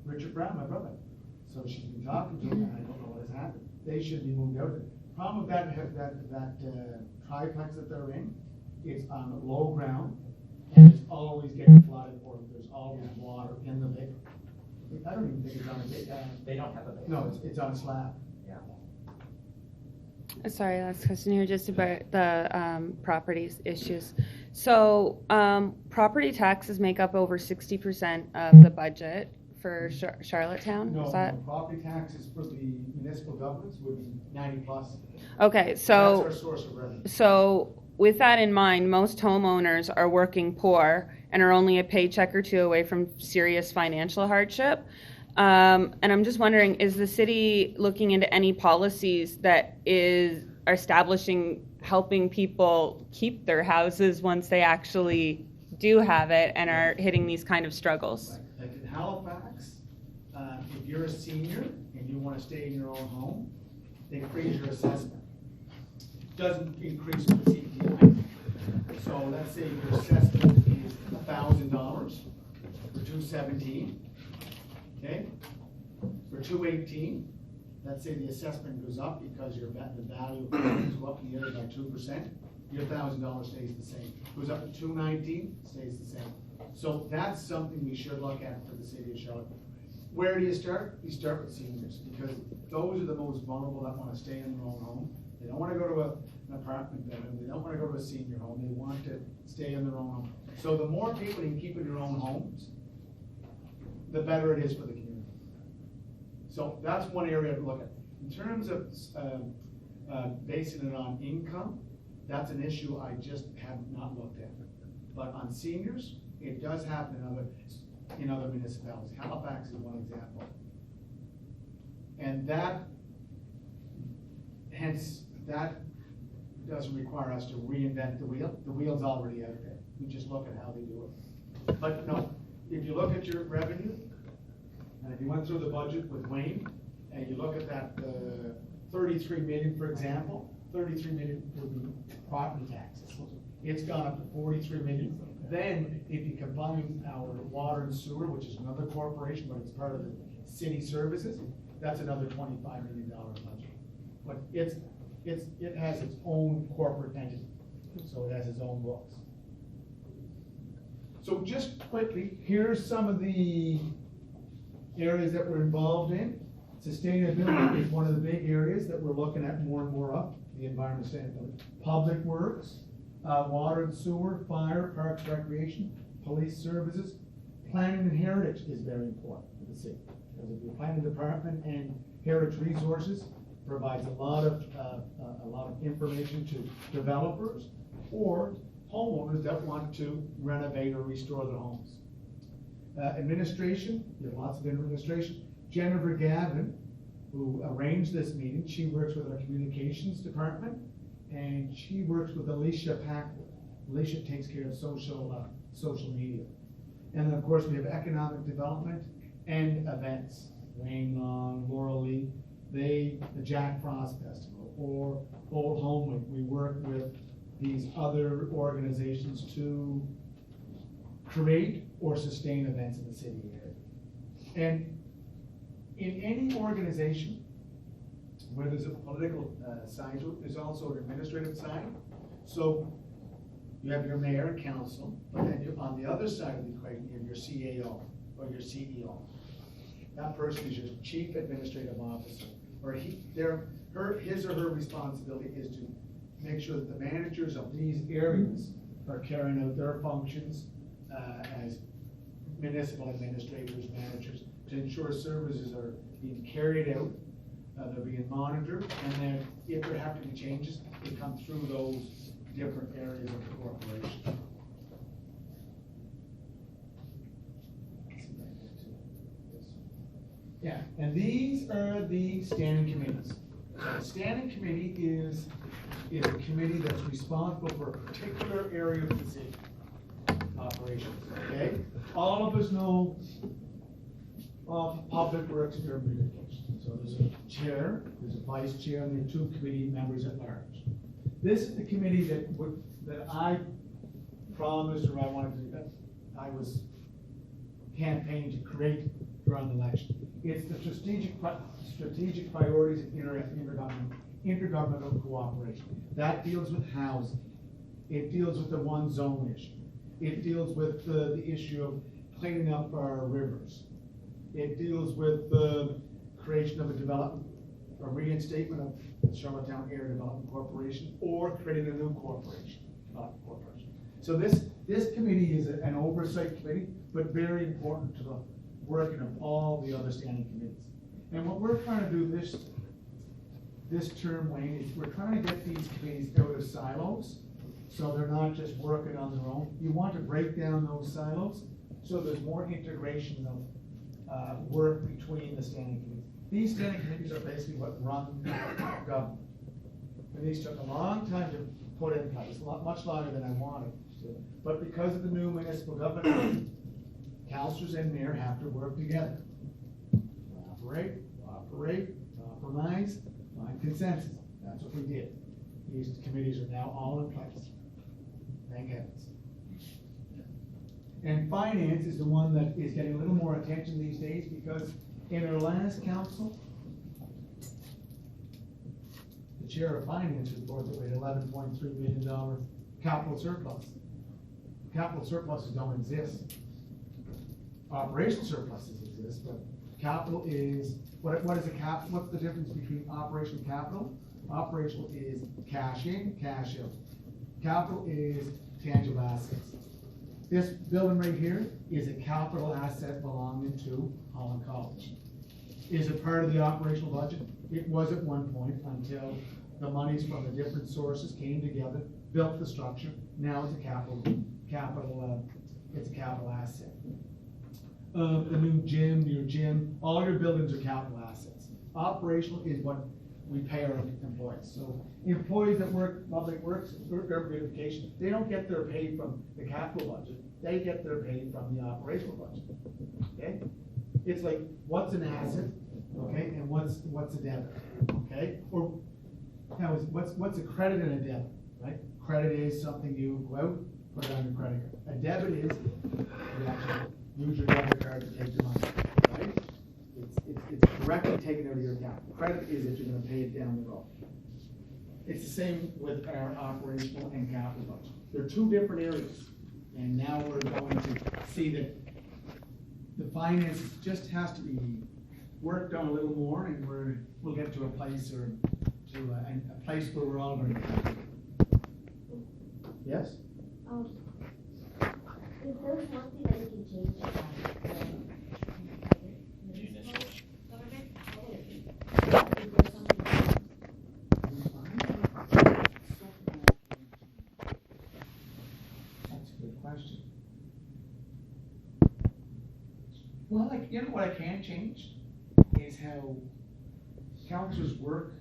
Richard Brown, my brother. So she's been talking to him, and I don't know what has happened. They should be moved out of it. Problem with that triplex that they're in, it's on low ground, and it's always getting flooded, or there's always water in the basement. I don't even think it's on a They don't have a basement. No, it's on a slab. Yeah. Sorry, last question here, just about the properties issues. So property taxes make up over 60% of the budget for Charlottetown? No, Is that? no, property taxes for the municipal governments would be 90 plus. Okay, so. That's our source of revenue. So with that in mind, most homeowners are working poor and are only a paycheck or two away from serious financial hardship. And I'm just wondering, is the city looking into any policies that are establishing helping people keep their houses once they actually do have it and are hitting these kind of struggles? Like in Halifax, if you're a senior and you want to stay in your own home, they increase your assessment. Doesn't increase with CPI. So let's say your assessment is $1,000 for 217. Okay, for 218, let's say the assessment goes up because the value of the homes go up in the area by 2%. Your $1,000 stays the same. Goes up to 219, stays the same. So that's something we should look at for the city of Charlotte. Where do you start? You start with seniors, because those are the most vulnerable that want to stay in their own home. They don't want to go to an apartment building. They don't want to go to a senior home. They want to stay in their own home. So the more people you can keep in their own homes, the better it is for the community. So that's one area to look at. In terms of basing it on income, that's an issue I just have not looked at. But on seniors, it does happen in other municipalities. Halifax is one example. And that doesn't require us to reinvent the wheel. The wheel's already out there. We just look at how they do it. But no, if you look at your revenue, and if you went through the budget with Wayne, and you look at that 33 million, for example, 33 million would be property taxes. It's gone up to 43 million. Then, if you combine our water and sewer, which is another corporation, but it's part of the city services, that's another $25 million budget. But it has its own corporate entity, so it has its own books. So just quickly, here's some of the areas that we're involved in. Sustainability is one of the big areas that we're looking at more and more of, the environmental sustainability. Public works, water and sewer, fire, parks, recreation, police services. Planning and heritage is very important for the city. Because the planning department and heritage resources provides a lot of information to developers or homeowners that want to renovate or restore their homes. Administration, we have lots of administration. Jennifer Gavin, who arranged this meeting, she works with our communications department, and she works with Alicia Packwood. Alicia takes care of social media. And then, of course, we have economic development and events. Wayne Long, Laurel Lee, the Jack Frost Festival, or Old Home Week. We work with these other organizations to create or sustain events in the city area. And in any organization where there's a political side to it, there's also an administrative side. So you have your mayor and council, but then on the other side of the equation, you have your CAO or your CEO. That person is your chief administrative officer, or his or her responsibility is to make sure that the managers of these areas are carrying out their functions as municipal administrators, managers, to ensure services are being carried out, they're being monitored, and then if there have to be changes, they come through those different areas of the corporation. Yeah, and these are the standing committees. A standing committee is a committee that's responsible for a particular area of the city operations, okay? All of us know of public works and urban beautification. So there's a chair, there's a vice chair, and there are two committee members at large. This is the committee that I promised, or I was campaigning to create during the election. It's the strategic priorities and intergovernmental cooperation. That deals with housing. It deals with the one zone issue. It deals with the issue of cleaning up our rivers. It deals with the creation of a reinstatement of Charlottetown Area Development Corporation, or creating a new corporation. So this committee is an oversight committee, but very important to the working of all the other standing committees. And what we're trying to do this term, Wayne, is we're trying to get these committees out of silos, so they're not just working on their own. You want to break down those silos so there's more integration of work between the standing committees. These standing committees are basically what run government. And these took a long time to put in place, much longer than I wanted to. But because of the new municipal government, councillors and mayor have to work together. Compromise, find consensus. That's what we did. These committees are now all in place. Thank heavens. And finance is the one that is getting a little more attention these days, because in our last council, the chair of finance reported that we had $11.3 million capital surplus. Capital surpluses don't exist. Operational surpluses exist, but capital is, what is a cap? What's the difference between operational and capital? Operational is cash in, cash out. Capital is tangible assets. This building right here is a capital asset belonging to Holland College. Is it part of the operational budget? It was at one point, until the monies from the different sources came together, built the structure. Now it's a capital asset. The new gym, all your buildings are capital assets. Operational is what we pay our employees. So employees that work public works, work beautification, they don't get their pay from the capital budget. They get their pay from the operational budget. Okay? It's like, what's an asset, okay, and what's a debit, okay? Or now, what's a credit and a debit, right? Credit is something you go out, put it on your credit card. A debit is you actually use your debit card to take the money, right? It's directly taken out of your account. Credit is that you're going to pay it down the road. It's the same with our operational and capital budget. They're two different areas, and now we're going to see that the finance just has to be worked on a little more, and we'll get to a place or to a place where we're all going to be happy. Yes? If there's one thing that you can change about municipal government, what would it be? If there's something That's a good question. Well, like, you know what I can change is how councillors work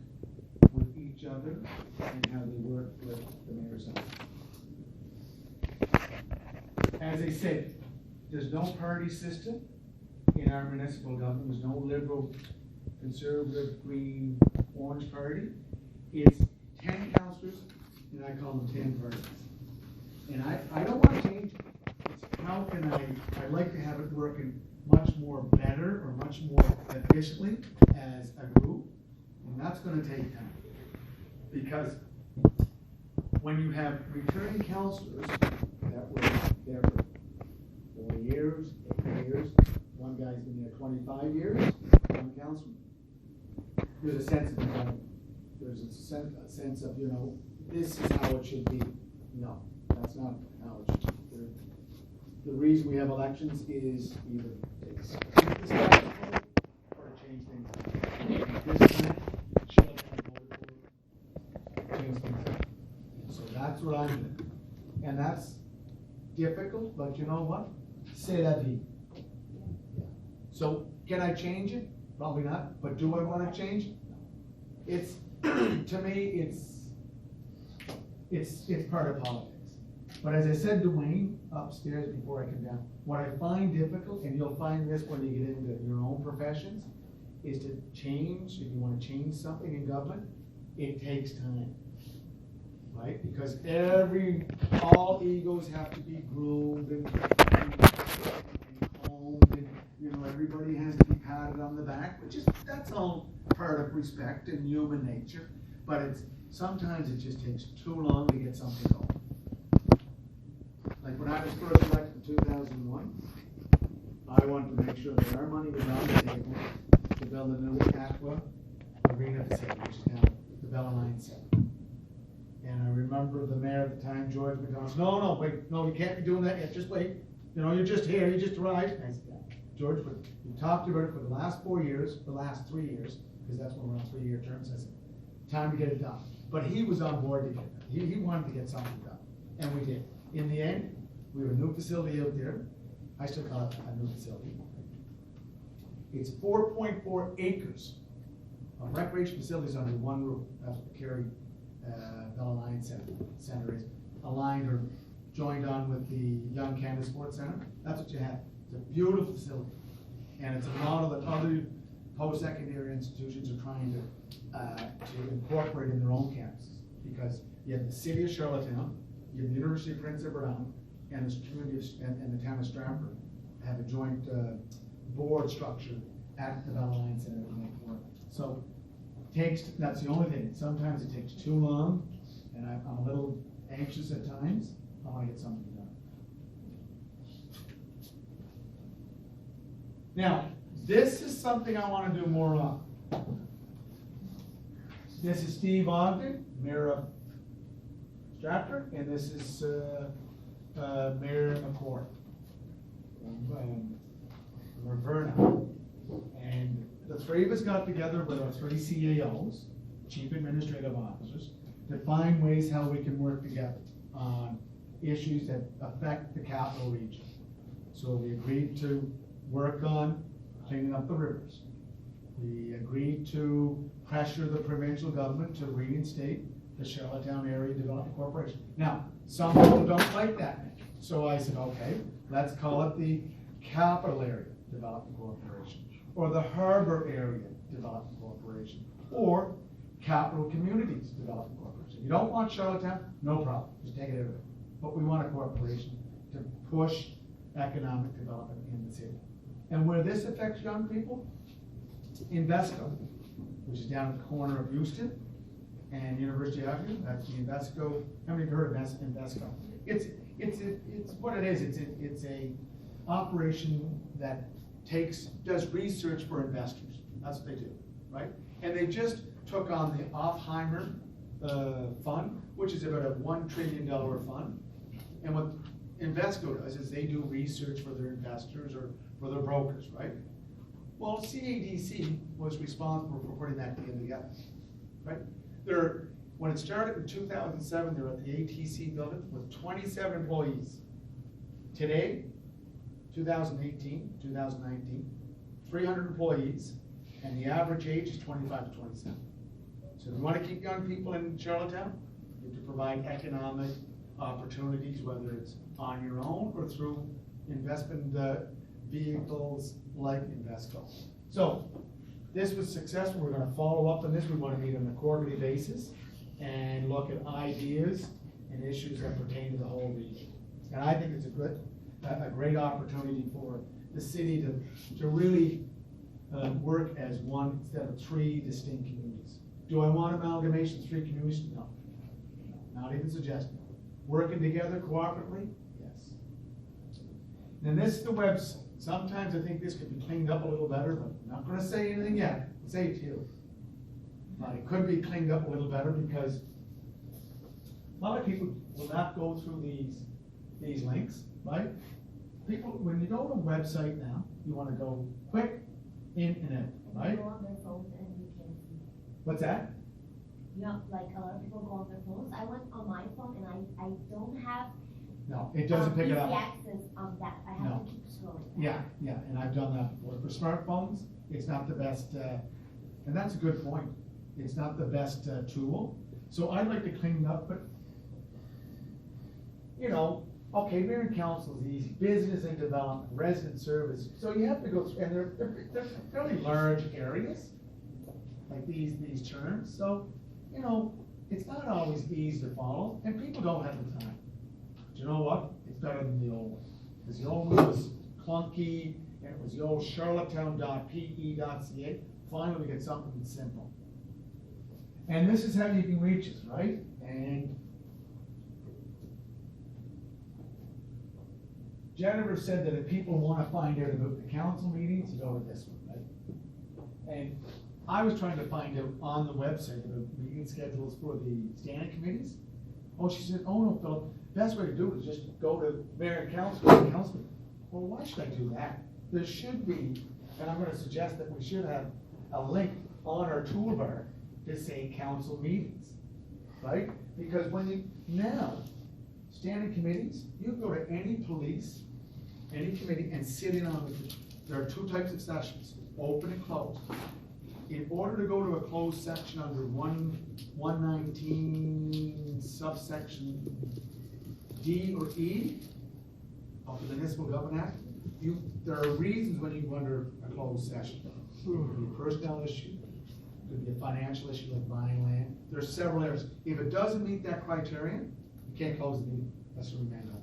with each other and how they work with the mayor's office. As I said, there's no party system in our municipal government. There's no liberal, conservative, green, orange party. It's 10 councillors, and I call them 10 parties. And I don't want to change it. It's how can I'd like to have it working much more better or much more efficiently as a group, and that's going to take time. Because when you have returning councillors that were there for 4 years, 8 years, one guy's been there 25 years, one councilman, there's a sense of belonging. There's a sense of, you know, this is how it should be. No, that's not how it should be. The reason we have elections is either to keep the status quo or to change things. This time, should have voted for change things up. So that's what I'm doing. And that's difficult, but you know what? C'est la vie. So can I change it? Probably not. But do I want to change it? No. It's to me, it's part of politics. But as I said to Wayne upstairs before I come down, what I find difficult, and you'll find this when you get into your own professions, is to change. If you want to change something in government, it takes time, right? Because all egos have to be groomed and combed, and you know everybody has to be patted on the back, that's all part of respect and human nature. But sometimes it just takes too long to get something going. Like when I was first elected in 2001, I wanted to make sure that our money was on the table to build a new aqua arena facility, which is now the Bella Line Center. And I remember the mayor at the time, George McDonald, no, wait, no, you can't be doing that yet, just wait. You know, you're just here, you just arrived. I said, yeah. George, but we talked about it for the last 4 years, the last 3 years, because that's when we're on 3-year terms. I said, time to get it done. But he was on board to get it done. He wanted to get something done, and we did. In the end, we have a new facility out there. I still call it a new facility. It's 4.4 acres of recreation facilities under one roof. That's what the Kerry Bella Line Center is. Aligned or joined on with the Young Canada Sports Center. That's what you have. It's a beautiful facility. And it's a model that other post-secondary institutions are trying to incorporate in their own campuses. Because you have the city of Charlottetown, you have the University of Prince Edward Island, and the community and the town of Stratford have a joint board structure at the Bella Line Center to make work. So that's the only thing. Sometimes it takes too long, and I'm a little anxious at times. I want to get something done. Now, this is something I want to do more of. This is Steve Ogden, Mayor of Stratford, and this is Mayor McCord from Raverna. And the three of us got together with our 3 CAOs, Chief Administrative Officers, to find ways how we can work together on issues that affect the capital region. So we agreed to work on cleaning up the rivers. We agreed to pressure the provincial government to reinstate the Charlottetown Area Development Corporation. Now, some people don't like that. So I said, okay, let's call it the Capital Area Development Corporation, or the Harbor Area Development Corporation, or Capital Communities Development Corporation. You don't want Charlottetown? No problem, just take it over. But we want a corporation to push economic development in the city. And where this affects young people, Invesco, which is down at the corner of Houston and University Avenue, that's the Invesco. How many have heard of Invesco? It's what it is. It's a operation that does research for investors. That's what they do, right? And they just took on the Oppenheimer fund, which is about a $1 trillion fund. And what Invesco does is they do research for their investors or for their brokers, right? Well, CADC was responsible for putting that deal together, right? When it started in 2007, they were at the ATC building with 27 employees. Today, 2018, 2019, 300 employees, and the average age is 25 to 27. So if you want to keep young people in Charlottetown, you have to provide economic opportunities, whether it's on your own or through investment vehicles like Invesco. So this was successful. We're going to follow up on this. We want to meet on a quarterly basis and look at ideas and issues that pertain to the whole region. And I think it's a great opportunity for the city to really work as one instead of three distinct communities. Do I want amalgamation of three communities? No. Not even suggesting. Working together cooperatively? Yes. And this is the website. Sometimes I think this could be cleaned up a little better, but I'm not going to say anything yet. I'll say it to you. But it could be cleaned up a little better because a lot of people will not go through these links, right? People, when you go to a website now, you want to go quick, in and out, right? Go on their phones and you can see. What's that? Yeah, like a lot of people go on their phones. I went on my phone and I don't have No, it doesn't pick it up. easy access on that. I have No. to keep scrolling. Yeah, and I've done that before. For smartphones, it's not the best, and that's a good point. It's not the best tool. So I'd like to clean it up, but, okay, mayor and council is easy. Business and development, resident service. So you have to go through, and they're fairly large areas, like these terms. So, it's not always easy to follow, and people don't have the time. But you know what? It's better than the old one. Because the old one was clunky, and it was the old charlottetown.pe.ca. Finally, we get something that's simple. And this is how you can reach us, right? And Jennifer said that if people want to find out about the council meetings, you go to this one, right? And I was trying to find out on the website about meeting schedules for the standing committees. Oh, she said, oh no, Philip, best way to do it is just go to mayor and council. Well, why should I do that? There should be, and I'm going to suggest that we should have a link on our toolbar to say council meetings, right? Because standing committees, you go to any any committee and sit in on it. There are two types of sessions, open and closed. In order to go to a closed section under 119 subsection D or E of the Municipal Government Act, there are reasons when you go under a closed session. It could be a personnel issue, it could be a financial issue like buying land. There are several areas. If it doesn't meet that criterion, you can't close the meeting. That's what we remand open.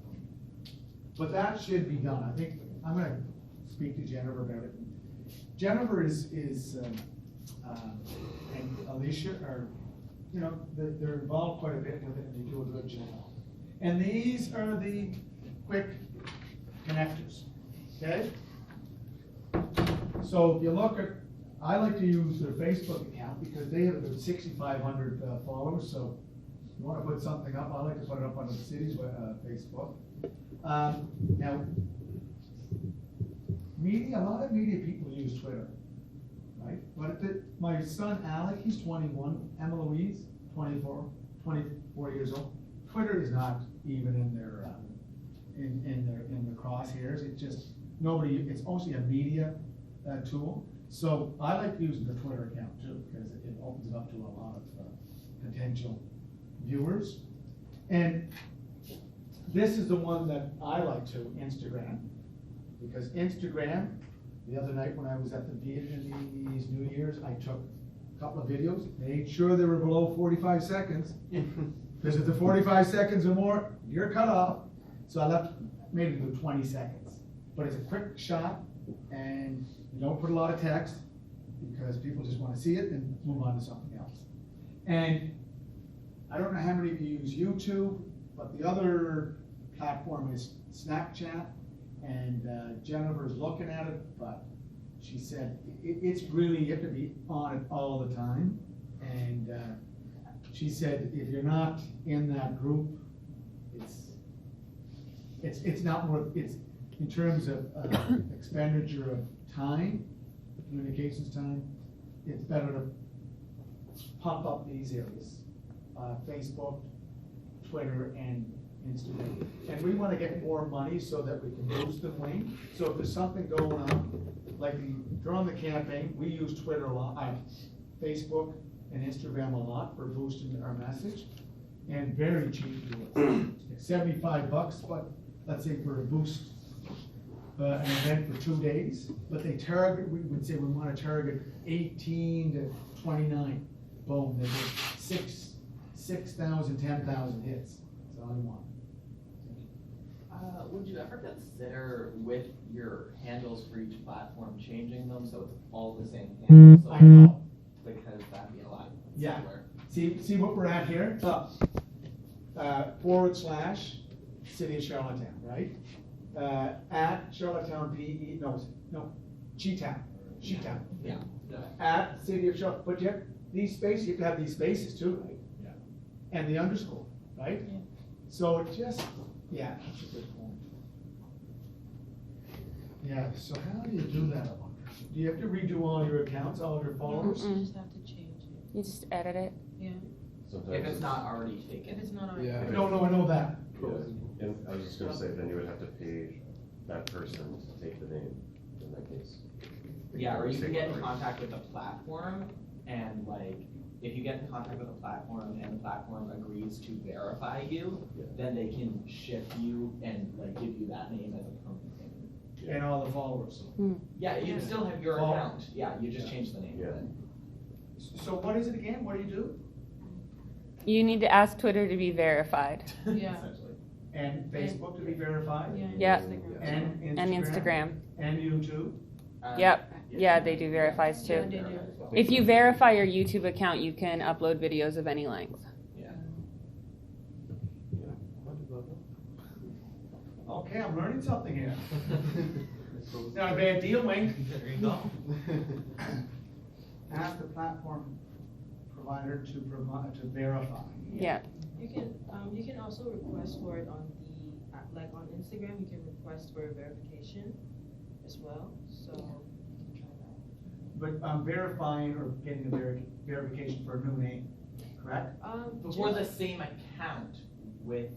But that should be done. I think I'm going to speak to Jennifer about it. Jennifer and Alicia are, they're involved quite a bit with it, and they do a good job. And these are the quick connectors, okay? So if you look at, I like to use their Facebook account because they have about 6,500 followers. So if you want to put something up, I like to put it up on the city's Facebook. Now, a lot of media people use Twitter. Right? But my son Alec, he's 21, Emma Louise, 24 years old. Twitter is not even in their in the crosshairs. It's just nobody. It's mostly a media tool. So I like using the Twitter account too, because it opens it up to a lot of potential viewers. And this is the one that I like too, Instagram. Because Instagram, the other night when I was at the Vietnamese New Year's, I took a couple of videos, made sure they were below 45 seconds. Because if they're 45 seconds or more, you're cut off. So I made it to 20 seconds. But it's a quick shot, and you don't put a lot of text, because people just want to see it and move on to something else. And I don't know how many of you use YouTube, but the other platform is Snapchat, and Jennifer's looking at it, but she said it's really, you have to be on it all the time. And she said if you're not in that group, it's not worth, it's in terms of expenditure of time, communications time, it's better to pump up these areas, Facebook, Twitter, and Instagram. And we want to get more money so that we can boost the link. So if there's something going on, like during the campaign, we use Twitter a lot, Facebook and Instagram a lot for boosting our message, and very cheap to us. It's $75, but let's say for a boost, an event for 2 days, but they target, we would say we want to target 18 to 29. Boom, they get 6,000, 10,000 hits. That's all you want. Would you ever consider with your handles for each platform changing them so it's all the same handle? So I know. Because that'd be a lot Yeah. simpler. See what we're at here? / City of Charlottetown, right? At Charlottetown PE, no, Cheetown. Yeah. At City of Charlotte, but you have these spaces, you have to have these spaces too, right? Yeah. And the underscore, right? Yeah. So it just, yeah, that's a good point. Yeah, so how do you do that, I wonder? Do you have to redo all your accounts, all your followers? Mm-mm. You just have to change it. You just edit it. Yeah. If it's not already taken. If it's not already. Yeah. No, I know that. Yeah, and I was just gonna say, then you would have to pay that person to take the name in that case. Yeah, or you can get in Right. contact with the platform, and like, if you get in contact with the platform and the platform agrees to verify you, Yeah. then they can shift you and like give you that name as a permanent name. And all the followers. Yeah, you can still have your Oh. account, yeah, you just change the name. Yeah. So what is it again? What do you do? You need to ask Twitter to be verified. Yeah. Essentially. And Facebook to be verified? Yeah. Yep. Instagram. And And Instagram. And YouTube? Yep. Yeah, they do verifies Yeah, too. they do. If you verify your YouTube account, you can upload videos of any length. Yeah. Okay, I'm learning something here. Not a bad deal, Wayne. There you go. Ask the platform provider to verify. Yeah. You can also request for it on the like on Instagram. You can request for a verification as well. So you can try that. But verifying or getting a verification for a new name, correct? For the same account with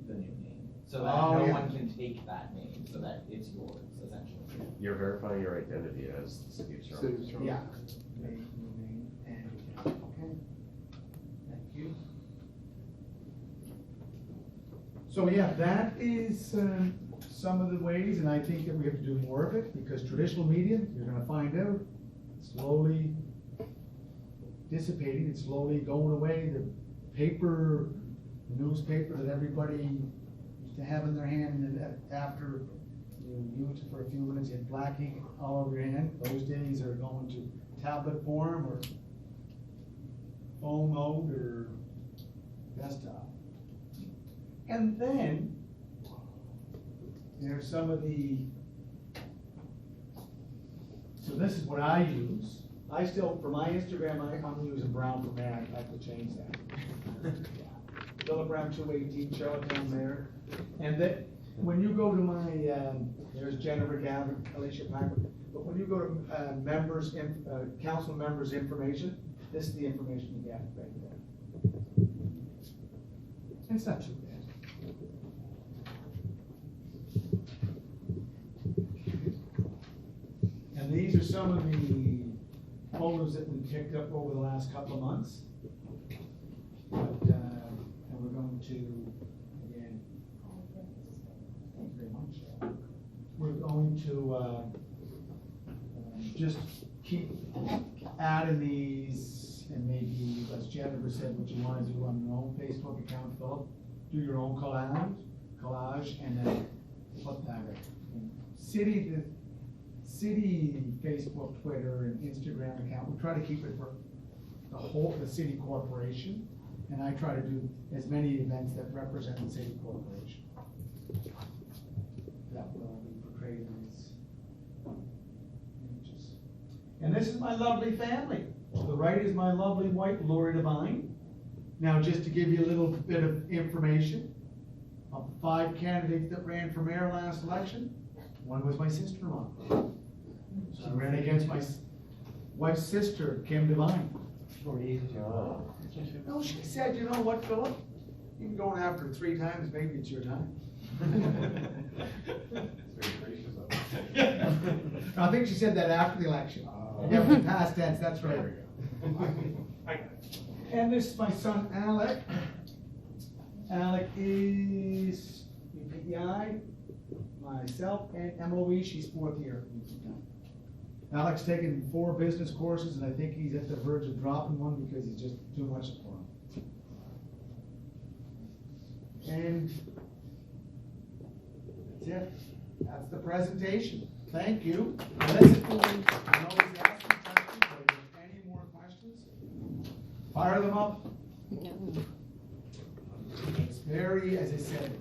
the new name, so that Oh, no yeah. one can take that name, so that it's yours, essentially. You're verifying your identity as the city of City Charlotte. of Charlotte. Yeah. Name, new name, and account. Okay. Thank you. So yeah, that is some of the ways, and I think that we have to do more of it, because traditional media, you're gonna find out, slowly dissipating, it's slowly going away. The paper, the newspaper that everybody used to have in their hand, and then after you use it for a few minutes, you had black ink all over your hand. Those days are going to tablet form or phone mode or desktop. And then there's some of the, so this is what I use. I still, for my Instagram, I'm using brown for man. I have to change that. Philip Brown 218, Charlottetown there. And then when you go to my, there's Jennifer Gavin, Alicia Packard, but when you go to members, council members' information, this is the information you get right there. It's not too bad. And these are some of the photos that we picked up over the last couple of months. But, and we're going to, again, thank you very much. We're going to just keep adding these, and maybe, as Jennifer said, what you want to do on your own Facebook account, Philip, do your own collage, and then put that in. City Facebook, Twitter, and Instagram account, we try to keep it for the city corporation, and I try to do as many events that represent the city corporation. That will be portrayed in these images. And this is my lovely family. To the right is my lovely wife, Lori Devine. Now, just to give you a little bit of information, of the 5 candidates that ran for mayor last election, one was my sister-in-law. So I ran against my wife's sister, Kim Devine. No, she said, you know what, Philip? You've been going after it 3 times, maybe it's your time. I think she said that after the election. Yeah, it was past tense, that's right. And this is my son, Alec. Alec is UPEI, myself, and MOE, she's 4th year. Alec's taken 4 business courses, and I think he's at the verge of dropping one because he's just too much for him. And that's it. That's the presentation. Thank you. Listen, I always ask you questions, but if there's any more questions, fire them up. It's very, as I said,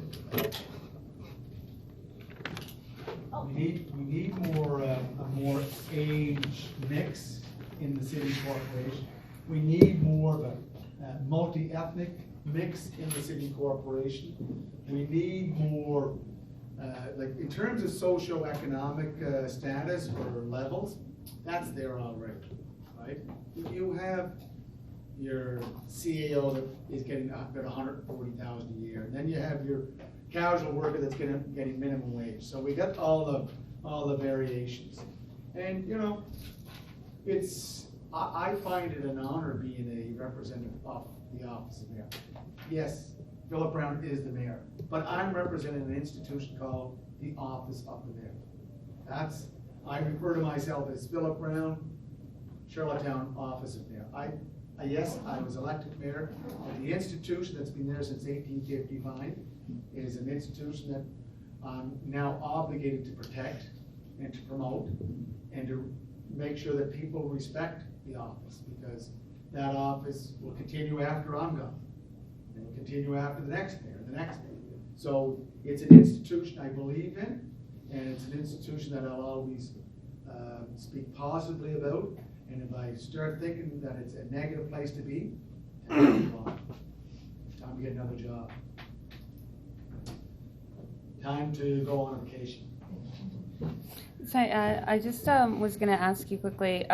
we need more a more age mix in the city corporation. We need more of a multi-ethnic mix in the city corporation. We need more, like in terms of socio-economic status or levels, that's there already, right? You have your CAO that is getting about $140,000 a year, and then you have your casual worker that's getting minimum wage. So we got all the variations, and you know, I find it an honor being a representative of the office of mayor. Yes, Philip Brown is the mayor, but I'm representing an institution called the office of the mayor. I refer to myself as Philip Brown, Charlottetown office of mayor. Yes, I was elected mayor, but the institution that's been there since 1855 is an institution that I'm now obligated to protect and to promote and to make sure that people respect the office, because that office will continue after I'm gone. It will continue after the next mayor, the next mayor. So it's an institution I believe in, and it's an institution that I'll always speak positively about. And if I start thinking that it's a negative place to be, time to move on. Time to get another job. Time to go on vacation. So I just was going to ask you quickly,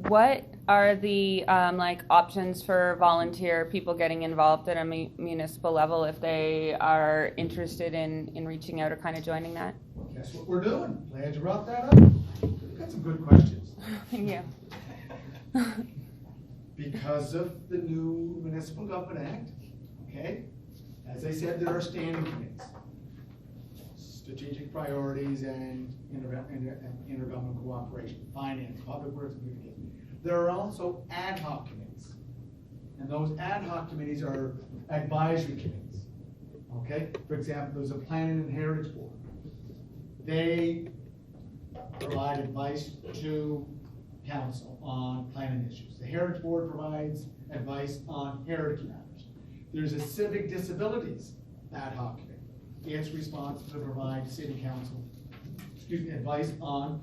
what are the like options for volunteer people getting involved at a municipal level if they are interested in reaching out or kind of joining that? Guess what we're doing? Glad you brought that up. We've got some good questions. Yeah. Because of the new Municipal Government Act, okay, as I said, there are standing committees, strategic priorities and intergovernmental cooperation, finance, public works, and beautification. There are also ad hoc committees, and those ad hoc committees are advisory committees, okay? For example, there's a planning and heritage board. They provide advice to council on planning issues. The Heritage Board provides advice on heritage matters. There's a civic disabilities ad hoc committee. It's responsible to provide city council, advice on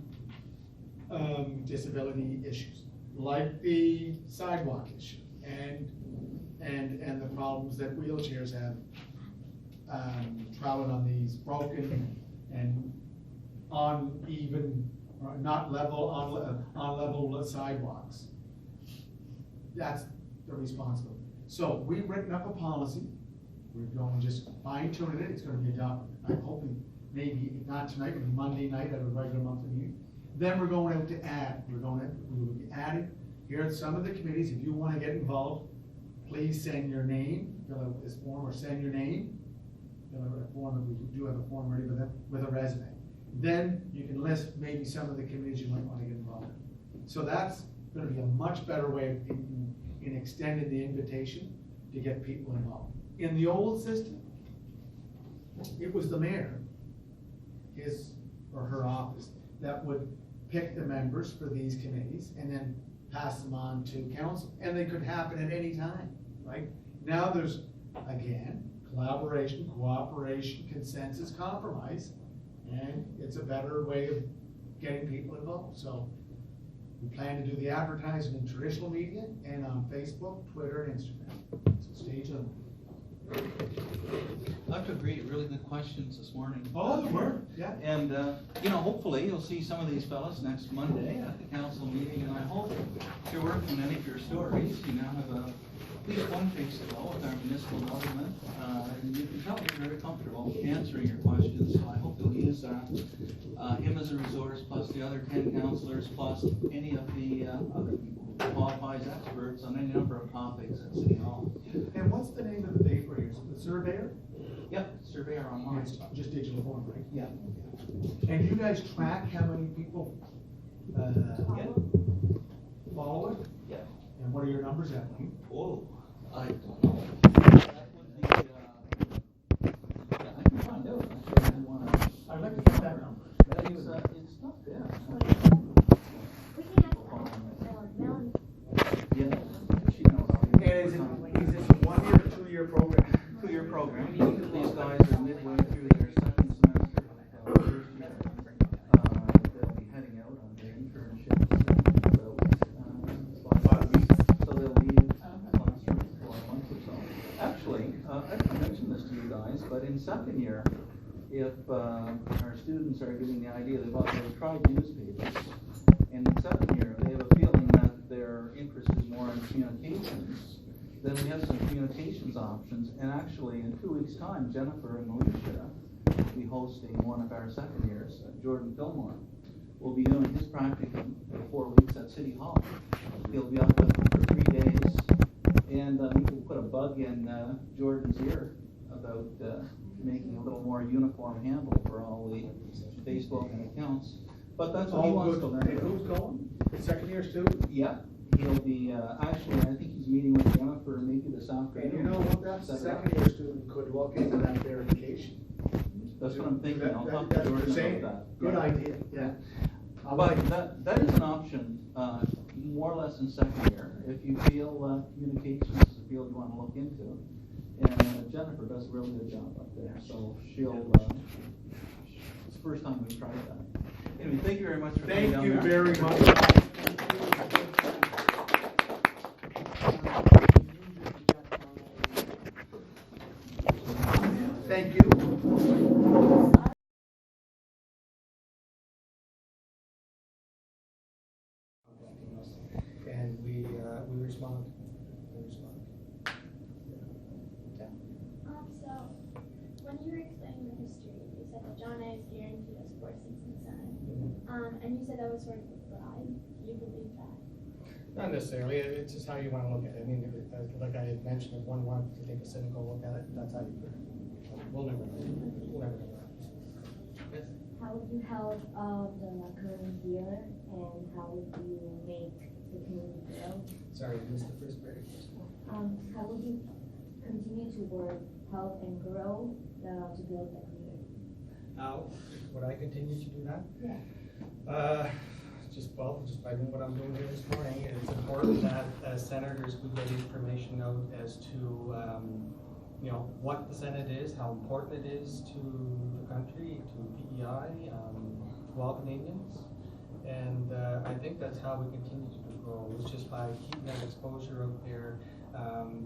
disability issues, like the sidewalk issue and the problems that wheelchairs have traveling on these broken and uneven, not level, on level sidewalks. That's the responsibility. So we've written up a policy. We're going to just fine tune it. It's going to be adopted. I'm hoping maybe not tonight, maybe Monday night at a regular monthly meeting. Then we're going out to add. We will be adding here are some of the committees. If you want to get involved, please send your name, fill out this form, or send your name, fill out a form, and we do have a form ready with a resume. Then you can list maybe some of the committees you might want to get involved in. So that's going to be a much better way in extending the invitation to get people involved. In the old system, it was the mayor, his or her office, that would pick the members for these committees and then pass them on to council. And they could happen at any time, right? Now there's, again, collaboration, cooperation, consensus, compromise, and it's a better way of getting people involved. So we plan to do the advertising in traditional media and on Facebook, Twitter, and Instagram. So stay tuned. I have to agree, really good questions this morning. Oh, you were? Yeah. And, hopefully you'll see some of these fellas next Monday at the council meeting, and I hope if you're working on any of your stories, you now have at least one face to go with our municipal government, and you can tell you're very comfortable answering your questions, so I hope you'll use him as a resource, plus the other 10 councillors, plus any of the other people who qualify as experts on any number of topics at City Hall. And what's the name of the paper here? Is it the Surveyor? Yep, Surveyor online. It's just digital form, right? Yeah. And you guys track how many people follow it? Yeah. And what are your numbers at? Oh, I don't know. That would be, yeah, I can find out. I'd like to get that number. It's not there. We can have Melanie. Yeah, she knows. And is this a 1 year or 2 year program? 2-year program. These guys are midway through their second semester of first year. They'll be heading out on their internships in about 5 weeks. So they'll leave classroom for a month or so. Actually, I didn't mention this to you guys, but in second year, if our students are getting the idea they've tried newspapers, and in second year they have a feeling that their interest is more in communications, then we have some communications options. And actually, in 2 weeks' time, Jennifer and Alicia will be hosting one of our second years, Jordan Fillmore, will be doing his practicum for 4 weeks at City Hall. He'll be up with them for 3 days, and we can put a bug in Jordan's ear about making a little more uniform handle for all the Facebook and accounts. But that's what he wants to learn. And who's going? Second year student? Yeah, he'll be, actually, I think he's meeting with Jennifer maybe this afternoon. And you know what, that second year student could look into that verification. That's what I'm thinking. I'll talk to Jordan about that. Good idea, yeah. But that is an option, more or less in second year, if you feel communications is a field you want to look into. And Jennifer does a really good job up there, so she'll, it's the first time we've tried that. Anyway, thank you very much for coming down there. Thank you very much. Thank you. And we respond. So, when you were explaining the history, you said that John A. is guaranteed us 4 seats in the Senate. And you said that was sort of a bribe. Do you believe that? Not necessarily. It's just how you want to look at it. I mean, like I had mentioned, if one wanted to take a cynical look at it, that's how you put it. We'll never know. We'll never know that. How would you help the current year, and how would you make the community grow? Sorry, I missed the first part. How would you continue to work, help, and grow to build the community? How would I continue to do that? Yeah. Just by doing what I'm doing here this morning. It's important that senators we get information out as to what the Senate is, how important it is to the country, to PEI, to all Canadians. And I think that's how we continue to grow, is just by keeping that exposure out there,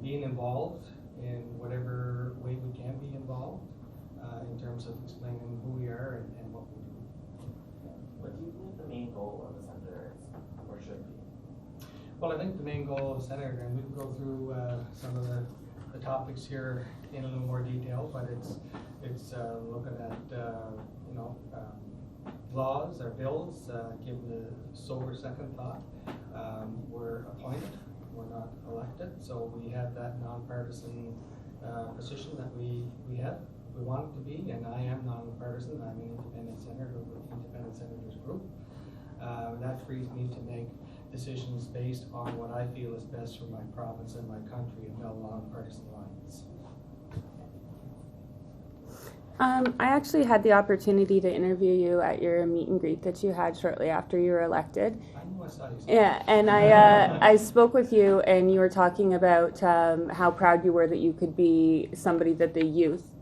being involved in whatever way we can be involved in terms of explaining who we are and what we do. What do you believe the main goal of the senator is, or should be? Well, I think the main goal of the senator, and we can go through some of the topics here in a little more detail, but it's looking at laws or bills, giving the sober second thought. We're appointed, we're not elected, so we have that nonpartisan position that we have. We want it to be, and I am nonpartisan. I'm an independent senator with the Independent Senators Group. That frees me to make decisions based on what I feel is best for my province and my country, and no nonpartisan lines. I actually had the opportunity to interview you at your meet and greet that you had shortly after you were elected. I knew I saw you. Yeah, and I spoke with you, and you were talking about how proud you were that you could be somebody that the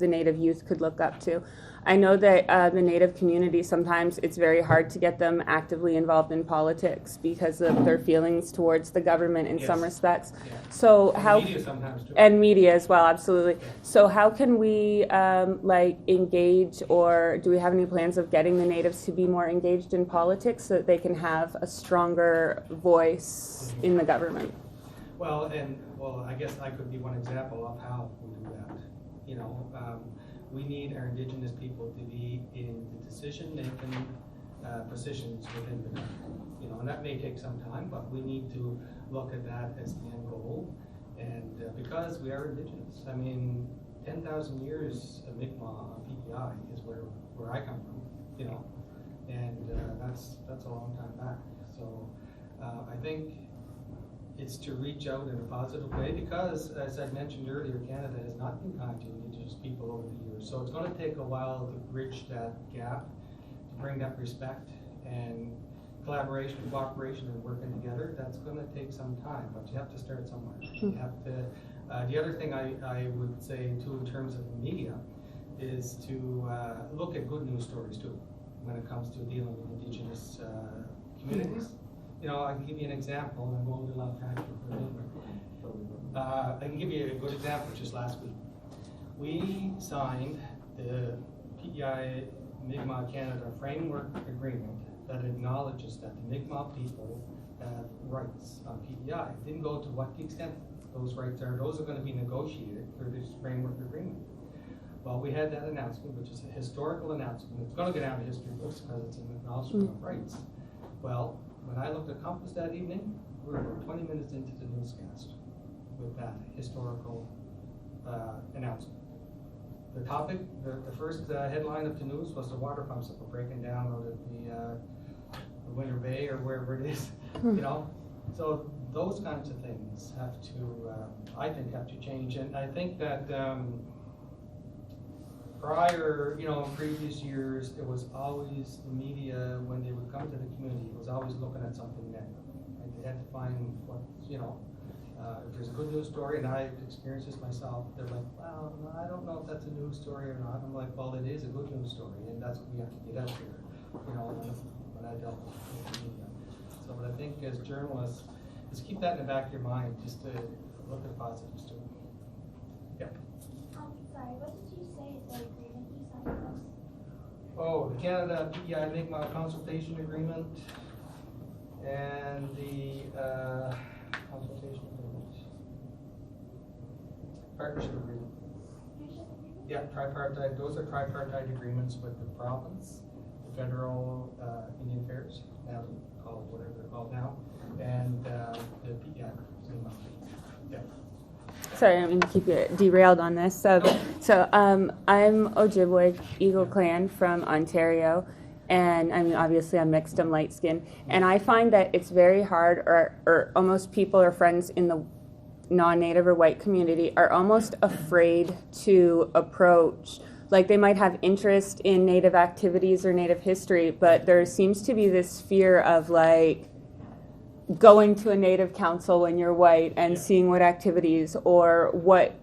Native youth could look up to. I know that the Native community, sometimes it's very hard to get them actively involved in politics because of their feelings towards the government in some respects. Yeah. So and how media sometimes too. And media as well, absolutely. So how can we engage, or do we have any plans of getting the Natives to be more engaged in politics so that they can have a stronger voice in the government? Well, I guess I could be one example of how we do that. You know, we need our Indigenous people to be in the decision-making positions within the country. You know, and that may take some time, but we need to look at that as the end goal. And because we are Indigenous, I mean, 10,000 years of Mi'kmaq PPI is where I come from. You know, and that's a long time back. So I think it's to reach out in a positive way because, as I mentioned earlier, Canada has not been kind to Indigenous people over the years. So it's going to take a while to bridge that gap, to bring that respect and collaboration, cooperation, and working together. That's going to take some time, but you have to start somewhere. You have to. The other thing I would say too, in terms of the media, is to look at good news stories too, when it comes to dealing with Indigenous communities. You know, I can give you an example, and I'm going a little off tangent for a minute. I can give you a good example. Just last week, we signed the PEI Mi'kmaq Canada Framework Agreement that acknowledges that the Mi'kmaq people have rights on PEI. It didn't go to what the extent those rights are. Those are going to be negotiated through this framework agreement. Well, we had that announcement, which is a historical announcement. It's going to go down to history books because it's an acknowledgement of rights. Well, when I looked at Compass that evening, we were 20 minutes into the newscast with that historical announcement. The topic, the first headline of the news was the water pumps that were breaking down out at the Winter Bay or wherever it is, you know. So those kinds of things have to, I think, have to change. And I think that prior, you know, in previous years, it was always the media, when they would come to the community, it was always looking at something negative. Right? They had to find what, you know, if there's a good news story, and I've experienced this myself, they're like, well, I don't know if that's a news story or not. I'm like, well, it is a good news story, and that's what we have to get out here, you know, when I dealt with the media. So, but I think as journalists, just keep that in the back of your mind, just to look at positives too. Yep. Sorry, what did you say the agreement you signed was? Oh, the Canada PEI Mi'kmaq consultation agreement and the consultation agreement. Partnership agreement. Yeah, tripartite. Those are tripartite agreements with the province, the federal Indian Affairs, now called whatever they're called now, and the PEI. Yeah. Sorry, I'm going to keep you derailed on this. I'm Ojibwe Eagle Clan from Ontario, and I mean, obviously I'm mixed, I'm light skinned, and I find that it's very hard, or almost people or friends in the non-Native or white community are almost afraid to approach. Like, they might have interest in Native activities or Native history, but there seems to be this fear of, like, going to a Native council when you're white and seeing what activities, or what,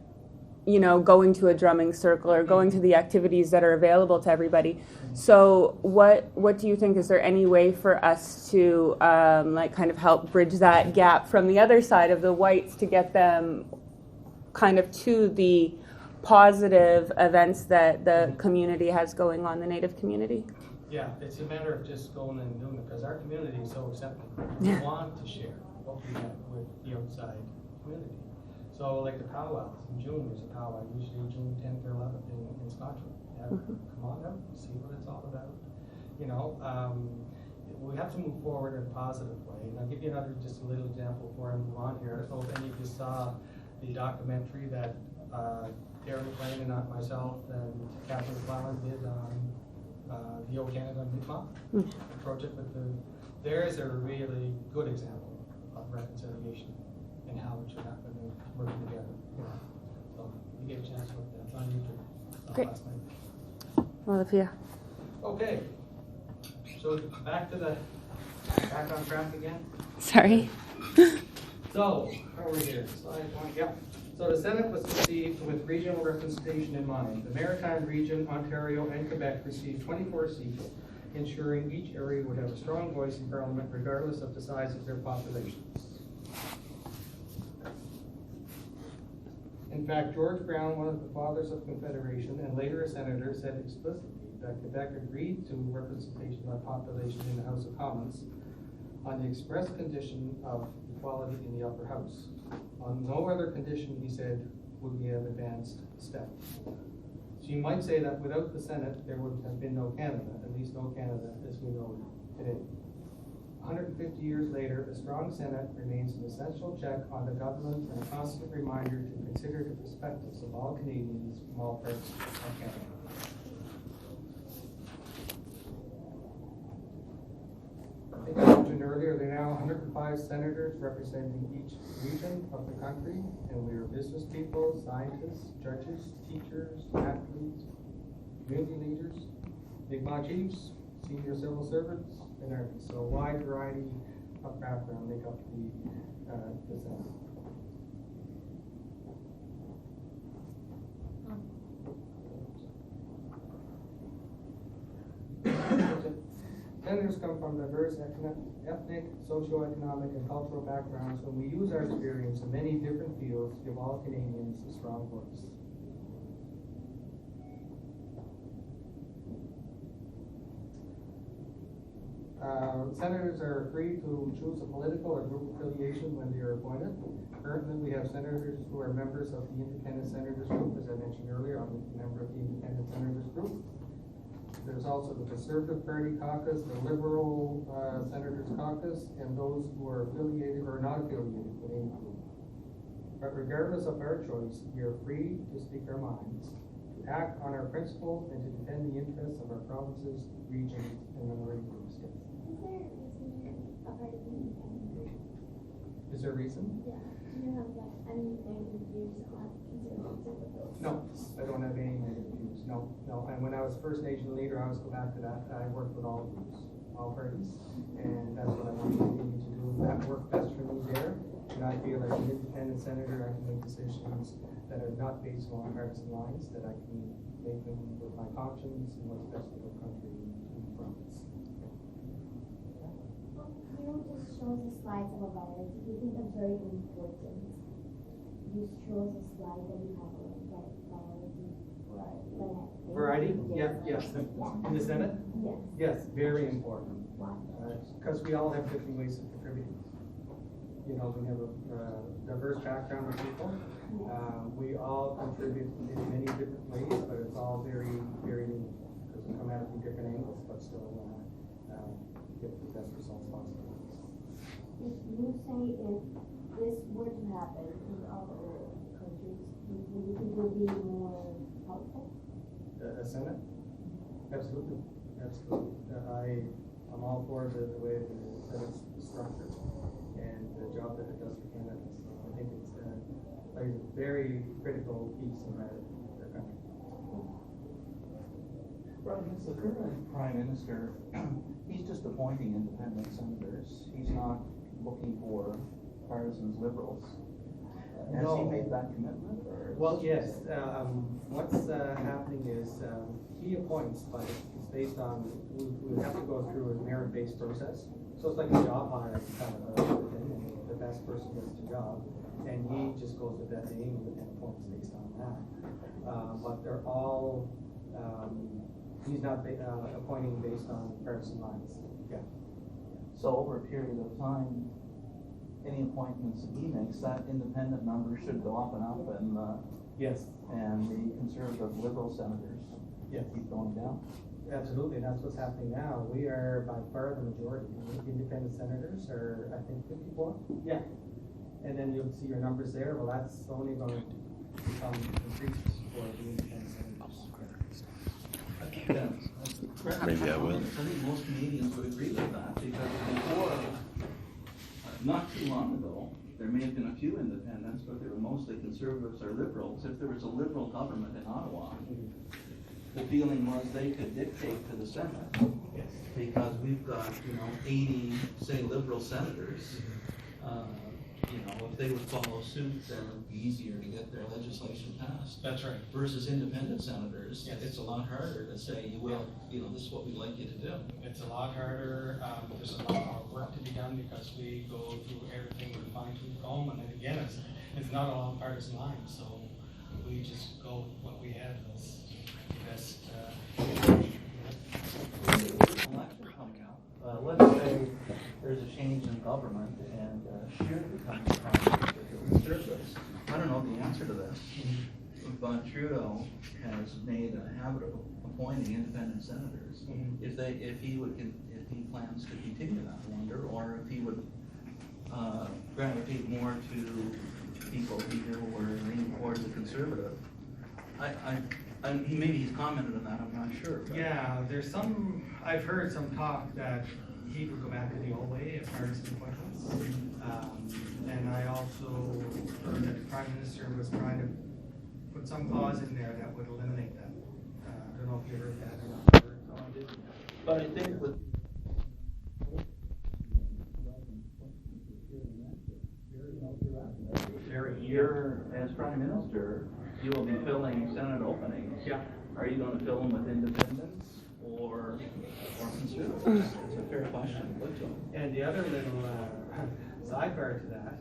you know, going to a drumming circle or going to the activities that are available to everybody. So what do you think? Is there any way for us to like kind of help bridge that gap from the other side of the whites to get them kind of to the positive events that the community has going on, the Native community? Yeah, it's a matter of just going and doing it, because our community is so accepting. We want to share what we have with the outside community. So, like the powwows in June, there's a powwow usually June 10th or 11th in Scotland. Yeah, come on out, see what it's all about. You know, we have to move forward in a positive way. And I'll give you another, just a little example before I move on here. I don't know if any of you saw the documentary that Darren McLean and myself and Catherine McClellan did on the O Canada Mi'kmaq project. But there is a really good example of reconciliation and how it should happen and working together. So you get a chance to look at that. It's on YouTube. Great. Last night. Olivia. Okay. So back on track again. Sorry. So, where are we here? Slide one, yep. So the Senate was conceived with regional representation in mind. The Maritime region, Ontario, and Quebec received 24 seats, ensuring each area would have a strong voice in Parliament regardless of the size of their populations. In fact, George Brown, one of the fathers of Confederation and later a senator, said explicitly that Quebec agreed to representation by population in the House of Commons on the express condition of equality in the upper house. On no other condition, he said, would we have advanced step. So you might say that without the Senate, there would have been no Canada, at least no Canada as we know it today. 150 years later, a strong Senate remains an essential check on the government and a constant reminder to consider the perspectives of all Canadians from all parts of Canada. I think I mentioned earlier, there are now 105 senators representing each region of the country, and we are business people, scientists, judges, teachers, athletes, community leaders, Mi'kmaq chiefs, senior civil servants, and artists. So a wide variety of background make up the Senate. Senators come from diverse ethnic, socioeconomic, and cultural backgrounds, and we use our experience in many different fields to give all Canadians a strong voice. Senators are free to choose a political or group affiliation when they are appointed. Currently, we have senators who are members of the Independent Senators Group. As I mentioned earlier, I'm a member of the Independent Senators Group. There's also the Conservative Party caucus, the Liberal Senators caucus, and those who are affiliated or not affiliated with any group. But regardless of our choice, we are free to speak our minds, to act on our principles, and to defend the interests of our provinces, regions, and minority groups. Yes. Is there a reason? Yeah. Do you have any negative views on conservatism? No, I don't have any negative views. No. And when I was First Nation leader, I always go back to that. I worked with all groups, all parties, and that's what I want to continue to do. That worked best for me there, and I feel like an independent senator, I can make decisions that are not based on partisan lines, that I can make them with my conscience and what's best for the country and the province. You just shows the slides of a variety. You think that's very important. You shows a slide that you have a variety. Variety? Yes. In the Senate? Yes. Yes, very important. Why? Because we all have different ways of contributing. You know, we have a diverse background of people. We all contribute in many different ways, but it's all very, very unique because we come at it from different angles, but still get the best results possible. If you say if this were to happen in other countries, do you think it would be more helpful? A Senate? Absolutely. I'm all for the way the Senate's structured and the job that it does for Canada. So I think it's plays a very critical piece in our country. Right, it's the current Prime Minister. He's just appointing independent senators. He's not looking for partisans, liberals. Has he made that commitment? Or well, yes. What's happening is he appoints, but it's based on, we have to go through a merit-based process. So it's like a job hire kind of a thing, and the best person gets the job. And he just goes with that name and appoints based on that. But they're all, he's not appointing based on partisan lines. Yeah. So over a period of time, any appointments that he makes, that independent number should go up and up, and yes, and the conservative liberal senators keep going down. Absolutely, and that's what's happening now. We are by far the majority. Independent senators are, I think, 54. Yeah. And then you'll see your numbers there. Well, that's only going to become increased for the independent senators. Maybe I will. I think most Canadians would agree with that, because before, not too long ago, there may have been a few independents, but they were mostly conservatives or liberals. If there was a liberal government in Ottawa, the feeling was they could dictate to the Senate, because we've got, 80, say, liberal senators. If they would follow suit, then it would be easier to get their legislation passed. That's right. Versus independent senators, Yes. it's a lot harder to say, well, this is what we'd like you to do. It's a lot harder. There's a lot more work to be done because we go through everything with a fine-tooth comb, and then again, it's not along partisan lines, so we just go with what we have as best. Election coming up. Let's say there's a change in government and Scheer becomes prime minister for the Conservatives. I don't know the answer to this, but Trudeau has made a habit of appointing independent senators. If he plans to continue that, I wonder, or if he would gravitate more to people who were leaning towards the Conservative. Maybe he's commented on that, I'm not sure. But. Yeah, I've heard some talk that he would go back to the old way as far as appointments. And I also heard that the Prime Minister was trying to put some clause in there that would eliminate that. I don't know if you heard that or not. But I think with you're, as Prime Minister, you will be filling Senate openings. Yeah. Are you going to fill them with independents or conservatives? It's a fair question. And the other little sidebar to that,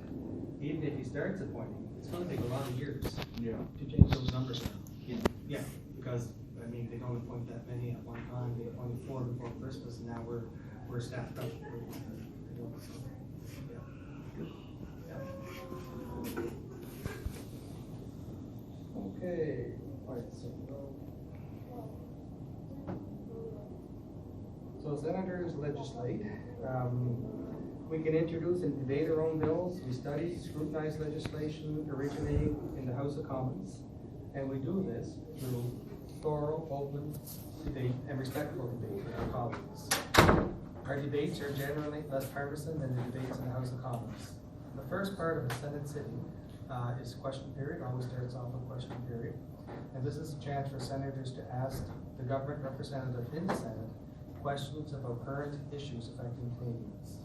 even if he starts appointing, it's going to take a lot of years to change those numbers around. Yeah, because they don't appoint that many at one time. They appointed 4 before Christmas, and now we're staffed up. Okay, all right, so senators legislate. We can introduce and debate our own bills. We study, scrutinize legislation originating in the House of Commons, and we do this through thorough, open debate and respectful debate with our colleagues. Our debates are generally less partisan than the debates in the House of Commons. The first part of a Senate sitting is question period. Always starts off with question period. And this is a chance for senators to ask the government representative in the Senate questions about current issues affecting Canadians.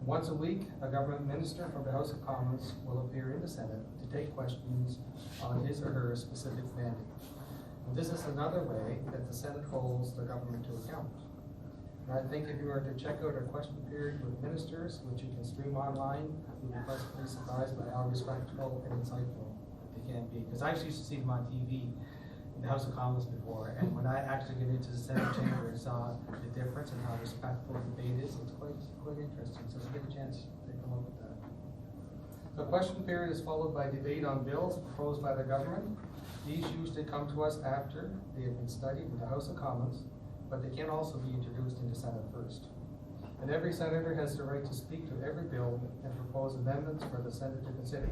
Once a week, a government minister from the House of Commons will appear in the Senate to take questions on his or her specific mandate. And this is another way that the Senate holds the government to account. And I think if you were to check out our question period with ministers, which you can stream online, you'll be pleasantly surprised by how respectful and insightful they can be. Because I used to see them on TV in the House of Commons before, and when I actually get into the Senate chamber and saw the difference and how respectful the debate is, it's quite interesting. So if you get a chance, take a look at that. The question period is followed by debate on bills proposed by the government. These usually come to us after they have been studied in the House of Commons, but they can also be introduced into Senate first. And every senator has the right to speak to every bill and propose amendments for the Senate to consider.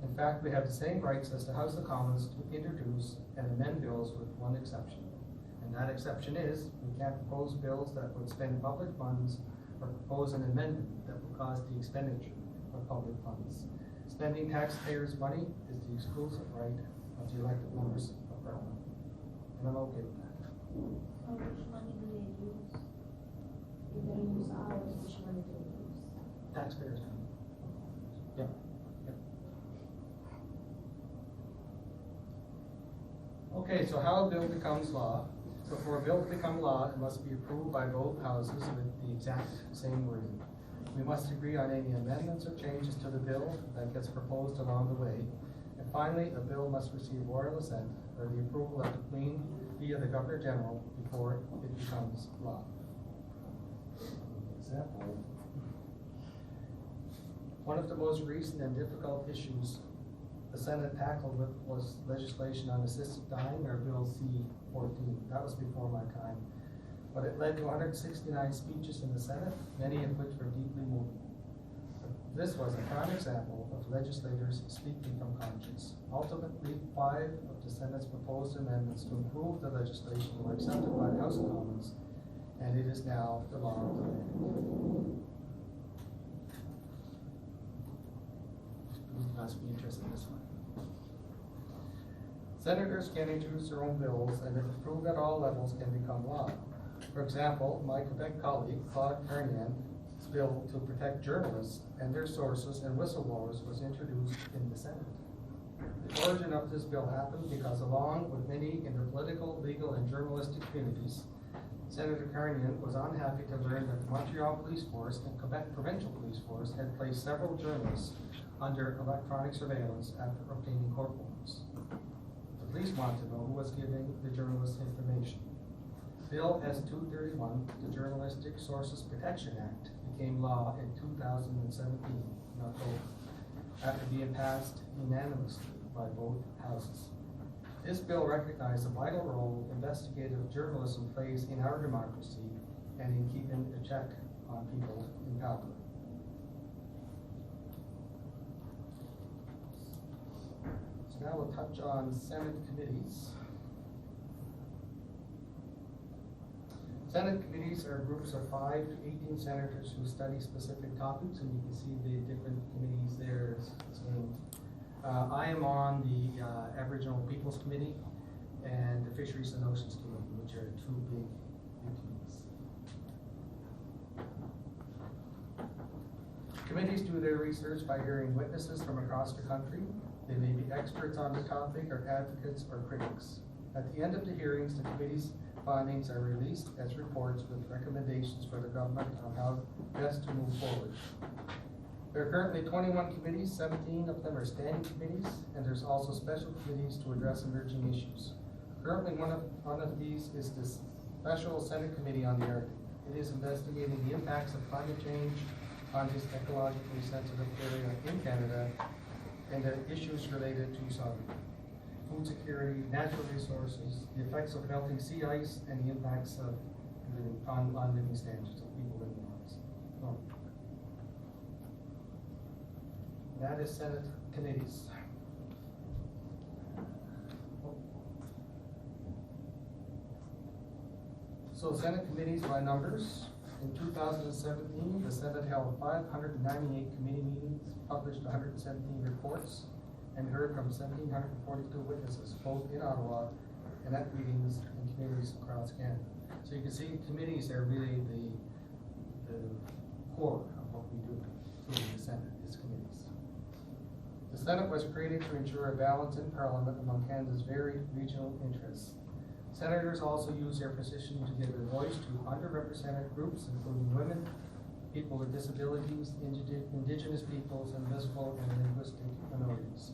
In fact, we have the same rights as the House of Commons to introduce and amend bills with one exception. And that exception is, we can't propose bills that would spend public funds or propose an amendment that would cause the expenditure of public funds. Spending taxpayers' money is the exclusive right of the elected members of Parliament. And I'm okay with that. How much money do they use? If they use ours, which money do they use? Taxpayers' money. Yeah. Okay, so how a bill becomes law. So for a bill to become law, it must be approved by both houses with the exact same wording. We must agree on any amendments or changes to the bill that gets proposed along the way. And finally, a bill must receive royal assent or the approval of the Queen via the Governor General before it becomes law. Example. One of the most recent and difficult issues the Senate tackled with was legislation on assisted dying, or Bill C-14. That was before my time. But it led to 169 speeches in the Senate, many of which were deeply moving. This was a prime example of legislators speaking from conscience. Ultimately, 5 of the Senate's proposed amendments to improve the legislation were accepted by the House of Commons, and it is now the law of the land. You must be interested in this one. Senators can introduce their own bills, and if approved at all levels, can become law. For example, my Quebec colleague, Claude Carnion's bill to protect journalists and their sources and whistleblowers was introduced in the Senate. The origin of this bill happened because, along with many in the political, legal, and journalistic communities, Senator Carnion was unhappy to learn that the Montreal Police Force and Quebec Provincial Police Force had placed several journalists under electronic surveillance after obtaining court warrants. The police wanted to know who was giving the journalists information. Bill S-231, the Journalistic Sources Protection Act, became law in 2017 in October, after being passed unanimously by both houses. This bill recognized the vital role investigative journalism plays in our democracy and in keeping a check on people in power. So now we'll touch on Senate committees. Senate committees are groups of 5 to 18 senators who study specific topics, and you can see the different committees there. I am on the Aboriginal Peoples Committee and the Fisheries and Oceans Committee, which are 2 big committees. Committees do their research by hearing witnesses from across the country. They may be experts on the topic, or advocates, or critics. At the end of the hearings, the committee's findings are released as reports with recommendations for the government on how best to move forward. There are currently 21 committees, 17 of them are standing committees, and there's also special committees to address emerging issues. Currently, one of these is the Special Senate Committee on the Arctic. It is investigating the impacts of climate change on this ecologically sensitive area in Canada and the issues related to sovereignty, food security, natural resources, the effects of melting sea ice, and the impacts of on living standards of people living on this. That is Senate committees. So Senate committees by numbers. In 2017, the Senate held 598 committee meetings, published 117 reports, and heard from 1,742 witnesses, both in Ottawa and at meetings in communities across Canada. So you can see committees are really the core of what we do in the Senate, is committees. The Senate was created to ensure a balance in Parliament among Canada's varied regional interests. Senators also use their position to give a voice to underrepresented groups, including women, people with disabilities, indigenous peoples, and visible and linguistic minorities.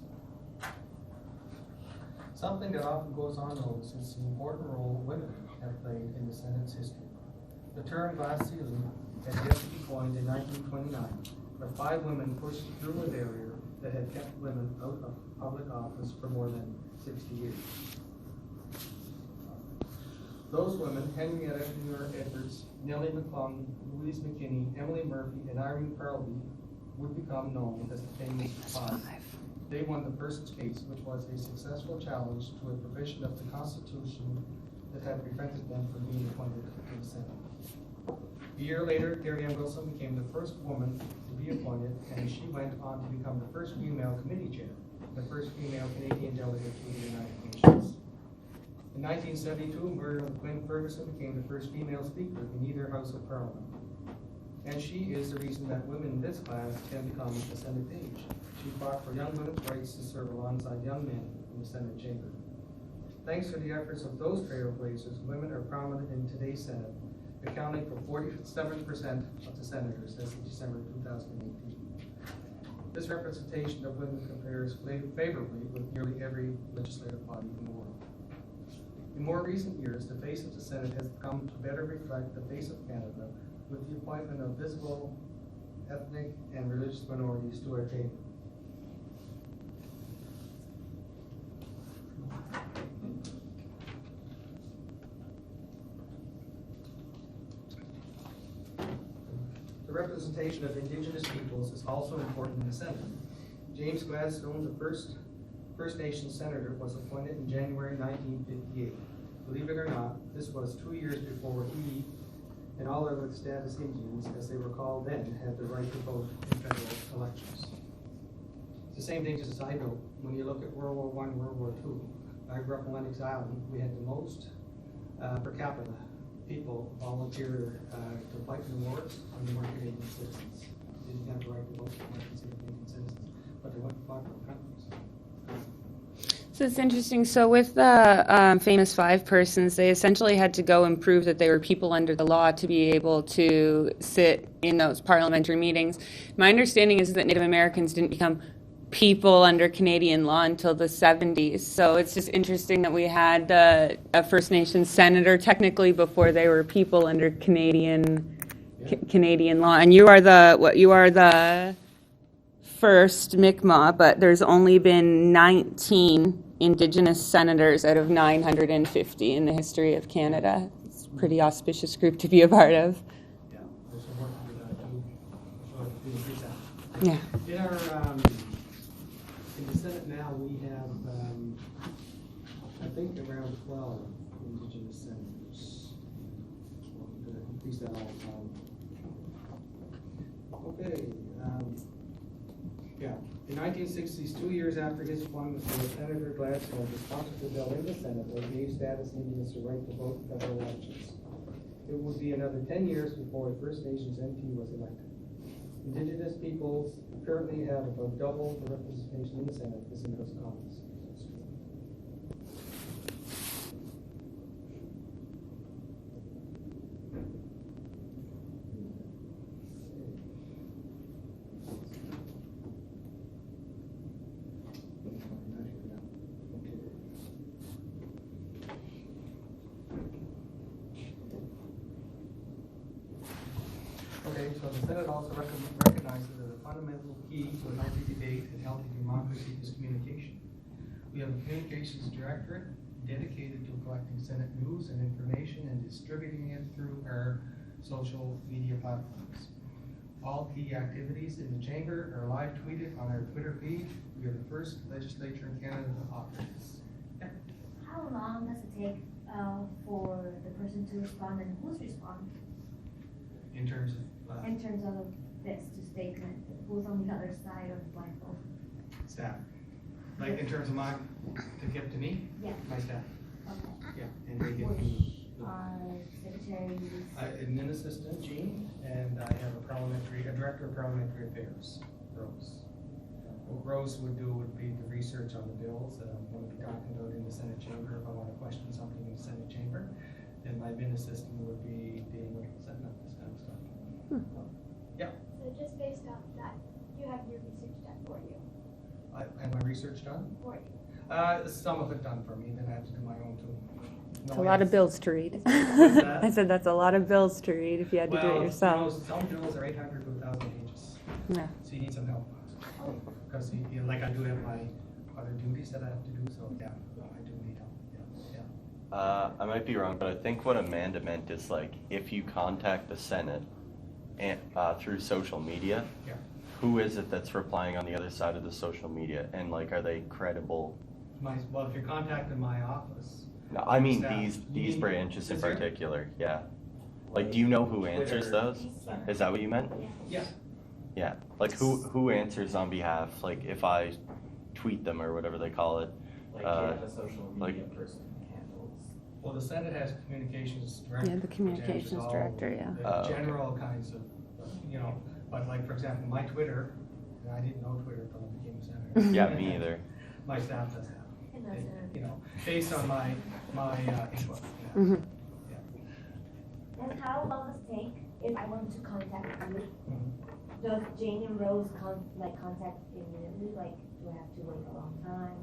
Something that often goes unnoticed is the important role women have played in the Senate's history. The term glass ceiling had yet to be coined in 1929, but 5 women pushed through a barrier that had kept women out of public office for more than 60 years. Those women, Henrietta Edwards, Nellie McClung, Louise McKinney, Emily Murphy, and Irene Parlby, would become known as the famous 5. They won the person's case, which was a successful challenge to a provision of the Constitution that had prevented them from being appointed to the Senate. A year later, Carrie Ann Wilson became the first woman to be appointed, and she went on to become the first female committee chair, the first female Canadian delegate to the United Nations. In 1972, Muriel Quinn Ferguson became the first female speaker in either House of Parliament. And she is the reason that women in this class can become a Senate page. She fought for young women's rights to serve alongside young men in the Senate chamber. Thanks to the efforts of those trailblazers, women are prominent in today's Senate, accounting for 47% of the senators as of December 2018. This representation of women compares favorably with nearly every legislative body in the world. In more recent years, the face of the Senate has come to better reflect the face of Canada with the appointment of visible ethnic and religious minorities to our table. representation of Indigenous peoples is also important in the Senate. James Gladstone, the first First Nations senator, was appointed in January 1958. Believe it or not, this was 2 years before he and all other status Indians, as they were called then, had the right to vote in federal elections. It's the same thing, just a side note, when you look at World War I, World War II, I grew up in Lennox Island, we had the most per capita people volunteer to fight in the wars, and they weren't Canadian citizens. They didn't have the right to vote, they weren't considered Canadian citizens, but they went to fight for the countries. So it's interesting. So with the famous 5 persons, they essentially had to go and prove that they were people under the law to be able to sit in those parliamentary meetings. My understanding is that Native Americans didn't become people under Canadian law until the 70s. So it's just interesting that we had a First Nations senator technically before they were people under Canadian law. And you are the first Mi'kmaq, but there's only been 19 Indigenous senators out of 950 in the history of Canada. It's a pretty auspicious group to be a part of. Yeah, there's some work to do to increase that. Yeah. In our in the Senate now, we have I think around 12 Indigenous senators. We're going to increase that all the time. Okay. Yeah. In 1960s, 2 years after his appointment, Senator Gladstone sponsored the bill in the Senate that gave status Indians the right to vote in federal elections. It would be another 10 years before a First Nations MP was elected. Indigenous peoples currently have about double the representation in the Senate as in those colonies. Okay, so the Senate also recognizes that a fundamental key to a healthy debate and healthy democracy is communication. We have a communications directorate dedicated to collecting Senate news and information and distributing it through our social media platforms. All key activities in the chamber are live tweeted on our Twitter feed. We are the first legislature in Canada to offer this. Yeah. How long does it take for the person to respond, and who's responding? In terms of this to statement, who's on the other side of my phone? staff. Like in terms of to get to me? Yeah. My staff. Okay. Yeah, and they get me. Secretaries. Admin assistant, Jean, and I have a director of parliamentary affairs, Rose. What Rose would do would be the research on the bills that I'm going to be talking about in the Senate chamber. If I want to question something in the Senate chamber, then my admin assistant would be dealing with setting up this kind of stuff. Yeah. So just based off that, you have your research done for you. I have my research done? For you. Some of it done for me, then I have to do my own too. It's a lot of bills to read. that? I said that's a lot of bills to read if you had to do it yourself. You know, some bills are 800 to 1,000 pages. Yeah. So you need some help. Because like I do have my other duties that I have to do, so yeah, I do need help. Yeah. I might be wrong, but I think what Amanda meant is like if you contact the Senate and, through social media, Yeah. who is it that's replying on the other side of the social media, and like are they credible? Well, if you're contacting my office. No, I mean staff, these branches in is there? particular. Yeah. Like, do you know who answers those? Is that what you meant? Yeah. Yeah. Like who answers on behalf? Like if I tweet them or whatever they call it. Like you have a social media person handles. Well, the Senate has communications director. Yeah, the communications which handles all director, yeah. The general kinds of, but like for example, my Twitter, and I didn't know Twitter until I became a senator. Yeah, me either. My staff does have. Based on my input. Yeah. Mm-hmm. And how long does it take if I want to contact you? Mhm. Does Jane and Rose contact immediately? Like, do I have to wait a long time?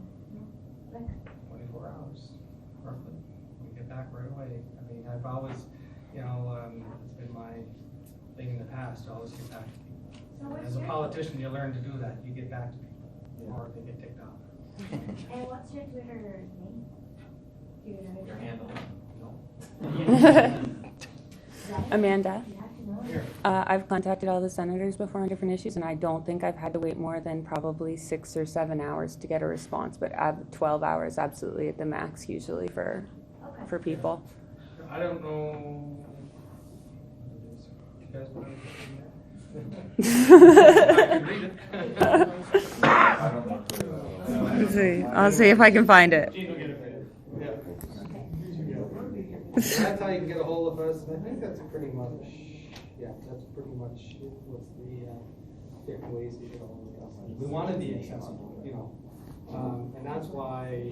Like, 24 hours, roughly. We get back right away. I mean, I've always, it's been my thing in the past to always get back to people. So what's As a your- politician, you learn to do that. You get back to people, or they get ticked off. And what's your Twitter name? Do you know Your handle. No. Amanda. You have to know. I've contacted all the senators before on different issues, and I don't think I've had to wait more than probably 6 or 7 hours to get a response, but 12 hours absolutely at the max usually for people. I don't know. You guys want to I'll see if I can find it. That's how you can get a hold of us, and I think that's pretty much, what's the different ways to get a hold of us. We want to be accessible, and that's why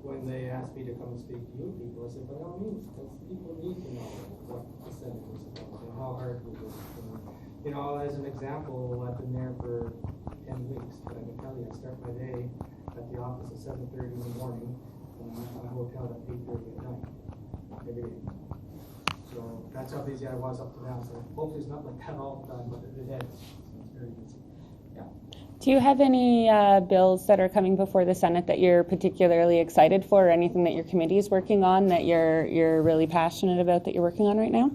when they asked me to come and speak to you people, I said, by all means, because people need to know what the Senate is about and how hard we work. And, as an example, I've been there for 10 weeks, but I can tell you, I start my day at the office at 7:30 in the morning, and I'm at my hotel at 8:30 at night. Every day. So that's how busy I was up to now. So hopefully it's not like that all the time, but it is. So it's very busy. Yeah. Do you have any bills that are coming before the Senate that you're particularly excited for, or anything that your committee is working on that you're really passionate about that you're working on right now?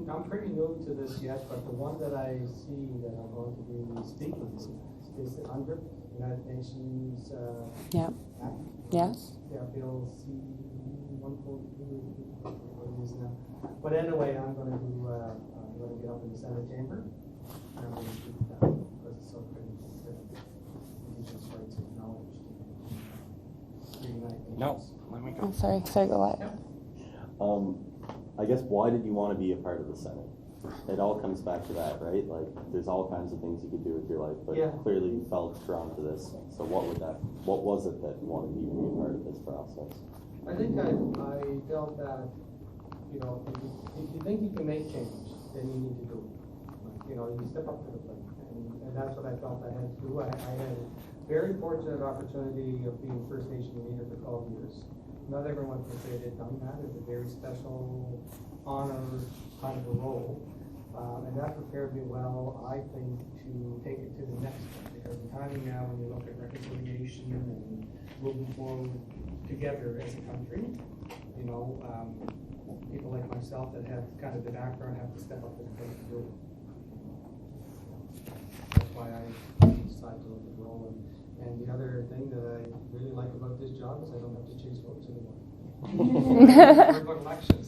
I'm pretty new to this yet, but the one that I see that I'm going to be speaking to is the UNDRIP, United Nations Act. Yes. Yeah, Bill C-142. But anyway, I'm going to get up in the Senate chamber. I'm going to speak to that because it's so critical to Indigenous rights acknowledged. No, let me go. Oh, sorry, go ahead. I guess why did you want to be a part of the Senate? It all comes back to that, right? Like, there's all kinds of things you could do with your life, but clearly you felt drawn to this. So what was it that wanted you to be a part of this process? I think I felt that, if you think you can make change, then you need to do it. You step up to the plate. And that's what I felt I had to do. I had a very fortunate opportunity of being First Nation leader for 12 years. Not everyone can say they've done that. It's a very special honor kind of a role. And that prepared me well, I think, to take it to the next step. Because the timing now, when you look at reconciliation and moving forward together as a country, people like myself that have kind of the background have to step up to the plate to do it. That's why I decided to look at the role. And the other thing that I really like about this job is I don't have to chase votes anymore. We're about elections.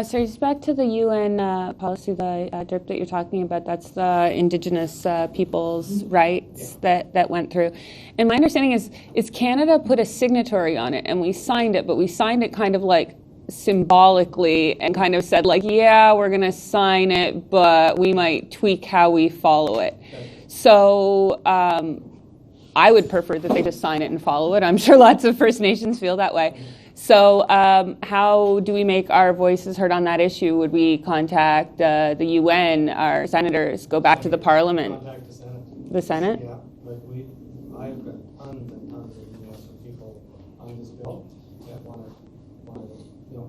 So just back to the UN policy, the DRIP that you're talking about, that's the Indigenous people's rights that went through. And my understanding is Canada put a signatory on it, and we signed it, but we signed it kind of like symbolically and kind of said like, yeah, we're going to sign it, but we might tweak how we follow it. So I would prefer that they just sign it and follow it. I'm sure lots of First Nations feel that way. So how do we make our voices heard on that issue? Would we contact the UN, our senators, go back to the Parliament? Contact the Senate. The Senate? Yeah, I've got tons and tons of emails from people on this bill that want to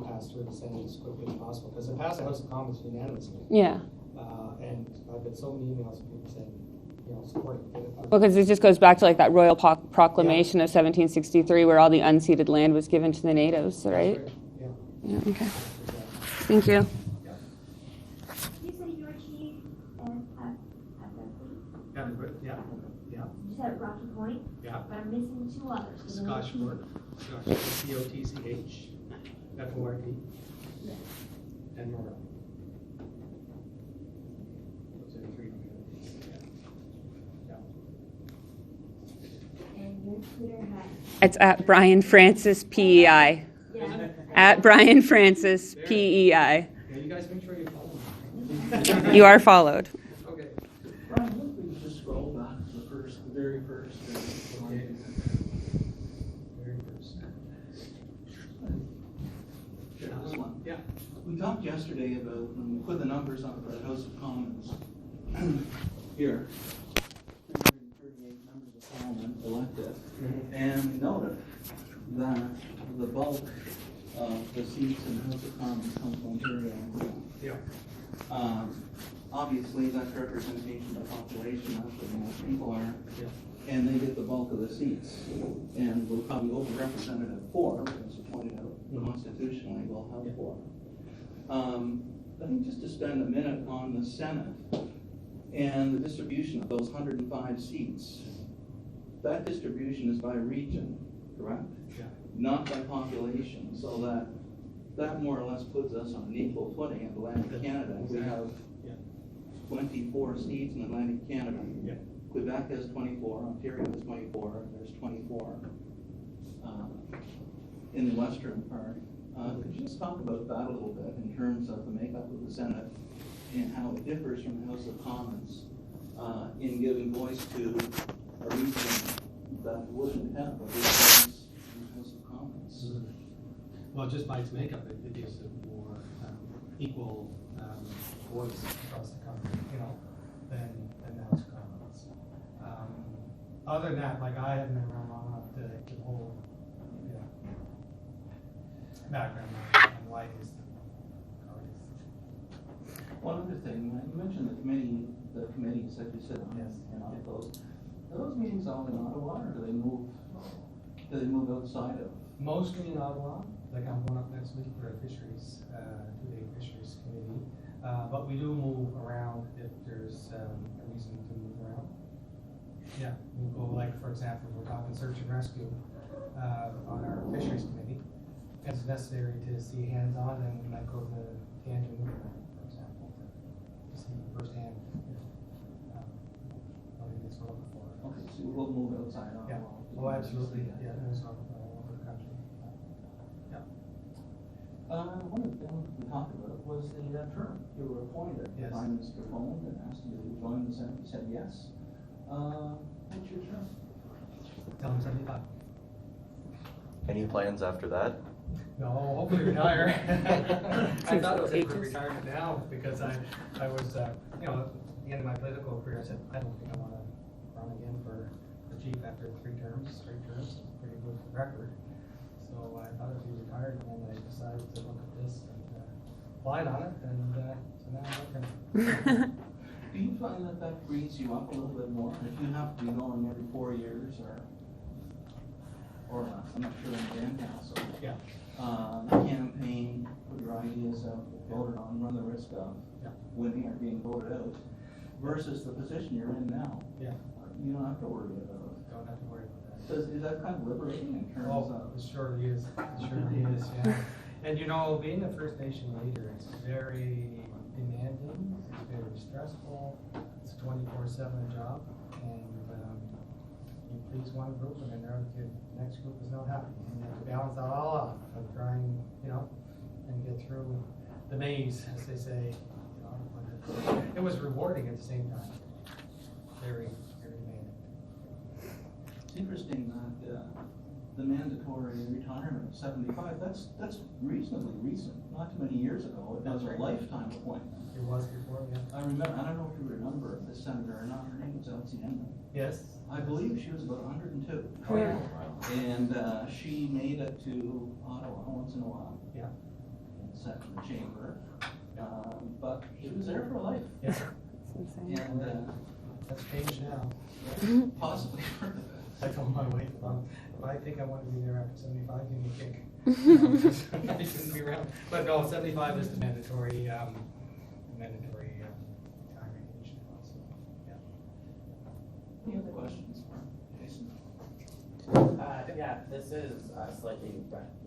pass through the Senate as quickly as possible, because it passed the House of Commons unanimously. Yeah. And I've got so many emails from people saying, support it. Because it just goes back to like that royal proclamation of 1763 where all the unceded land was given to the natives, right? Yeah, okay. Thank you. You said your chief at Berkeley? Yeah. You said Rocky Point? Yeah. But I'm missing 2 others. Scotchford, COTCH, FORD, and Murray. It's at Brian Francis PEI. Yeah. At Brian Francis PEI. Yeah, you guys make sure you follow me. You are followed. Okay. Brian, look, we just scroll back to the very first. This one. Yeah. We talked yesterday about when we put the numbers on for the House of Commons here. 338 members of Parliament elected, and we noted that the bulk of the seats in the House of Commons come from Ontario. Yeah. Obviously, that's representation of the population, that's where most people are, and they get the bulk of the seats. And we're probably overrepresented at 4, as you pointed out, constitutionally we'll have 4. I think just to spend a minute on the Senate and the distribution of those 105 seats. That distribution is by region, correct? Yeah. Not by population, so that more or less puts us on an equal footing in Atlantic Canada. We have 24 seats in Atlantic Canada. Yeah. Quebec has 24, Ontario has 24, there's 24 in the western part. Could you just talk about that a little bit in terms of the makeup of the Senate and how it differs from the House of Commons in giving voice to a region that wouldn't have a big voice in the House of Commons? Well, just by its makeup, it gives it more equal voice across the country, than the House of Commons. Other than that, like I haven't been around long enough to the whole background on why it is how it is. One other thing, you mentioned the committees that you sit on, and all of those. Are those meetings all in Ottawa, or do they move outside of? Mostly in Ottawa. Like I'm going up next week for a fisheries, 2-day fisheries committee. But we do move around if there's a reason to move around. Yeah, we'll go, like, for example, we're talking search and rescue on our fisheries committee. If it's necessary to see hands-on, then we might go to Tangent, for example, to see firsthand what it is we're looking for. Okay, so we will move outside Ottawa. Yeah. Oh, absolutely. Yeah, there's all over the country. Yeah. One of the things we talked about was the term. You were appointed. Yes. Prime Minister phoned and asked you to join the Senate. You said yes. What's your term? Tell him 75. Any plans after that? No, hopefully retire. I thought it was for retirement now because I was, at the end of my political career, I said, I don't think I want to run again for chief after 3 terms, straight terms. It's a pretty good record. So I thought I'd be retired, and then I decided to look at this and applied on it, and so now I'm working. Do you find that frees you up a little bit more if you have to be going every 4 years or I'm not sure in the band council? Yeah. Campaign, put your ideas out, voted on, run the risk of winning or being voted out, versus the position you're in now. Yeah. You don't have to worry about it. Don't have to worry about that. Is that kind of liberating in terms of? It surely is. It surely is, yeah. And being a First Nation leader, it's very demanding, it's very stressful, it's a 24/7 job, and you please one group and then the next group is not happy. And you have to balance that all off and try and, and get through the maze, as they say. But it was rewarding at the same time. Very, very demanding. It's interesting that the mandatory retirement of 75, that's reasonably recent, not too many years ago. It was a lifetime appointment. It was before, yeah. I remember, I don't know if you remember this senator or not, her name was Elsie Henry. Yes. I believe she was about 102. Oh, yeah. And she made it to Ottawa once in a while. Yeah. And sat in the chamber. But she was there for life. Yeah. And that's changed now. Possibly. I told my wife, if I think I want to be there after 75, give me a kick. I shouldn't be around. But no, 75 is the mandatory time age. So, yeah. Any other questions for Jason? Yeah, this is slightly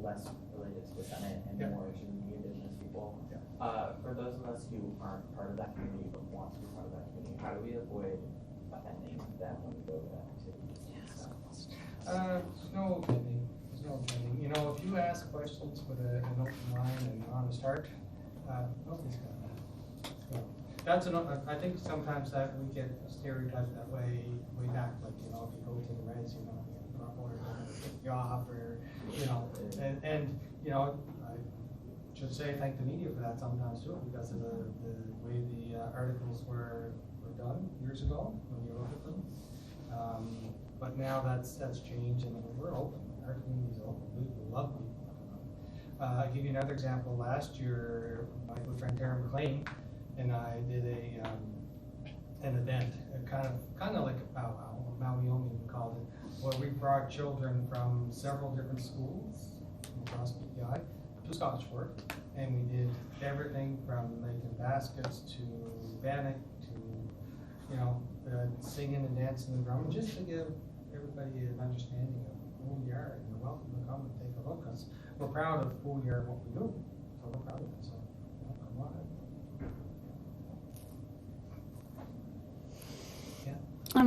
less related to the Senate and more to the Indigenous people. For those of us who aren't part of that community but want to be part of that community, how do we avoid offending them when we go to that activity? There's no offending. There's no offending. If you ask questions with an open mind and an honest heart, nobody's going to. That's I think sometimes that we get stereotyped that way back. Like if you go to the Reds, you or kick you off, or and I should say thank the media for that sometimes too, because of the way the articles were done years ago when you look at them. But now that's changed, and we're open. Our community is open. We love people. I'll give you another example. Last year, my good friend Darren McLean and I did an event, kind of like a powwow, Maui Omi we called it, where we brought children from several different schools across PEI to Scottish Fort, And we did everything from making baskets to bannock to, you know, singing and dancing and drumming, just to give everybody an understanding of who we are, and you're welcome to come and take a look, because we're proud of who we are and what we do. So we're proud of it, so come on.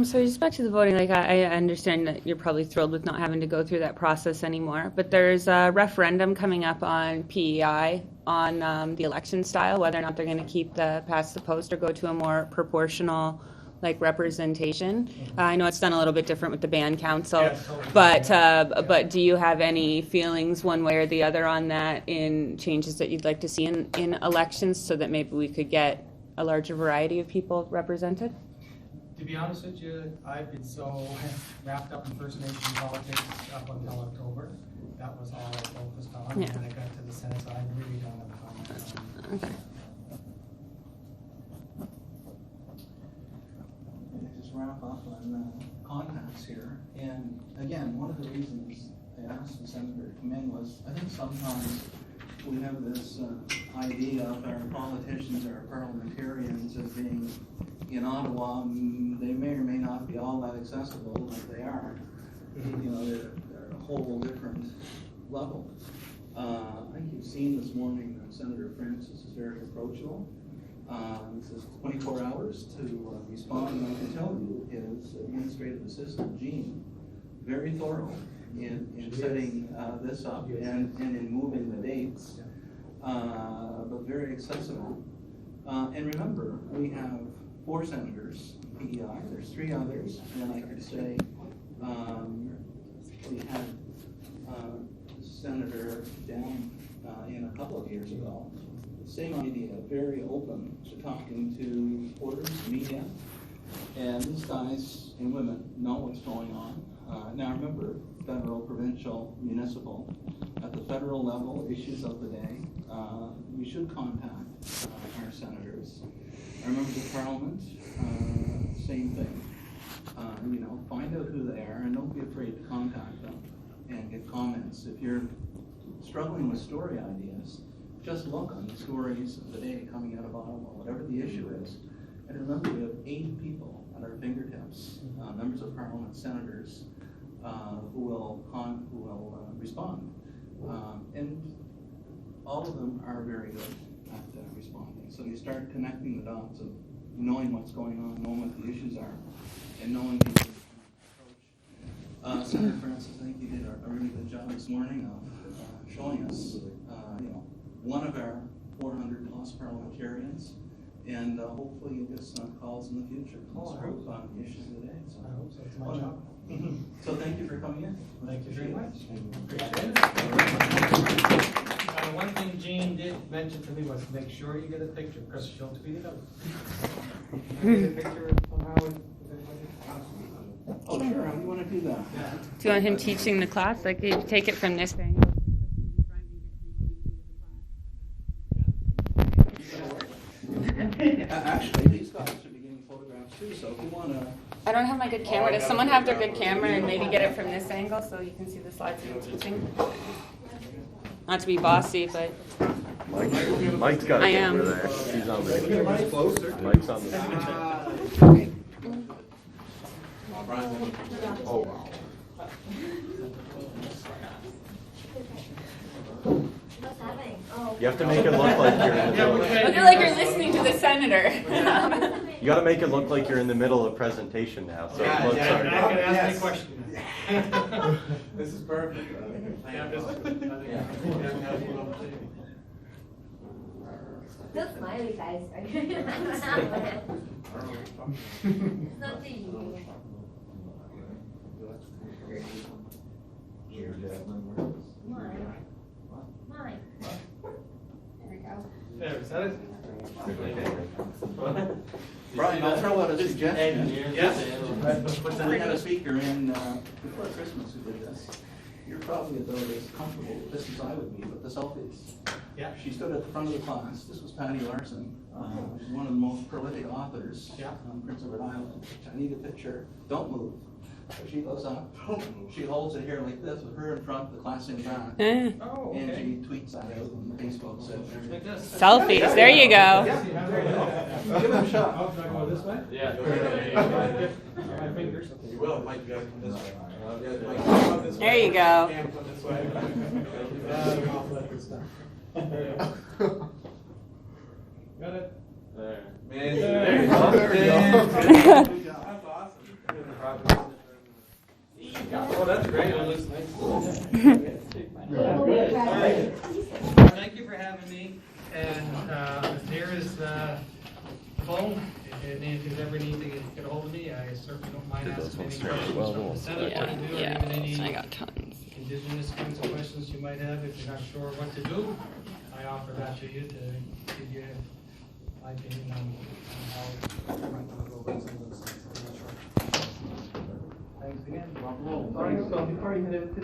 So just back to the voting, like I understand that you're probably thrilled with not having to go through that process anymore, but there's a referendum coming up on PEI on the election style, whether or not they're going to keep the past the post or go to a more proportional like representation. I know it's done a little bit different with the band council, but do you have any feelings one way or the other on that in changes that you'd like to see in elections so that maybe we could get a larger variety of people represented? To be honest with you, I've been so wrapped up in First Nation politics up until October. That was all I focused on. Yeah. And I got to the Senate, so I really don't have a comment on it. Okay. Just wrap up on contacts here. And again, one of the reasons I asked the senator to come in was I think sometimes we have this idea of our politicians, our parliamentarians as being in Ottawa. They may or may not be all that accessible, but they are. You know, they're a whole different level. I think you've seen this morning that Senator Francis is very approachable. This is 24 hours to respond, and I can tell you his administrative assistant, Jean, very thorough in setting this up and in moving the dates, but very accessible. And remember, we have 4 senators, PEI, there's 3 others, and I could say we had Senator Dan in a couple of years ago. Same idea, very open to talking to reporters, media, and these guys and women know what's going on. Now remember, federal, provincial, municipal. At the federal level, issues of the day, we should contact our senators. Our members of parliament, same thing. You know, find out who they are and don't be afraid to contact them and get comments. If you're struggling with story ideas, just look on the stories of the day coming out of Ottawa, whatever the issue is. And remember, we have 80 people at our fingertips, members of parliament, senators, who will respond. And all of them are very good at responding. So you start connecting the dots of knowing what's going on, knowing what the issues are, and knowing people's approach. Senator Francis, I think you did a really good job this morning of showing us, you know, one of our 400 plus parliamentarians, and hopefully you'll get some calls in the future from this group on the issues of the day. So I hope so. It's my job. So thank you for coming in. Thank you very much. Appreciate it. One thing Jean did mention to me was make sure you get a picture, because she'll tweet it out. Get a picture somehow with everybody. Oh, sure. How do you want to do that? Do you want him teaching the class? Like, you take it from this angle. Actually, these guys are getting photographs too, so if you want to... I don't have my good camera. Does someone have their good camera and maybe get it from this angle so you can see the slides I'm teaching? Not to be bossy, but Mike's got I a am. camera there. He's on the Mike's on the Oh, wow. What's happening? Oh. You have to make it look like you're in the middle. look like you're listening to the senator. You got to make it look like you're in the middle of presentation now. So it looks I can like, ask any question. This is perfect. Still smiley guys. It's not to you. Mine. Mine. There we go. There, is that it? Brian, I'll throw out a suggestion. Yes. We had a speaker in before Christmas who did this. You're probably about as comfortable with this as I would be with the selfies. Yeah. She stood at the front of the class. This was Patty Larson. She's one of the most prolific authors on Prince Edward Island. I need a picture. Don't move. So she goes up, she holds it here like this with her in front, the class in back. Oh, And okay. she tweets that out on Facebook. So Like this. Selfies, there you go. Yeah, give it a shot. Oh, should I go this way? Yeah. My fingers. You will, Mike, you gotta come this way. Yeah, Mike, come this way. There you go. Cam, come this way. Got it. There. Man, There you go. go. There you go. That's Oh, that's great. That looks nice. Thank you for having me. And here is the phone. If you ever need to get a hold of me, I certainly don't mind asking any questions from the Senate point of view, or even any I got tons. indigenous kinds of questions you might have. If you're not sure what to do, I offer that to you to give you my opinion on how you might want to go about some of those things. Thanks again. Sorry, so before you head out to